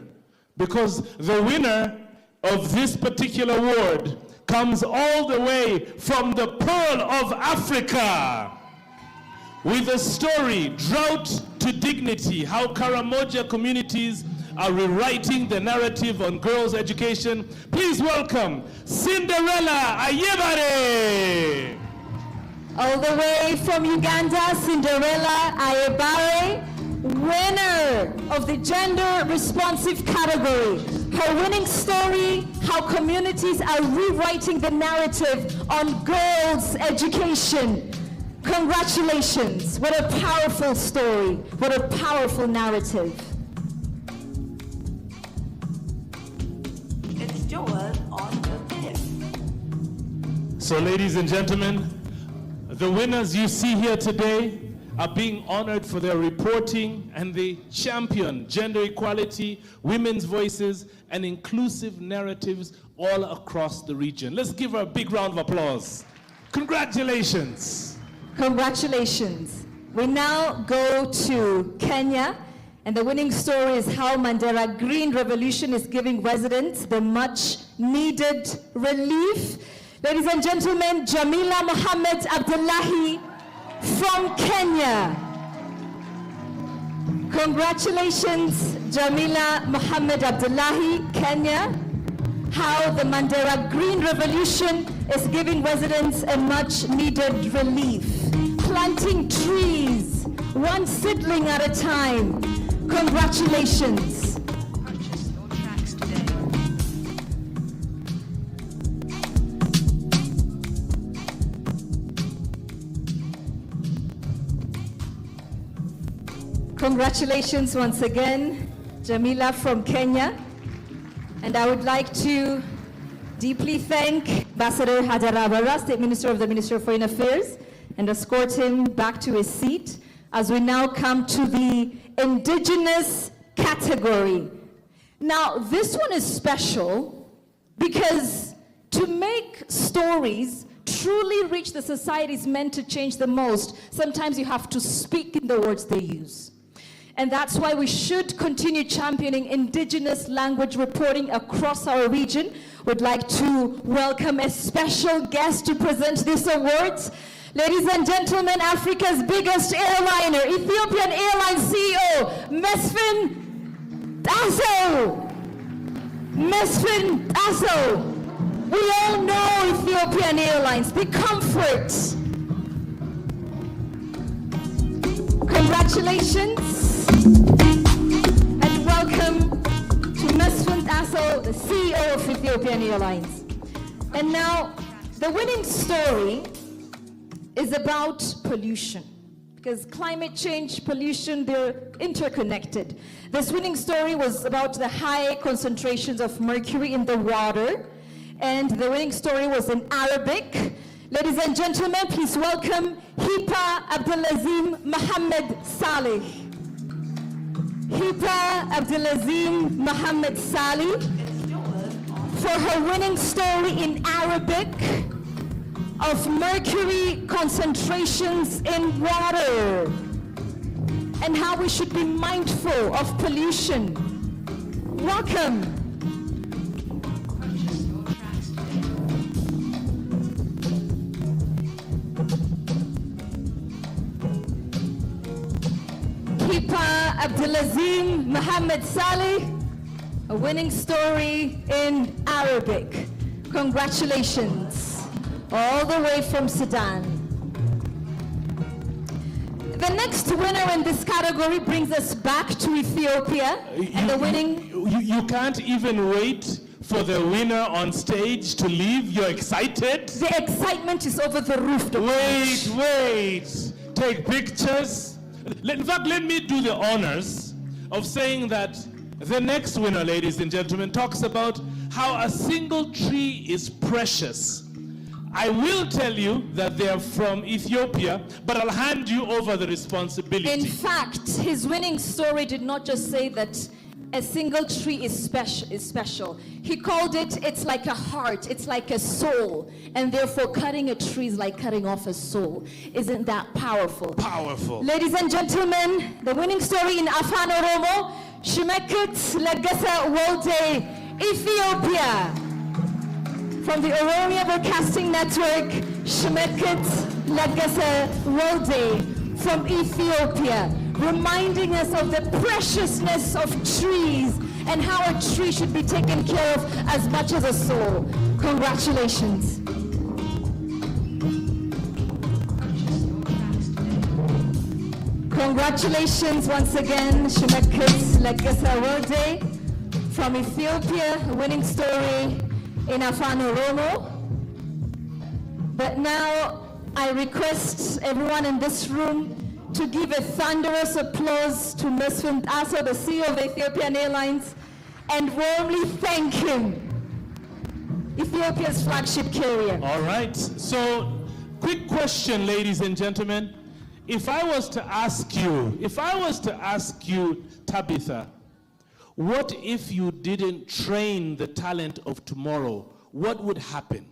[SPEAKER 6] because the winner of this particular award comes all the way from the Pearl of Africa with the story, Drought to Dignity, how Karamoja communities are rewriting the narrative on girls' education. Please welcome Cinderella Ayebare.
[SPEAKER 2] All the way from Uganda, Cinderella Ayebare, winner of the gender responsive category. Her winning story, how communities are rewriting the narrative on girls' education. Congratulations. What a powerful story. What a powerful narrative.
[SPEAKER 6] So ladies and gentlemen, the winners you see here today are being honored for their reporting, and they champion gender equality, women's voices, and inclusive narratives all across the region. Let's give her a big round of applause. Congratulations.
[SPEAKER 2] Congratulations. We now go to Kenya, and the winning story is how Mandera Green Revolution is giving residents the much needed relief. Ladies and gentlemen, Jamila Mohammed Abdullahi from Kenya. Congratulations, Jamila Mohammed Abdullahi, Kenya. How the Mandera Green Revolution is giving residents a much-needed relief. Planting trees, one seedling at a time. Congratulations.
[SPEAKER 11] Purchase your tracks today.
[SPEAKER 2] Congratulations once again, Jamila from Kenya. And I would like to deeply thank Ambassador Hajarabara, State Minister of the Ministry of Foreign Affairs, and escort him back to his seat as we now come to the indigenous category. Now, this one is special because to make stories truly reach the societies meant to change the most, sometimes you have to speak in the words they use. And that's why we should continue championing indigenous language reporting across our region. We'd like to welcome a special guest to present these awards. Ladies and gentlemen, Africa's biggest airliner, Ethiopian Airlines CEO, Mesfin Tasso. Mesfin Tasso. We all know Ethiopian Airlines, the comfort. Congratulations. And welcome to Mesfin Tasso, the CEO of Ethiopian Airlines. And now, the winning story is about pollution, because climate change, pollution, they're interconnected. This winning story was about the high concentrations of mercury in the water, and the winning story was in Arabic. Ladies and gentlemen, please welcome Hipa Abdelazim Mohammed Saleh. Hipa Abdelazim Mohammed Saleh for her winning story in Arabic of mercury concentrations in water and how we should be mindful of pollution. Welcome. Hipa Abdelazim Mohammed Saleh, a winning story in Arabic. Congratulations. All the way from Sudan. The next winner in this category brings us back to Ethiopia. And the winning...
[SPEAKER 6] You can't even wait for the winner on stage to leave. You're excited?
[SPEAKER 2] The excitement is over the roof.
[SPEAKER 6] Wait. Take pictures. In fact, let me do the honors of saying that the next winner, ladies and gentlemen, talks about how a single tree is precious. I will tell you that they are from Ethiopia, but I'll hand you over the responsibility.
[SPEAKER 2] In fact, his winning story did not just say that a single tree is special. He called it, it's like a heart, it's like a soul, and therefore cutting a tree is like cutting off a soul. Isn't that powerful?
[SPEAKER 6] Powerful.
[SPEAKER 2] Ladies and gentlemen, the winning story in Afan Oromo, Shemekut Lagasa Wolde, Ethiopia. From the Oromia Broadcasting Network, Shemekut Lagasa Wolde from Ethiopia, reminding us of the preciousness of trees and how a tree should be taken care of as much as a soul. Congratulations. Congratulations once again, Shemekut Lagasa Wolde from Ethiopia, a winning story in Afan Oromo. But now I request everyone in this room to give a thunderous applause to Mesfin Tasso, the CEO of Ethiopian Airlines, and warmly thank him, Ethiopia's flagship carrier.
[SPEAKER 6] All right, so quick question, ladies and gentlemen. If I was to ask you, Tabitha, what if you didn't train the talent of tomorrow? What would happen?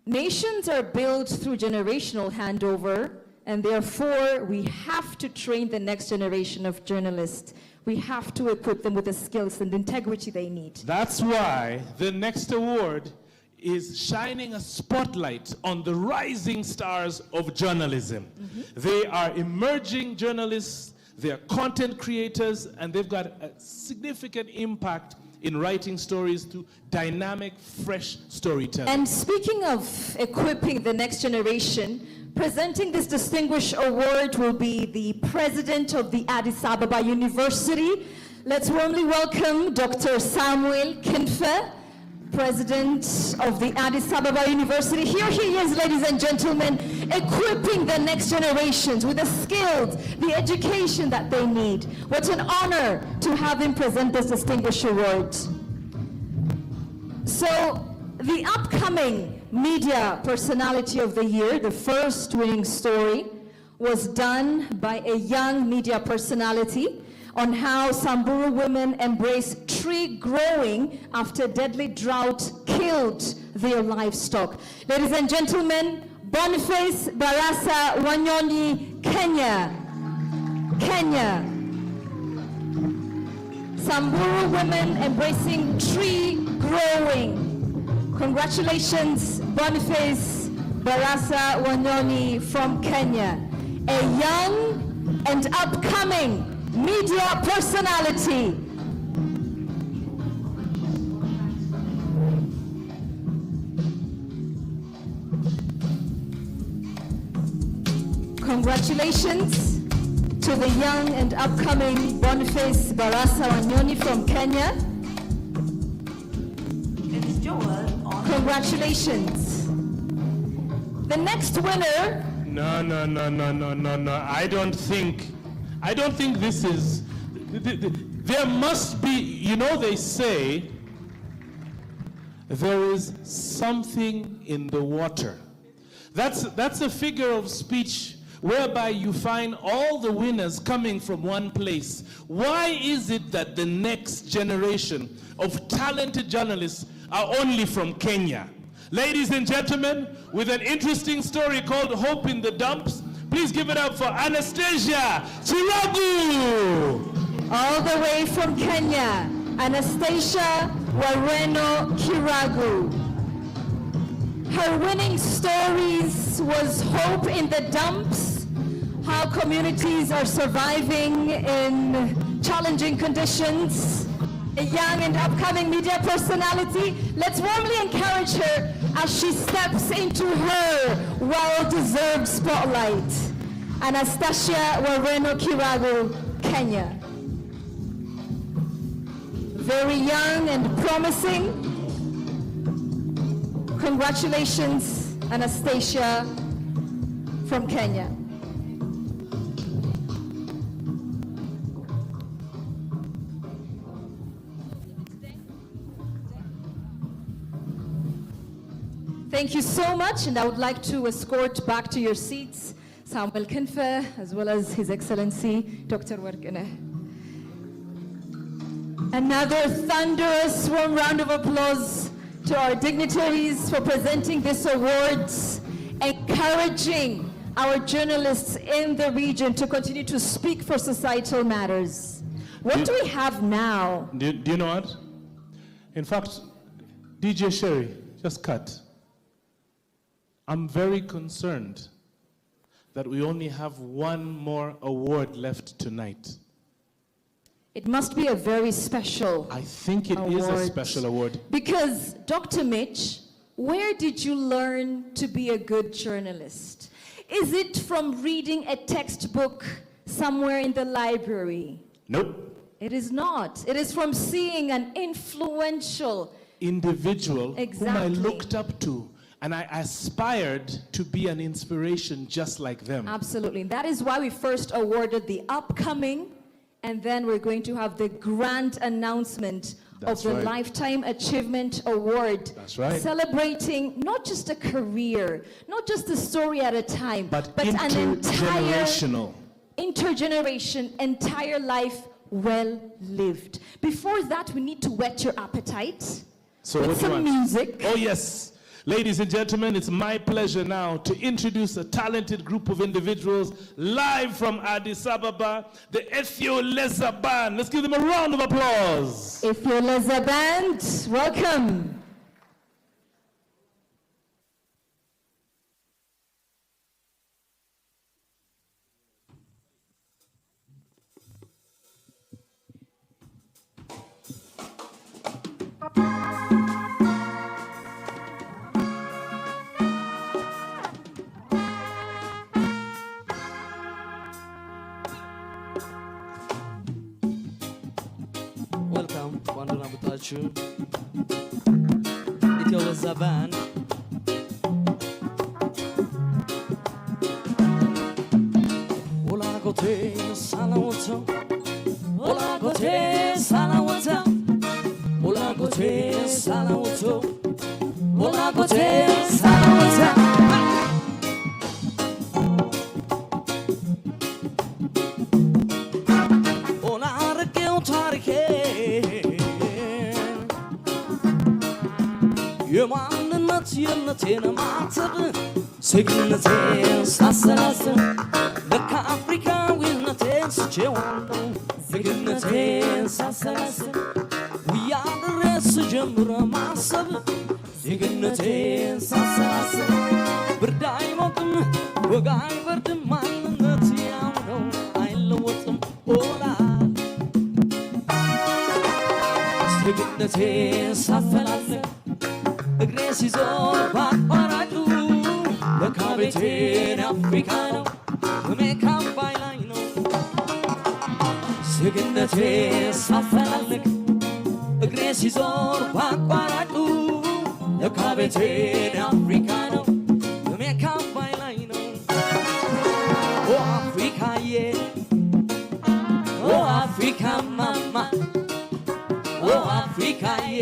[SPEAKER 2] Nations are built through generational handover, and therefore we have to train the next generation of journalists. We have to equip them with the skills and integrity they need.
[SPEAKER 6] That's why the next award is shining a spotlight on the rising stars of journalism. They are emerging journalists, they are content creators, and they've got a significant impact in writing stories to dynamic, fresh storytelling.
[SPEAKER 2] And speaking of equipping the next generation, presenting this distinguished award will be the president of the Addis Ababa University. Let's warmly welcome Dr. Samuel Kinfe, president of the Addis Ababa University. Here he is, ladies and gentlemen, equipping the next generations with the skills, the education that they need. What an honor to have him present this distinguished award. So, the upcoming Media Personality of the Year, the first winning story, was done by a young media personality on how Samburu women embrace tree growing after deadly drought killed their livestock. Ladies and gentlemen, Boniface Barasa Wanyoni, Kenya. Kenya. Samburu women embracing tree growing. Congratulations, Boniface Barasa Wanyoni from Kenya. A young and upcoming media personality. Congratulations to the young and upcoming Boniface Barasa Wanyoni from Kenya.
[SPEAKER 11] It's Joel on.
[SPEAKER 2] Congratulations. The next winner.
[SPEAKER 6] No. I don't think this is, there must be, you know, they say there is something in the water. That's a figure of speech whereby you find all the winners coming from one place. Why is it that the next generation of talented journalists are only from Kenya? Ladies and gentlemen, with an interesting story called Hope in the Dumps, please give it up for Anastasia Chiragu.
[SPEAKER 2] All the way from Kenya, Anastasia Wareno Kiragu. Her winning stories was Hope in the Dumps, how communities are surviving in challenging conditions. A young and upcoming media personality. Let's warmly encourage her as she steps into her well-deserved spotlight. Anastasia Wareno Kiragu, Kenya. Very young and promising. Congratulations, Anastasia from Kenya. Thank you so much, and I would like to escort back to your seats Samuel Kinfe, as well as His Excellency, Dr. Warkene. Another thunderous warm round of applause to our dignitaries for presenting this awards, encouraging our journalists in the region to continue to speak for societal matters. What do we have now?
[SPEAKER 6] Do you know what? In fact, DJ Sherry, just cut. I'm very concerned that we only have one more award left tonight.
[SPEAKER 2] It must be a very special
[SPEAKER 6] I think it is a special award.
[SPEAKER 2] Because, Dr. Mitch, where did you learn to be a good journalist? Is it from reading a textbook somewhere in the library?
[SPEAKER 6] Nope.
[SPEAKER 2] It is not. It is from seeing an influential
[SPEAKER 6] individual
[SPEAKER 2] Exactly.
[SPEAKER 6] whom I looked up to, and I aspired to be an inspiration just like them.
[SPEAKER 2] Absolutely. That is why we first awarded the upcoming, and then we're going to have the grand announcement
[SPEAKER 6] That's
[SPEAKER 2] of the
[SPEAKER 6] right.
[SPEAKER 2] Lifetime Achievement Award.
[SPEAKER 6] That's right.
[SPEAKER 2] Celebrating not just a career, not just a story at a time,
[SPEAKER 6] But
[SPEAKER 2] an
[SPEAKER 6] intergenerational.
[SPEAKER 2] entire life well lived. Before that, we need to whet your appetite
[SPEAKER 6] So
[SPEAKER 2] with
[SPEAKER 6] what do you
[SPEAKER 2] some
[SPEAKER 6] want?
[SPEAKER 2] music.
[SPEAKER 6] Oh yes. Ladies and gentlemen, it's my pleasure now to introduce a talented group of individuals live from Addis Ababa, the Ethio Leza Band. Let's give them a round of applause.
[SPEAKER 2] Ethio Leza Band, welcome.
[SPEAKER 8] you. It was a band. Ola gote salawata. Ola gote salawata. Ola gote salawata. Ola gote salawata. የማንነት የነቴን ማተብ ዜግነቴን ሳሰላስል ለካ አፍሪካዊነቴን ስቼዋለሁ ዜግነቴን ሳሰላስል ውያድሬ ስጀምር ማሰብ ዜግነቴን ሳሰላስል ብርድ አይሞቅም ወግ አይበርድም ማንነት ያው ነው አይለወጥም ኦላ ዜግነቴን ሳፈላልግ እግሬ ሲዞር ባቋራጩ ለካ ቤቴን አፍሪካ ነው በሜካም ባይ ላይ ነው ዜግነቴን ሳፈላልግ እግሬ ሲዞር ባቋራጩ ለካ ቤቴን አፍሪካ ነው በሜካም ባይ ላይ ነው ኦ አፍሪካዬ ኦ አፍሪካ ማማ ኦ አፍሪካዬ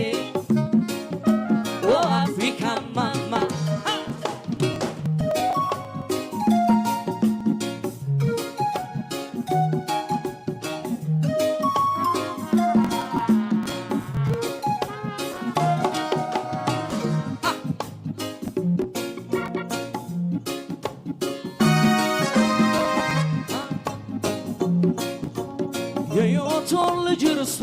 [SPEAKER 8] Oh, Africa, mama. Yeah, you're totally just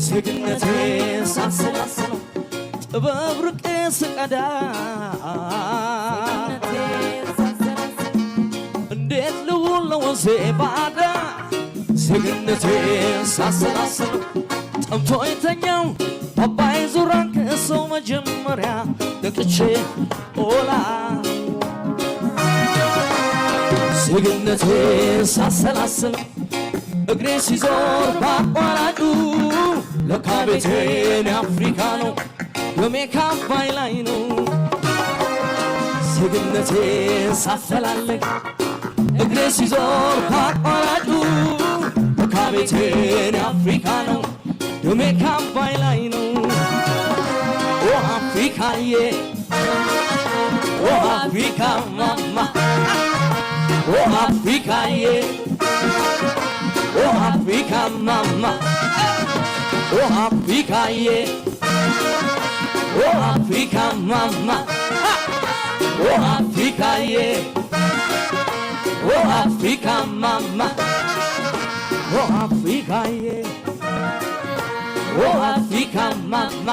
[SPEAKER 8] ዜግነቴን ሳሰላስለው ጥበብ ርቄ ስቀዳ እንዴት ልውል ለወንዜ ባዳ ዜግነቴን ሳሰላስለው ጠምቶ የተኛው አባይ ዙራን ከሰው መጀመሪያ ደቅቼ ኦላ ዜግነቴን ሳሰላስለው እግሬ ሲዞር ባቋራጩ ለካ ቤቴን አፍሪካ ነው በሜካፕ ባይ ላይ ነው ዜግነቴን ሳፈላልግ እግሬ ሲዞር ባቋራጩ ለካ ቤቴን አፍሪካ ነው በሜካፕ ባይ ላይ ነው ኦ አፍሪካዬ ኦ አፍሪካ ማማ ኦ አፍሪካዬ ኦ አፍሪካ ማማ ኦ አፍሪካዬ ኦ አፍሪካ ማማ ኦ አፍሪካዬ ኦ አፍሪካ ማማ ኦ አፍሪካዬ ኦ አፍሪካ ማማ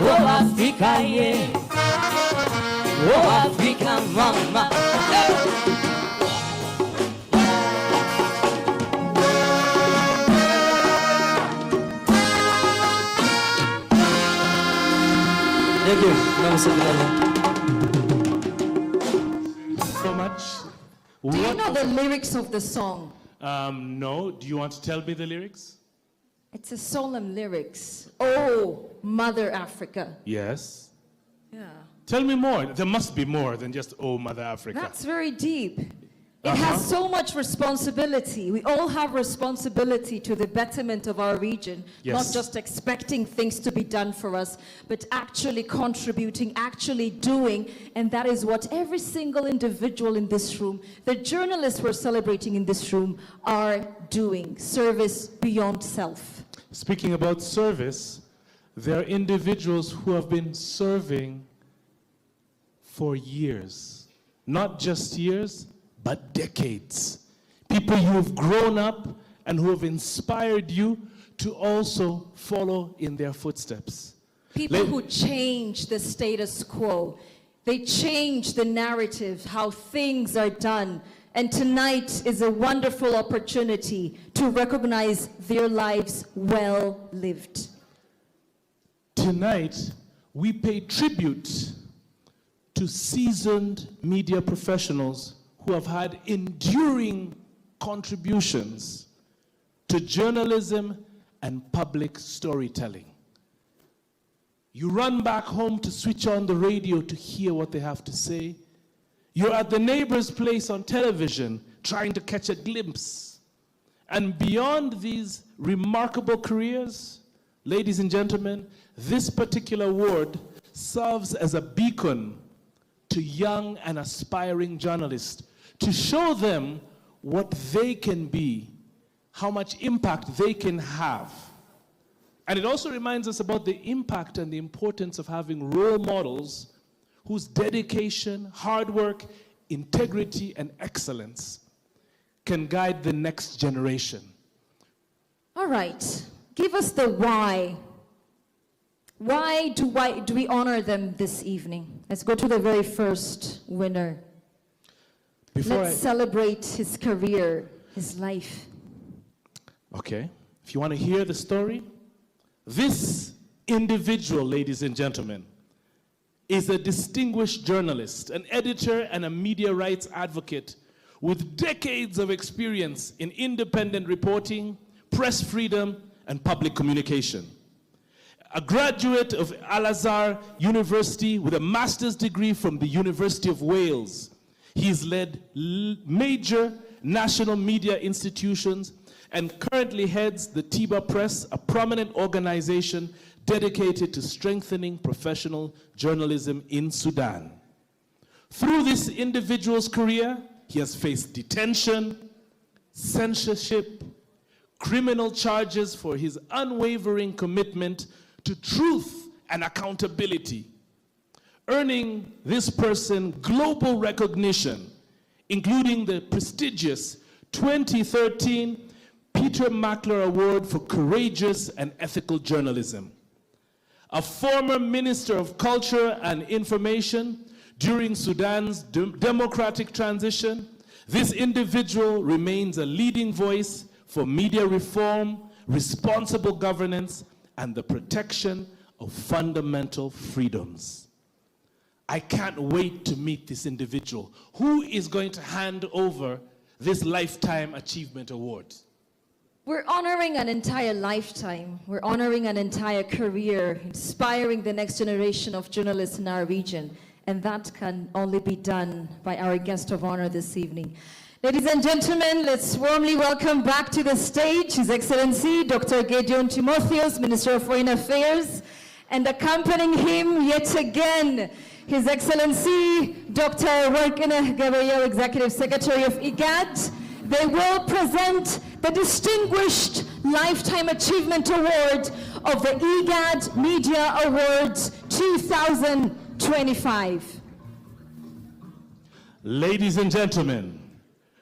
[SPEAKER 8] ኦ አፍሪካዬ ኦ አፍሪካ ማማ Thank you.
[SPEAKER 6] So much.
[SPEAKER 2] Do you know the lyrics of the song?
[SPEAKER 6] No. Do you want to tell me the lyrics?
[SPEAKER 2] It's a solemn lyrics. Oh, Mother Africa.
[SPEAKER 6] Yes.
[SPEAKER 2] Yeah.
[SPEAKER 6] Tell me more. There must be more than just "Oh, Mother Africa."
[SPEAKER 2] That's very deep. It has so much responsibility. We all have responsibility to the betterment of our region,
[SPEAKER 6] Yes.
[SPEAKER 2] not just expecting things to be done for us, but actually contributing, actually doing, and that is what every single individual in this room, the journalists we're celebrating in this room, are doing. Service beyond self.
[SPEAKER 6] Speaking about service, there are individuals who have been serving for years. Not just years, but decades. People who have grown up and who have inspired you to also follow in their footsteps.
[SPEAKER 2] People who change the status quo. They change the narrative, how things are done. And tonight is a wonderful opportunity to recognize their lives well lived.
[SPEAKER 6] Tonight, we pay tribute to seasoned media professionals who have had enduring contributions to journalism and public storytelling. You run back home to switch on the radio to hear what they have to say. You're at the neighbor's place on television trying to catch a glimpse. And beyond these remarkable careers, ladies and gentlemen, this particular award serves as a beacon to young and aspiring journalists to show them what they can be, how much impact they can have. And it also reminds us about the impact and the importance of having role models whose dedication, hard work, integrity, and excellence can guide the next generation.
[SPEAKER 2] All right, give us the why. Why do we honor them this evening? Let's go to the very first winner. Let's celebrate his career, his life.
[SPEAKER 6] Okay, if you want to hear the story, this individual, ladies and gentlemen, is a distinguished journalist, an editor and a media rights advocate with decades of experience in independent reporting, press freedom, and public communication. A graduate of Al-Azhar University with a master's degree from the University of Wales. He's led major national media institutions and currently heads the Tiba Press, a prominent organization dedicated to strengthening professional journalism in Sudan. Through this individual's career, he has faced detention, censorship, criminal charges for his unwavering commitment to truth and accountability, earning this person global recognition, including the prestigious 2013 Peter Mackler Award for Courageous and Ethical Journalism. A former Minister of Culture and Information during Sudan's democratic transition, this individual remains a leading voice for media reform, responsible governance, and the protection of fundamental freedoms. I can't wait to meet this individual. Who is going to hand over this Lifetime Achievement Award?
[SPEAKER 2] We're honoring an entire lifetime. We're honoring an entire career, inspiring the next generation of journalists in our region. And that can only be done by our guest of honor this evening. Ladies and gentlemen, let's warmly welcome back to the stage His Excellency Dr. Gideon Timotheus, Minister of Foreign Affairs, and accompanying him yet again, His Excellency Dr. Warkina Gabriel, Executive Secretary of Ígad. They will present the Distinguished Lifetime Achievement Award of the Ígad Media Awards 2025.
[SPEAKER 6] Ladies and gentlemen,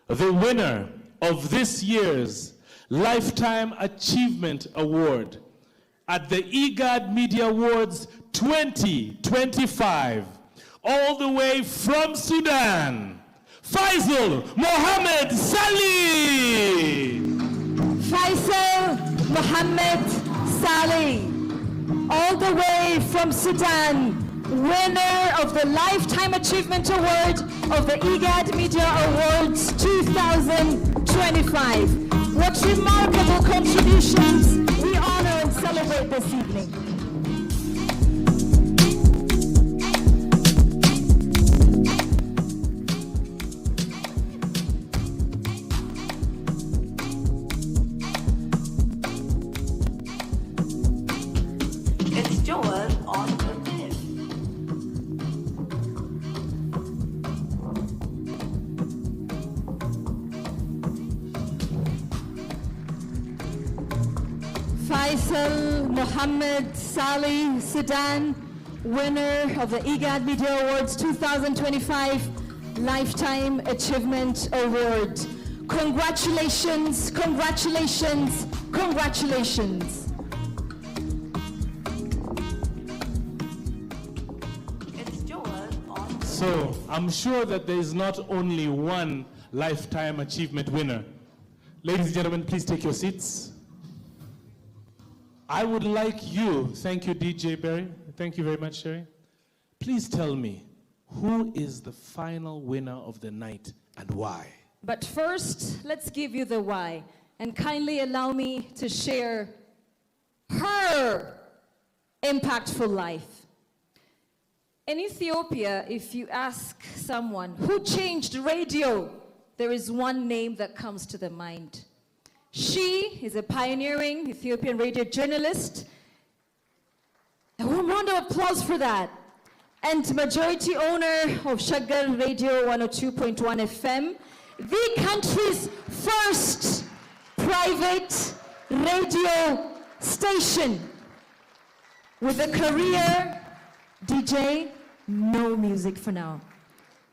[SPEAKER 6] the winner of this year's Lifetime Achievement Award at the Ígad Media Awards 2025, all the way from Sudan, Faisal Mohammed Salih.
[SPEAKER 2] Faisal Mohammed Salih, all the way from Sudan, winner of the Lifetime Achievement Award of the Ígad Media Awards 2025. What remarkable contributions we honor and celebrate this evening.
[SPEAKER 11] It's Joel on the Bith.
[SPEAKER 2] Faisal Mohammed Salih, Sudan, winner of the Ígad Media Awards 2025 Lifetime Achievement Award. Congratulations, congratulations, congratulations.
[SPEAKER 11] It's Joel on the
[SPEAKER 6] So I'm sure that there is not only one Lifetime Achievement winner. Ladies and gentlemen, please take your seats. I would like you, thank you DJ Barry, thank you very much Sherry. Please tell me, who is the final winner of the night and why?
[SPEAKER 2] But first, let's give you the why. And kindly allow me to share her impactful life. In Ethiopia, if you ask someone who changed radio, there is one name that comes to the mind. She is a pioneering Ethiopian radio journalist. A warm round of applause for that. And majority owner of Shaggar Radio 102.1 FM, the country's first private radio station with a career, DJ, no music for now.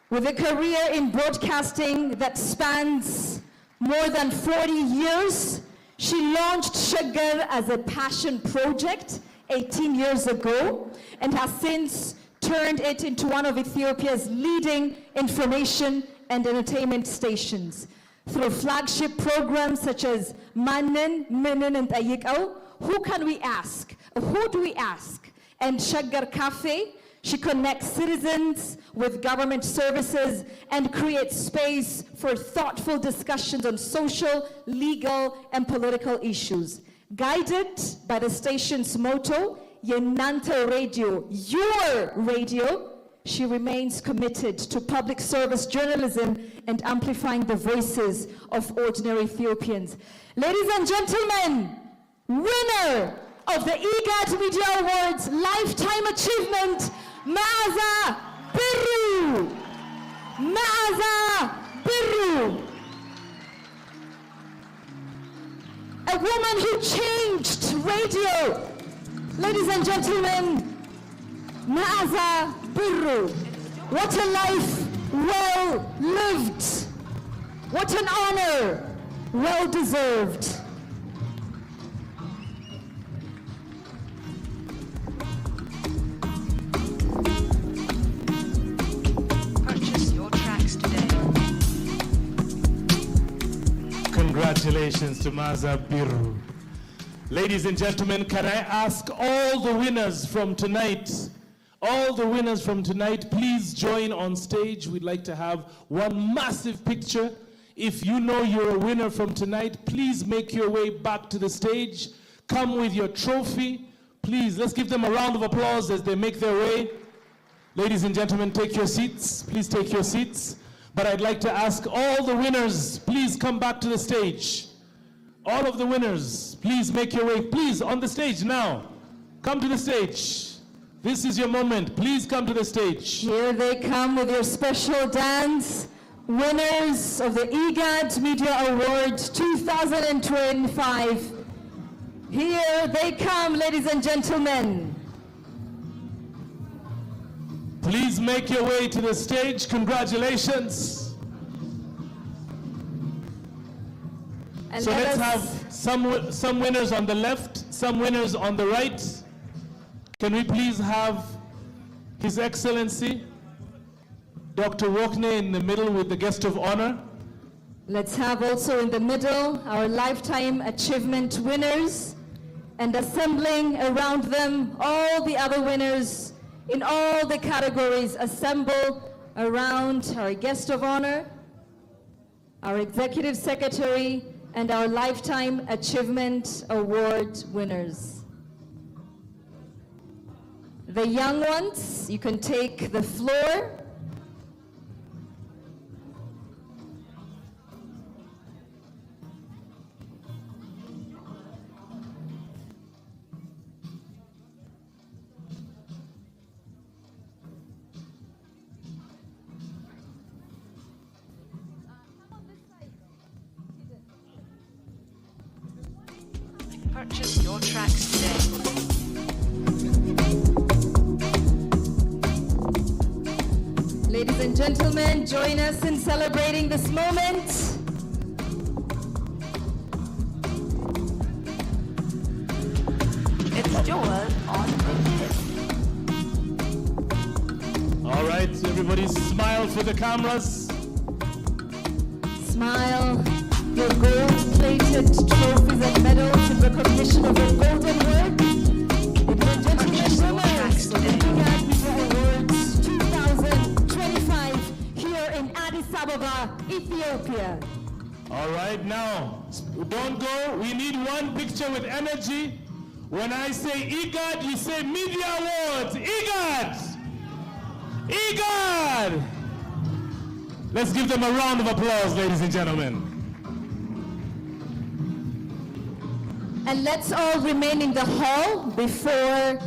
[SPEAKER 2] With a career in broadcasting that spans more than 40 years, she launched Shaggar as a passion project 18 years ago and has since turned it into one of Ethiopia's leading information and entertainment stations. Through flagship programs such as Mannen, Menen, and Tayikau, who can we ask? Who do we ask? And Shaggar Cafe, she connects citizens with government services and creates space for thoughtful discussions on social, legal, and political issues. Guided by the station's motto, Yenanta Radio, your radio, she remains committed to public service journalism and amplifying the voices of ordinary Ethiopians. Ladies and gentlemen, winner of the Eğad Media Awards Lifetime Achievement, Maaza Birru. Maaza Birru. A woman who changed radio. Ladies and gentlemen, Maaza Birru. What a life well lived. What an honor well deserved.
[SPEAKER 11] Purchase your tracks today.
[SPEAKER 6] Congratulations to Maaza Birru. Ladies and gentlemen, can I ask all the winners from tonight, please join on stage. We'd like to have one massive picture. If you know you're a winner from tonight, please make your way back to the stage. Come with your trophy. Please, let's give them a round of applause as they make their way. Ladies and gentlemen, take your seats. Please take your seats. But I'd like to ask all the winners, please come back to the stage. All of the winners, please make your way. Please, on the stage now. Come to the stage. This is your moment. Please come to the stage.
[SPEAKER 2] Here they come with your special dance. Winners of the Eğad Media Award 2025. Here they come, ladies and gentlemen.
[SPEAKER 6] Please make your way to the stage. Congratulations.
[SPEAKER 2] And
[SPEAKER 6] so let's have some winners on the left, some winners on the right. Can we please have His Excellency, Dr. Wokne in the middle with the guest of honor.
[SPEAKER 2] Let's have also in the middle our Lifetime Achievement winners, and assembling around them all the other winners in all the categories. Assemble around our guest of honor, our Executive Secretary, and our Lifetime Achievement Award winners. The young ones, you can take the floor.
[SPEAKER 11] Purchase your tracks today.
[SPEAKER 2] Ladies and gentlemen, join us in celebrating this moment.
[SPEAKER 11] It's Joel on the Myth.
[SPEAKER 6] All right, everybody smile for the cameras.
[SPEAKER 2] Smile. Your gold-plated trophies and medals in recognition of your golden work. Ladies and gentlemen, winners of the Eğad Media Awards 2025 here in Addis Ababa, Ethiopia.
[SPEAKER 6] All right, now, don't go. We need one picture with energy. When I say Eegad, you say Media Awards. Eegad! Eegad! Let's give them a round of applause, ladies and gentlemen.
[SPEAKER 2] And let's all remain in the hall before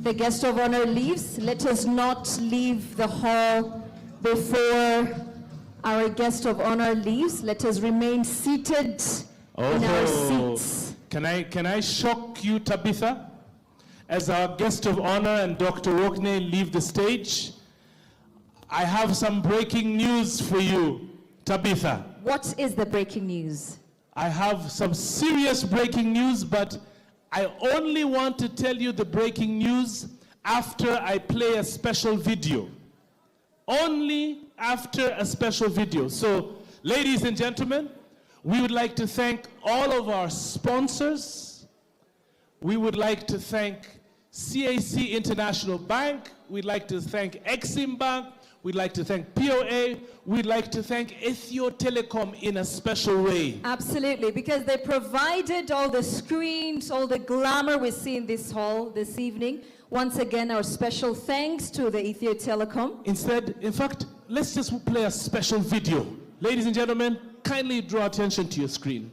[SPEAKER 2] the guest of honor leaves. Let us not leave the hall before our guest of honor leaves. Let us remain seated in our seats.
[SPEAKER 6] Can I shock you, Tabitha? As our guest of honor and Dr. Wogne leave the stage, I have some breaking news for you, Tabitha.
[SPEAKER 2] What is the breaking news?
[SPEAKER 6] I have some serious breaking news, but I only want to tell you the breaking news after I play a special video. Only after a special video. So, ladies and gentlemen, we would like to thank all of our sponsors. We would like to thank CAC International Bank. We'd like to thank Exim Bank. We'd like to thank POA. We'd like to thank Ethio Telecom in a special way.
[SPEAKER 2] Absolutely, because they provided all the screens, all the glamour we see in this hall this evening. Once again, our special thanks to the Ethio Telecom.
[SPEAKER 6] In fact, let's just play a special video. Ladies and gentlemen, kindly draw attention to your screen.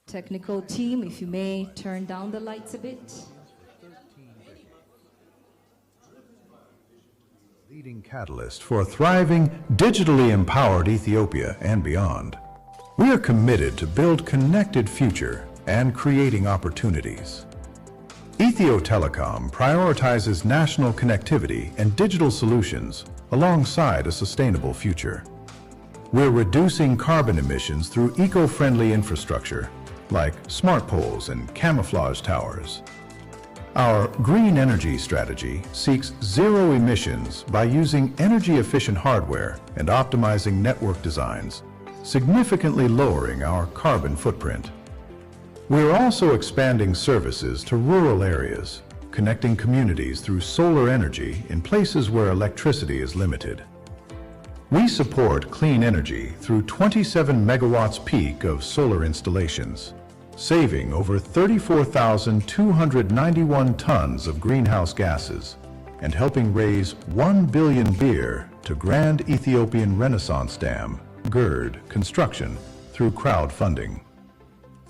[SPEAKER 2] Technical team, if you may turn down the lights a bit.
[SPEAKER 13] Leading catalyst for a thriving, digitally empowered Ethiopia and beyond. We are committed to build connected future and creating opportunities. Ethio Telecom prioritizes national connectivity and digital solutions alongside a sustainable future. We're reducing carbon emissions through eco-friendly infrastructure like smart poles and camouflage towers. Our green energy strategy seeks zero emissions by using energy-efficient hardware and optimizing network designs, significantly lowering our carbon footprint. We're also expanding services to rural areas, connecting communities through solar energy in places where electricity is limited. We support clean energy through 27 megawatts peak of solar installations, saving over 34,291 tons of greenhouse gases and helping raise 1 billion birr to Grand Ethiopian Renaissance Dam, GERD, construction through crowdfunding.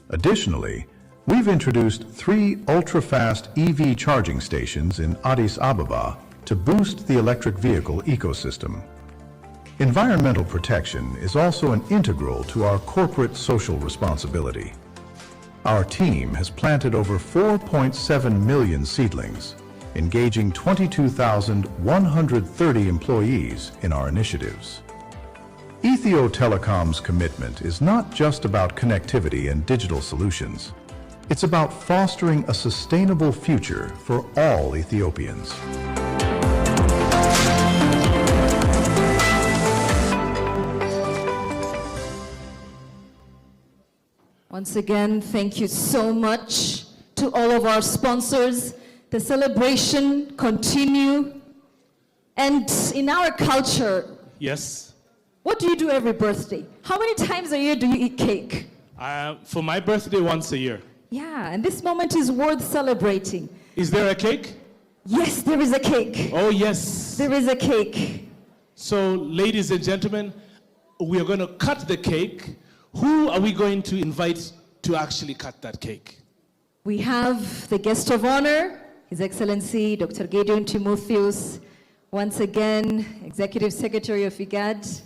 [SPEAKER 13] Additionally, we've introduced 3 ultra-fast EV charging stations in Addis Ababa to boost the electric vehicle ecosystem. Environmental protection is also an integral to our corporate social responsibility. Our team has planted over 4.7 million seedlings, engaging 22,130 employees in our initiatives. Ethio Telecom's commitment is not just about connectivity and digital solutions. It's about fostering a sustainable future for all Ethiopians.
[SPEAKER 2] Once again, thank you so much to all of our sponsors. The celebration continue. And in our culture,
[SPEAKER 6] yes.
[SPEAKER 2] What do you do every birthday? How many times a year do you eat cake?
[SPEAKER 6] For my birthday, once a year.
[SPEAKER 2] Yeah, and this moment is worth celebrating.
[SPEAKER 6] Is there a cake?
[SPEAKER 2] Yes, there is a cake.
[SPEAKER 6] Oh, yes.
[SPEAKER 2] There is a cake.
[SPEAKER 6] So, ladies and gentlemen, we are going to cut the cake. Who are we going to invite to actually cut that cake?
[SPEAKER 2] We have the guest of honor, His Excellency Dr. Gideon Timotheus, once again, Executive Secretary of Eegad.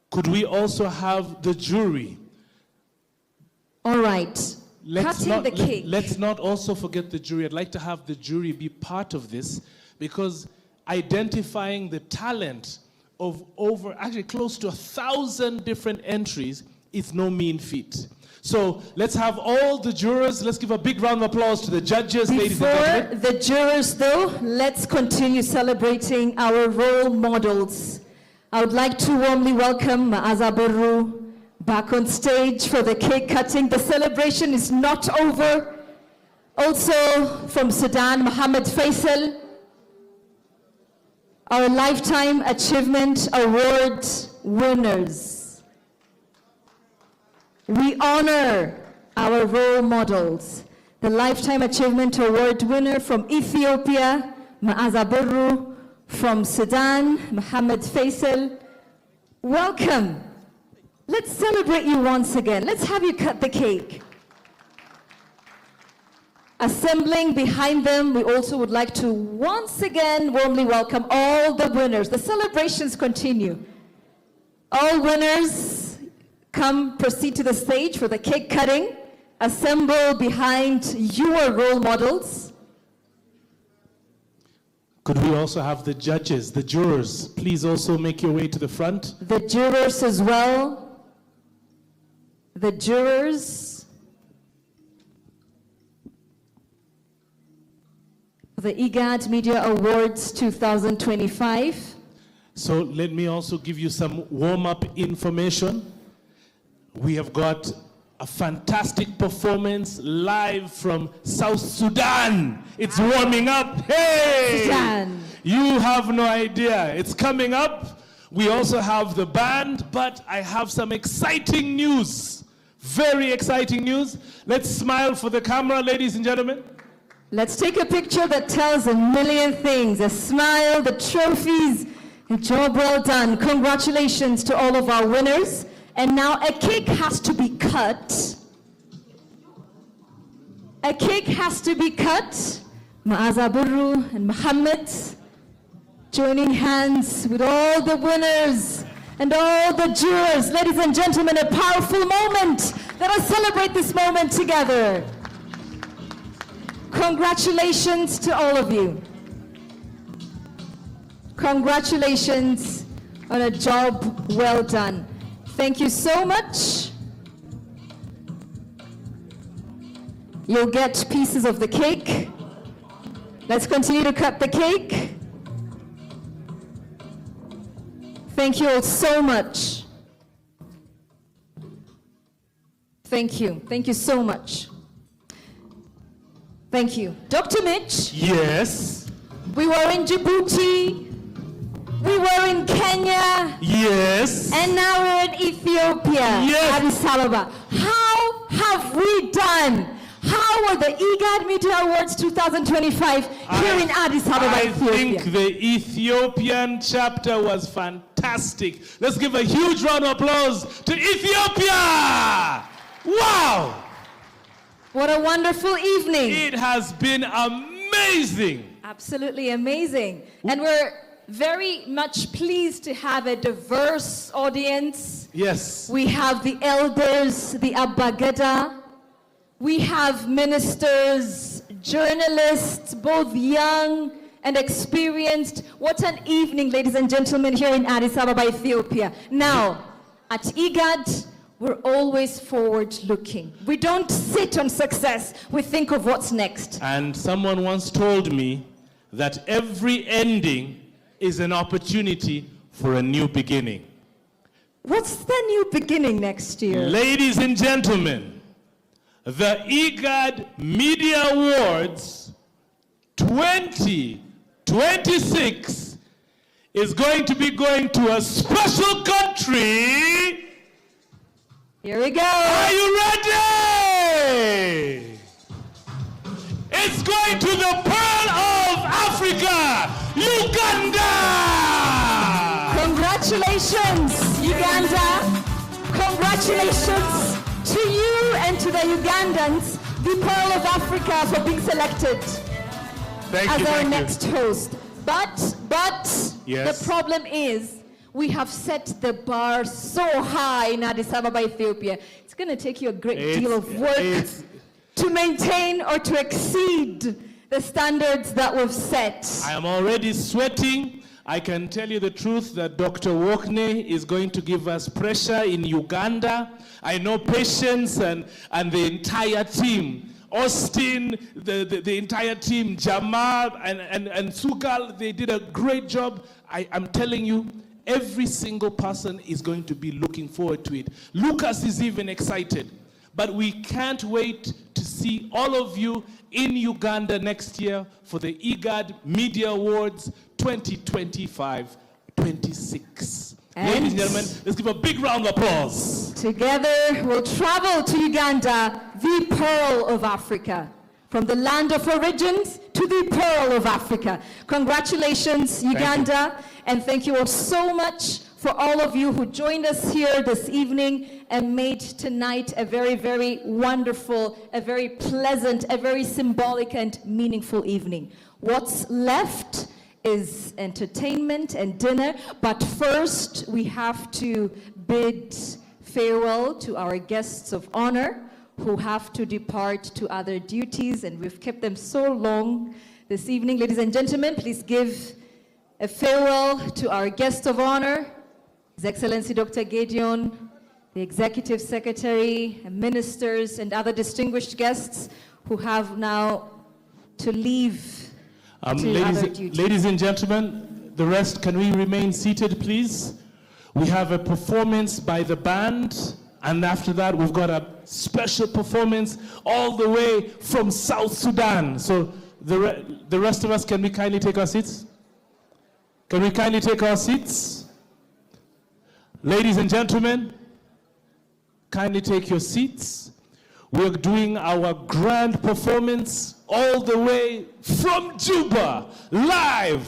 [SPEAKER 6] Could we also have the jury?
[SPEAKER 2] All right. Cutting the cake.
[SPEAKER 6] Let's not also forget the jury. I'd like to have the jury be part of this, because identifying the talent of actually close to 1,000 different entries is no mean feat. So let's have all the jurors. Let's give a big round of applause to the judges, ladies and gentlemen.
[SPEAKER 2] Before the jurors, though, let's continue celebrating our role models. I would like to warmly welcome Ma'aza Barru back on stage for the cake cutting. The celebration is not over. Also from Sudan, Mohammed Faisal, our Lifetime Achievement Award winners. We honor our role models. The Lifetime Achievement Award winner from Ethiopia, Ma'aza Burru, from Sudan, Mohammed Faisal. Welcome. Let's celebrate you once again. Let's have you cut the cake. Assembling behind them, we also would like to once again warmly welcome all the winners. The celebrations continue. All winners, come proceed to the stage for the cake cutting. Assemble behind your role models.
[SPEAKER 6] Could we also have the judges, the jurors, please also make your way to the front?
[SPEAKER 2] The jurors as well. The jurors. The Íغاد Media Awards 2025.
[SPEAKER 6] So let me also give you some warm-up information. We have got a fantastic performance live from South Sudan. It's warming up. Hey!
[SPEAKER 2] Sudan.
[SPEAKER 6] You have no idea. It's coming up. We also have the band, but I have some exciting news. Very exciting news. Let's smile for the camera, ladies and gentlemen.
[SPEAKER 2] Let's take a picture that tells a million things. A smile, the trophies, a job well done. Congratulations to all of our winners. And now a cake has to be cut. A cake has to be cut. Ma'aza Burru and Mohammed joining hands with all the winners and all the jurors. Ladies and gentlemen, a powerful moment. Let us celebrate this moment together. Congratulations to all of you. Congratulations on a job well done. Thank you so much. You'll get pieces of the cake. Let's continue to cut the cake. Thank you all so much. Thank you. Thank you so much. Thank you. Dr. Mitch?
[SPEAKER 6] Yes?
[SPEAKER 2] We were in Djibouti. We were in Kenya.
[SPEAKER 6] Yes?
[SPEAKER 2] And now we're in Ethiopia.
[SPEAKER 6] Yes.
[SPEAKER 2] Addis Ababa. How have we done? How were the Ígad Media Awards 2025 here in Addis Ababa,
[SPEAKER 6] I
[SPEAKER 2] Ethiopia?
[SPEAKER 6] think the Ethiopian chapter was fantastic. Let's give a huge round of applause to Ethiopia! Wow!
[SPEAKER 2] What a wonderful evening.
[SPEAKER 6] It has been amazing.
[SPEAKER 2] Absolutely amazing. And we're very much pleased to have a diverse audience.
[SPEAKER 6] Yes.
[SPEAKER 2] We have the elders, the Abagada. We have ministers, journalists, both young and experienced. What an evening, ladies and gentlemen, here in Addis Ababa, Ethiopia. Now, at Ígad, we're always forward-looking. We don't sit on success. We think of what's next.
[SPEAKER 6] And someone once told me that every ending is an opportunity for a new beginning.
[SPEAKER 2] What's the new beginning next year?
[SPEAKER 6] Ladies and gentlemen, the Ígad Media Awards 2026 is going to be going to a special country.
[SPEAKER 2] Here we go.
[SPEAKER 6] Are you ready? It's going to the Pearl of Africa, Uganda!
[SPEAKER 2] Congratulations, Uganda. Congratulations to you and to the Ugandans, the Pearl of Africa, for being selected as our next host. But
[SPEAKER 6] Yes.
[SPEAKER 2] the problem is, we have set the bar so high in Addis Ababa, Ethiopia. It's going to take you a great deal of work to maintain or to exceed the standards that we've set.
[SPEAKER 6] I am already sweating. I can tell you the truth that Dr. Wokne is going to give us pressure in Uganda. I know Patience and the entire team, Austin, the entire team, Jamal and Sugal, they did a great job. I'm telling you, every single person is going to be looking forward to it. Lucas is even excited. But we can't wait to see all of you in Uganda next year for the Ígad Media Awards 2025-26. Ladies and gentlemen, let's give a big round of applause.
[SPEAKER 2] Together, we'll travel to Uganda, the pearl of Africa. From the land of origins to the pearl of Africa. Congratulations, Uganda, and thank you all so much for all of you who joined us here this evening and made tonight a very, very wonderful, a very pleasant, a very symbolic and meaningful evening. What's left is entertainment and dinner, but first we have to bid farewell to our guests of honor who have to depart to other duties, and we've kept them so long this evening. Ladies and gentlemen, please give a farewell to our guest of honor, His Excellency Dr. Gideon, the Executive Secretary, and ministers, and other distinguished guests who have now to leave to other duties.
[SPEAKER 6] Ladies and gentlemen, the rest, can we remain seated, please? We have a performance by the band, and after that, we've got a special performance all the way from South Sudan. So the rest of us, can we kindly take our seats? Can we kindly take our seats? Ladies and gentlemen, kindly take your seats. We're doing our grand performance all the way from Juba, live.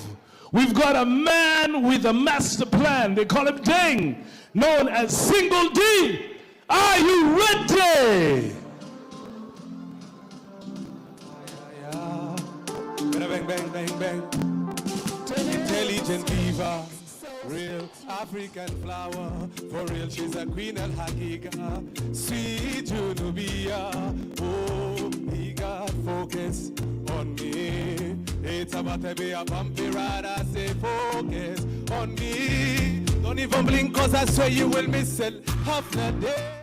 [SPEAKER 6] We've got a man with a master plan. They call him Deng, known as Single D. Are you ready?
[SPEAKER 14] Bang, bang, bang, bang. Intelligent diva, real African flower. For real, she's a queen al Hagiga. Sweet Junubia. Oh, he got focus on me. It's about to be a bumpy ride. I say focus on me. Don't even blink, cause I swear you will miss it half the day.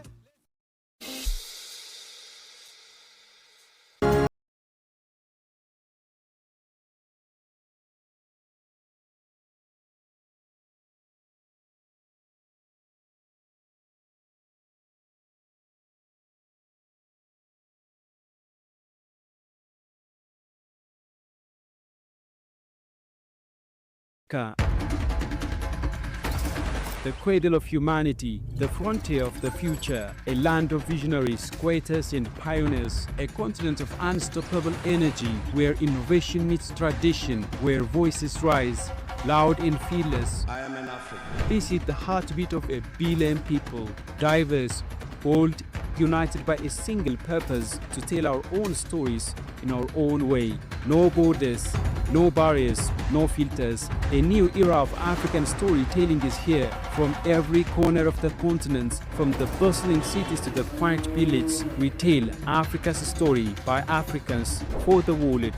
[SPEAKER 1] The cradle of humanity, the frontier of the future, a land of visionaries, creators and pioneers, a continent of unstoppable energy where innovation meets tradition, where voices rise, loud and fearless.
[SPEAKER 14] I am an African.
[SPEAKER 1] This is the heartbeat of a billion people, diverse, bold, united by a single purpose to tell our own stories in our own way. No borders, no barriers, no filters. A new era of African storytelling is here. From every corner of the continent, from the bustling cities to the quiet village, we tell Africa's story by Africans for the world.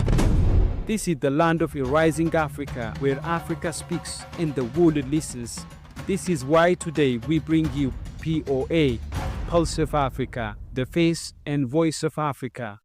[SPEAKER 1] This is the land of a rising Africa, where Africa speaks and the world listens. This is why today we bring you POA, Pulse of Africa, the face and voice of Africa.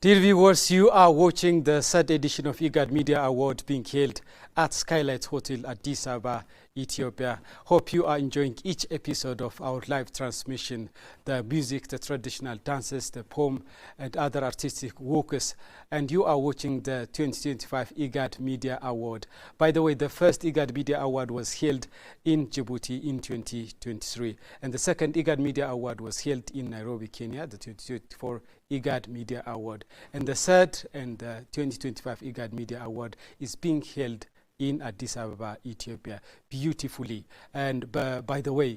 [SPEAKER 1] Dear viewers, you are watching the third edition of Ígad Media Award being held at Skylight Hotel, Addis Ababa, Ethiopia. Hope you are enjoying each episode of our live transmission, the music, the traditional dances, the poem, and other artistic works. And you are watching the 2025 Eğad Media Award. By the way, the first Eğad Media Award was held in Djibouti in 2023. And the second Eğad Media Award was held in Nairobi, Kenya, the 2024 Eğad Media Award. And the third and 2025 Eğad Media Award is being held in Addis Ababa, Ethiopia, beautifully. And by the way,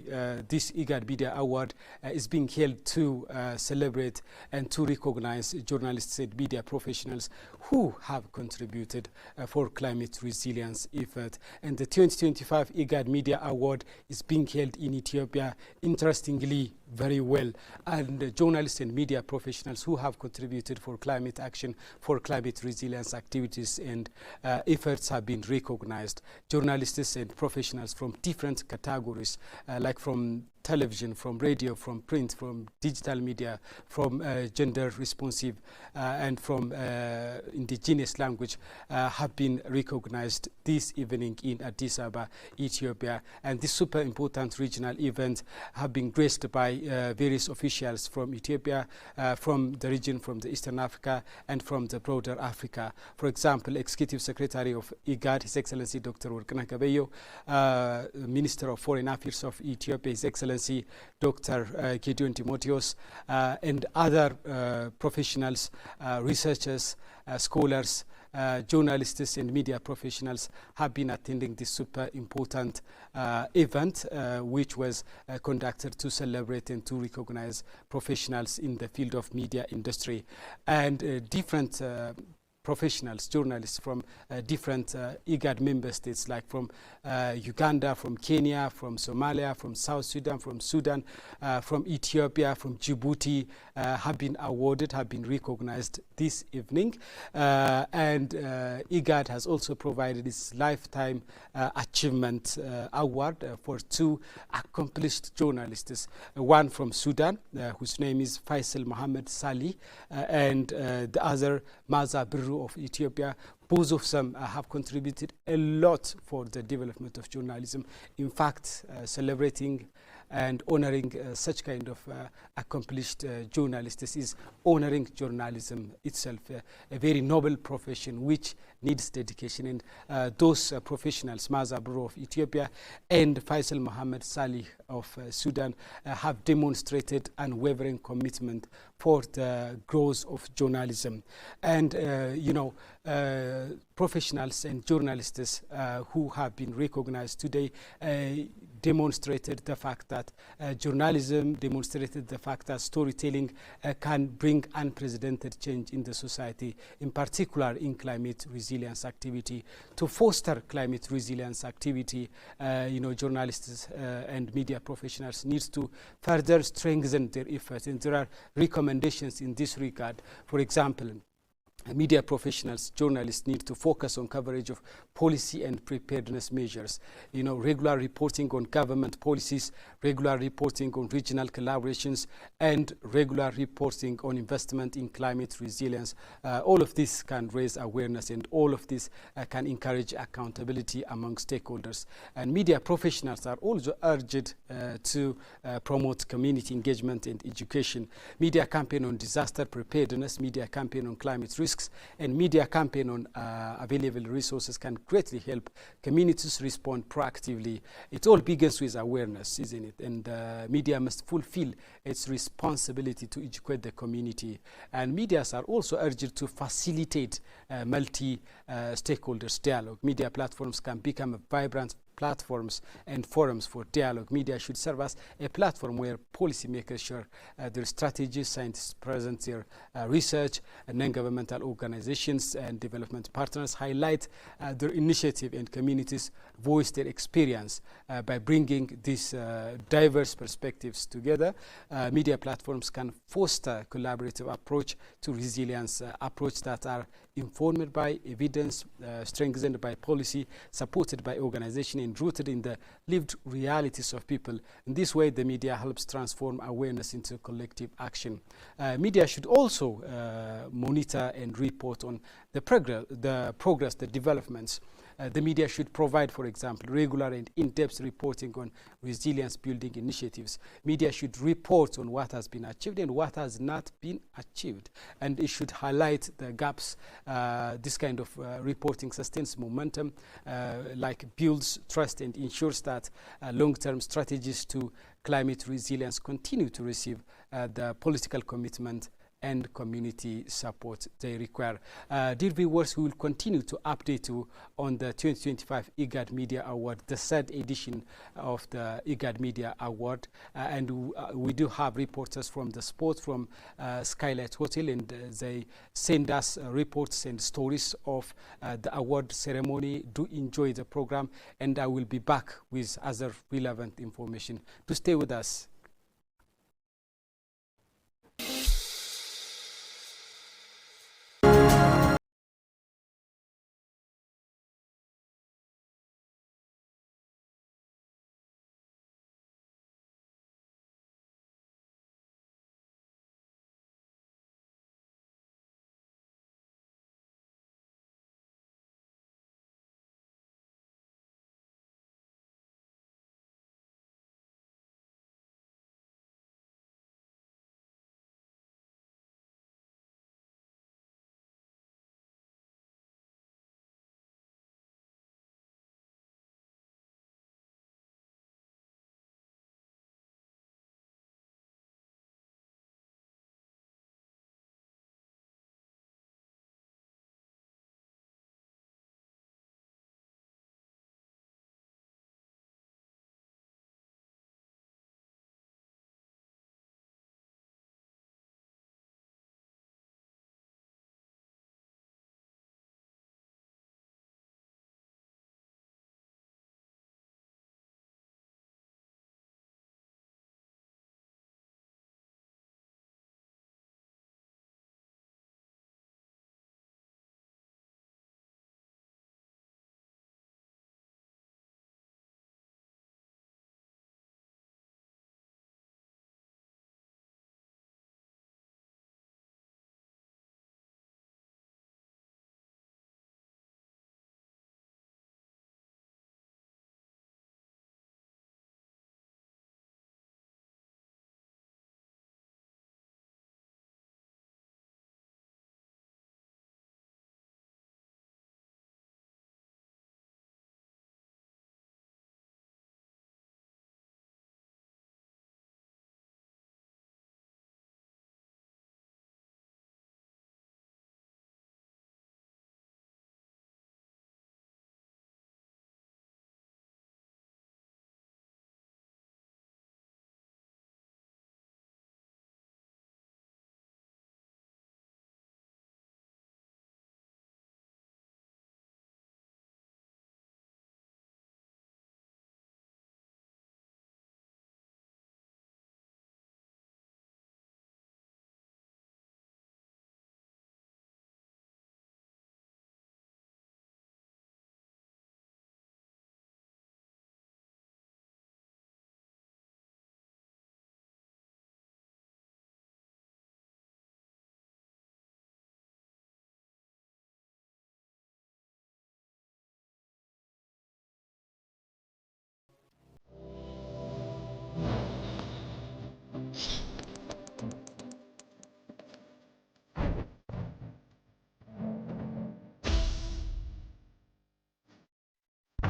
[SPEAKER 1] this Eğad Media Award is being held to celebrate and to recognize journalists and media professionals who have contributed for climate resilience effort. And the 2025 Eğad Media Award is being held in Ethiopia, interestingly, very well. And journalists and media professionals who have contributed for climate action, for climate resilience activities and efforts have been recognized. Journalists and professionals from different categories, like from television, from radio, from print, from digital media, from gender responsive and from indigenous language have been recognized this evening in Addis Ababa, Ethiopia. And this super important regional event have been graced by various officials from Ethiopia, from the region, from the Eastern Africa, and from the broader Africa. For example, Executive Secretary of Eğad, His Excellency Dr. Workneh Gabayo, Minister of Foreign Affairs of Ethiopia, His Excellency Dr. Gideon Timotheos, and other professionals, researchers, scholars, journalists and media professionals have been attending this super important event, which was conducted to celebrate and to recognize professionals in the field of media industry. And different professionals, journalists from different Eğad member states, like from Uganda, from Kenya, from Somalia, from South Sudan, from Ethiopia, from Djibouti, have been awarded, have been recognized this evening. And Eğad has also provided its Lifetime Achievement Award for two accomplished journalists, one from Sudan, whose name is Faisal Mohammed Salih, and the other Maza Birru of Ethiopia. Both of them have contributed a lot for the development of journalism. In fact, celebrating and honoring such kind of accomplished journalists is honoring journalism itself, a very noble profession which needs dedication. And those professionals, Maza Birru of Ethiopia and Faisal Mohammed Salih of Sudan, have demonstrated unwavering commitment for the growth of journalism. And, professionals and journalists who have been recognized today demonstrated the fact that journalism, demonstrated the fact that storytelling can bring unprecedented change in the society, in particular in climate resilience activity. To foster climate resilience activity, journalists and media professionals needs to further strengthen their efforts, and there are recommendations in this regard. For example, media professionals, journalists need to focus on coverage of policy and preparedness measures. Regular reporting on government policies, regular reporting on regional collaborations, and regular reporting on investment in climate resilience. All of this can raise awareness, and all of this can encourage accountability among stakeholders. And media professionals are also urged to promote community engagement and education. Media campaign on disaster preparedness, media campaign on climate risks, and media campaign on available resources can greatly help communities respond proactively. It all begins with awareness, isn't it? And media must fulfill its responsibility to educate the community. And medias are also urged to facilitate multi-stakeholders dialogue. Media platforms can become a vibrant platforms and forums for dialogue. Media should serve as a platform where policymakers share their strategies, scientists present their research, and non-governmental organizations and development partners highlight their initiative, and communities voice their experience by bringing these diverse perspectives together. Media platforms can foster collaborative approach to resilience, approach that are informed by evidence, strengthened by policy, supported by organization, and rooted in the lived realities of people. In this way, the media helps transform awareness into collective action. Media should also monitor and report on the the progress, the developments. The media should provide, for example, regular and in-depth reporting on resilience-building initiatives. Media should report on what has been achieved and what has not been achieved. And it should highlight the gaps. This kind of reporting sustains momentum, like builds trust and ensures that long-term strategies to climate resilience continue to receive the political commitment and community support they require. Dear viewers, we will continue to update you on the 2025 Ígad Media Award, the third edition of the Ígad Media Award. And we do have reporters from the sport, from Skylight Hotel, and they send us reports and stories of the award ceremony. Do enjoy the program, and I will be back with other relevant information. To stay with us.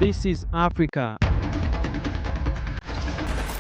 [SPEAKER 15] This is Africa,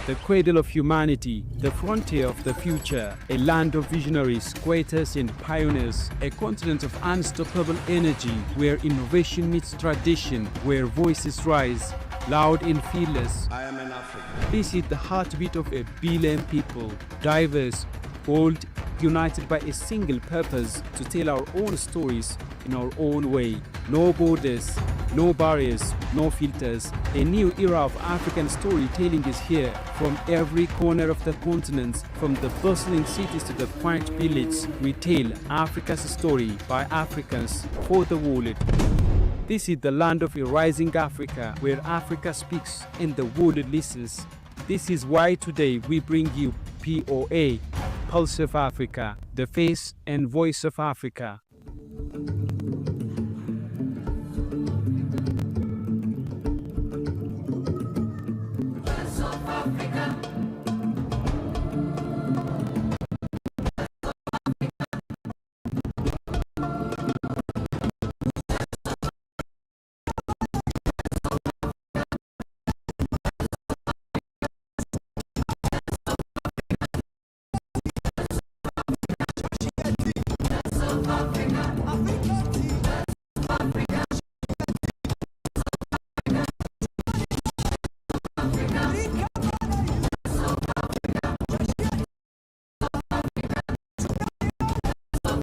[SPEAKER 15] the cradle of humanity, the frontier of the future, a land of visionaries, creators and pioneers, a continent of unstoppable energy where innovation meets tradition, where voices rise, loud and fearless.
[SPEAKER 16] I am an African.
[SPEAKER 15] This is the heartbeat of a billion people, diverse, bold, united by a single purpose to tell our own stories in our own way. No borders, no barriers, no filters. A new era of African storytelling is here. From every corner of the continent, from the bustling cities to the quiet village, we tell Africa's story by Africans for the world. This is the land of a rising Africa, where Africa speaks and the world listens. This is why today we bring you POA, Pulse of Africa, the face and voice of Africa.